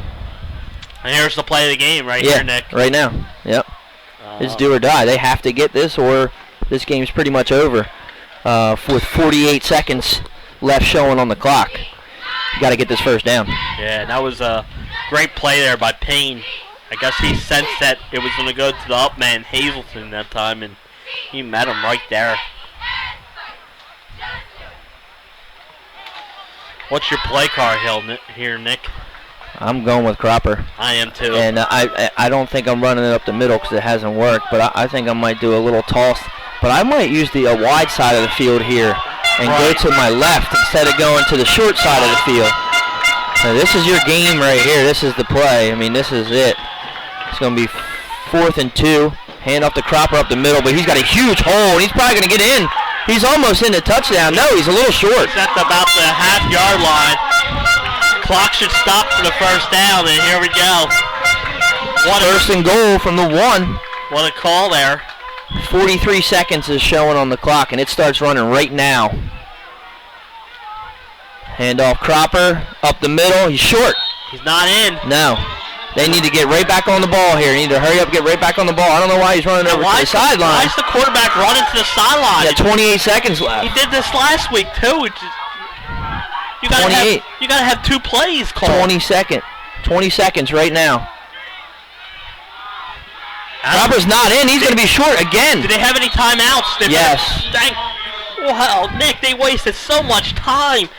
And here's the play of the game here, Nick. Right now. Yep. It's do or die. They have to get this, or this game's pretty much over. With 48 seconds left showing on the clock. You got to get this first down. Yeah, that was a great play there by Payne. I guess he sensed that it was going to go to the up man, Hazelton, that time, and he met him right there. What's your play card here, Nick? I'm going with Cropper. I am too. And I don't think I'm running it up the middle because it hasn't worked, but I think I might do a little toss. But I might use the wide side of the field here and go to my left instead of going to the short side of the field. Now, this is your game right here. This is the play. I mean, this is it. It's going to be 4th and 2. Hand off to Cropper up the middle, but he's got a huge hole, and he's probably going to get in. He's almost in the touchdown. No, he's a little short. He's at about the half-yard line. Clock should stop for the first down, and here we go. First and goal from the 1. What a call there. 43 seconds is showing on the clock, and it starts running right now. Hand off Cropper, up the middle. He's short. He's not in. No. They need to get right back on the ball here. They need to hurry up, get right back on the ball. I don't know why he's running over to the sideline. Why is the quarterback running to the sideline? Yeah, 28 seconds left. He did this last week, too. You gotta have 2 plays called. 20 seconds right now. Cropper's not in. He's going to be short again. Do they have any timeouts? Yes. Wow, Nick, they wasted so much time.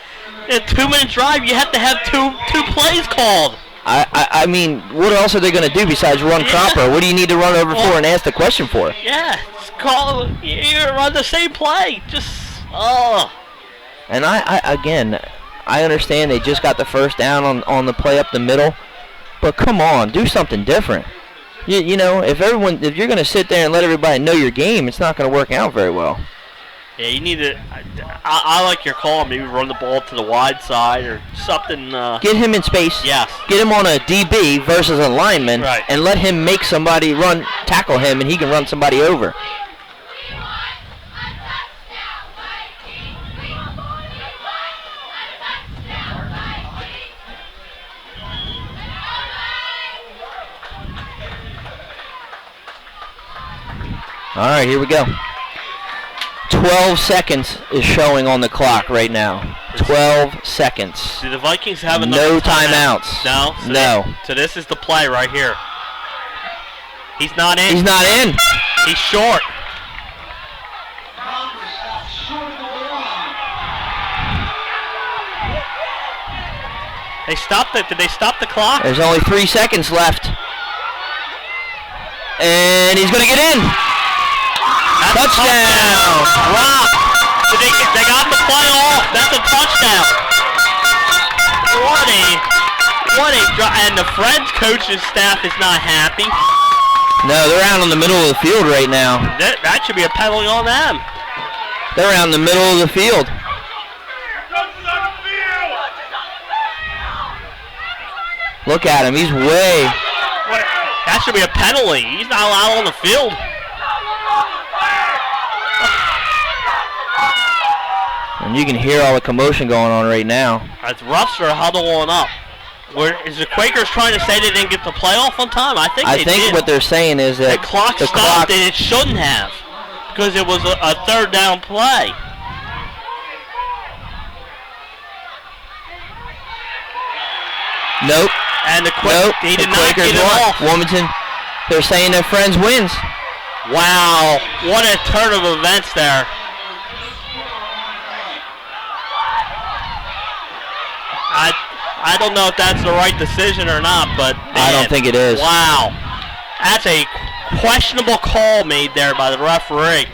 In a 2-minute drive, you have to have two plays called. I mean, what else are they going to do besides run Cropper? What do you need to run over for and ask the question for? Yeah, just you run the same play. And I understand they just got the first down on the play up the middle, but come on, do something different. You know, if you're going to sit there and let everybody know your game, it's not going to work out very well. Yeah, you need to. I like your call. Maybe run the ball to the wide side or something. Get him in space. Yes. Get him on a DB versus a lineman, right, and let him make somebody tackle him, and he can run somebody over. All right, here we go. 12 seconds is showing on the clock right now. 12 seconds. Do the Vikings have no timeouts? No? No. So this is the play right here. He's not in. He's not in. He's short. They stopped it. Did they stop the clock? There's only 3 seconds left. And he's going to get in. Touchdown! Rock! They got the play off. That's a touchdown. And the Friends coaching staff is not happy. No, they're out in the middle of the field right now. That should be a penalty on them. They're out in the middle of the field. Look at him. He's way. That should be a penalty. He's not allowed on the field. And you can hear all the commotion going on right now. As Roughs are huddling up. Is the Quakers trying to say they didn't get the playoff on time? I think they did. What they're saying is that the clock stopped and it shouldn't have, because it was a third down play. Nope. And he did not Quakers get it won. off. Wilmington, they're saying their friends wins. Wow, what a turn of events there. I don't know if that's the right decision or not, but man, I don't think it is. Wow, that's a questionable call made there by the referee.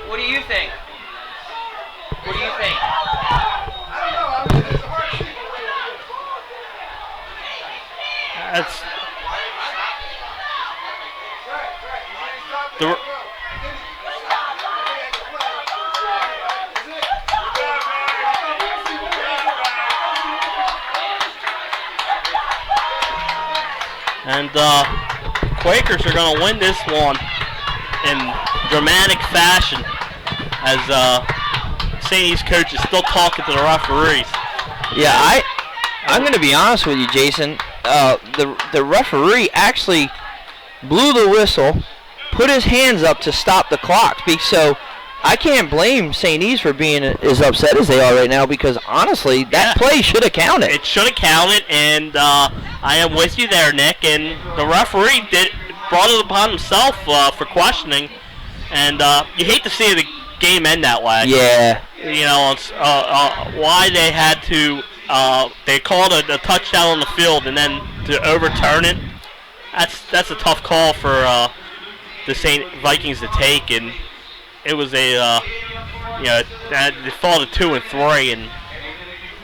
What do you think? What do you think? I don't know. I mean, it's hard. That's and Quakers are going to win this one in dramatic fashion, as St. E's coach is still talking to the referees. Yeah, I'm going to be honest with you, Jason. The referee actually blew the whistle, put his hands up to stop the clock. So I can't blame St. E's for being as upset as they are right now, because honestly, that play should have counted. It should have counted, and I am with you there, Nick. And the referee brought it upon himself for questioning, and you hate to see the game end that way. Yeah. You know, why they had to. They called a touchdown on the field, and then to overturn it, that's a tough call for the St. Vikings to take. And it was they fall to 2 and 3, and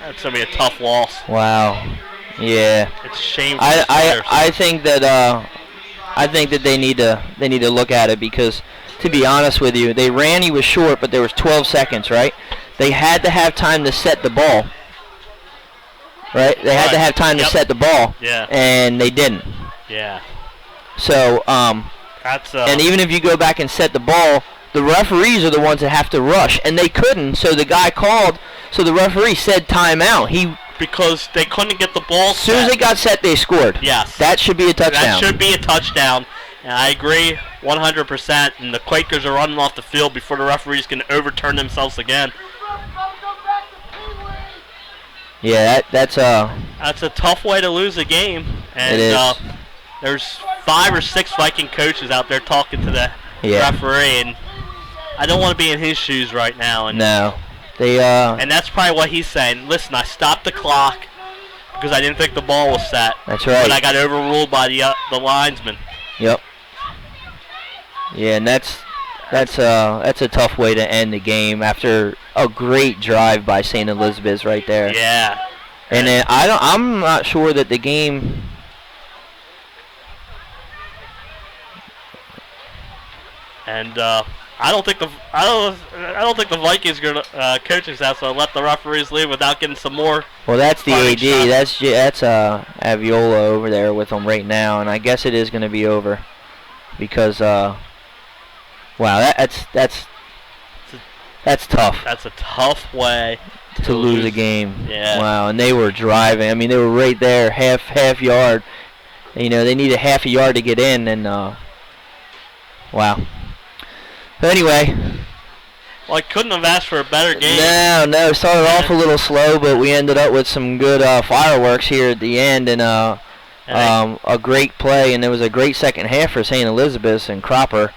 that's gonna be a tough loss. Wow. Yeah. It's a shame. For I think that they need to look at it, because to be honest with you, they ran. He was short, but there was 12 seconds, right? They had to have time to set the ball. Right? They had to have time to set the ball. Yeah. And they didn't. Yeah. So, that's and even if you go back and set the ball, the referees are the ones that have to rush, and they couldn't. So the guy called. So the referee said timeout. Because they couldn't get the ball set. As soon as they got set, they scored. Yes. That should be a touchdown. That should be a touchdown. And I agree 100%. And the Quakers are running off the field before the referees can overturn themselves again. Yeah, that's a tough way to lose a game. And it is. There's 5 or 6 Viking coaches out there talking to the referee, and I don't want to be in his shoes right now. And no. And that's probably what he's saying. Listen, I stopped the clock because I didn't think the ball was set. That's right. But I got overruled by the linesman. Yep. Yeah, and that's a tough way to end the game after a great drive by St. Elizabeth's right there. Yeah. And then I'm not sure that the game. And I don't think the Vikings coaching staff will let the referees leave without getting some more. Well, that's the AD. Shots. That's Aviola over there with them right now, and I guess it is going to be over because wow, that's tough. That's a tough way to lose a game. Yeah. Wow, and they were driving. I mean, they were right there, half yard. You know, they needed half a yard to get in, and wow. But anyway. Well, I couldn't have asked for a better game. No. Started off a little slow, but we ended up with some good fireworks here at the end, and a great play. And there was a great second half for St. Elizabeth's, and Cropper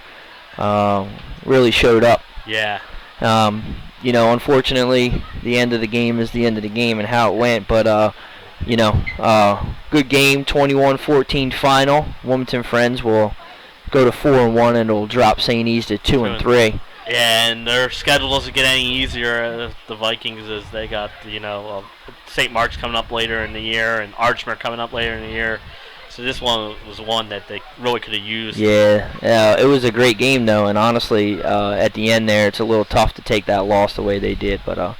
really showed up. Yeah. You know, unfortunately, the end of the game is the end of the game and how it went. But, you know, good game, 21-14 final. Wilmington Friends will go to 4-1, and it'll drop St. E's to 2-3. Yeah, and their schedule doesn't get any easier. The Vikings, as they got, you know, St. Mark's coming up later in the year, and Archmere coming up later in the year. So this one was one that they really could have used. Yeah, it was a great game though, and honestly, at the end there, it's a little tough to take that loss the way they did. But I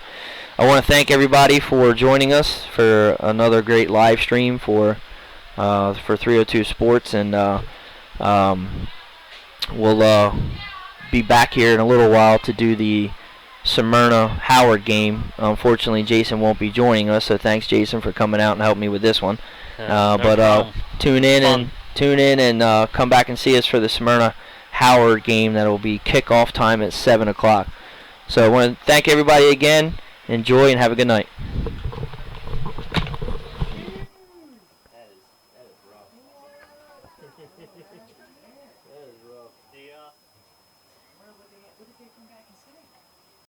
want to thank everybody for joining us for another great live stream for 302 Sports, and we'll be back here in a little while to do the Smyrna-Howard game. Unfortunately, Jason won't be joining us, so thanks, Jason, for coming out and helping me with this one. No problem. Tune in and come back and see us for the Smyrna-Howard game. That will be kickoff time at 7 o'clock. So I want to thank everybody again. Enjoy and have a good night.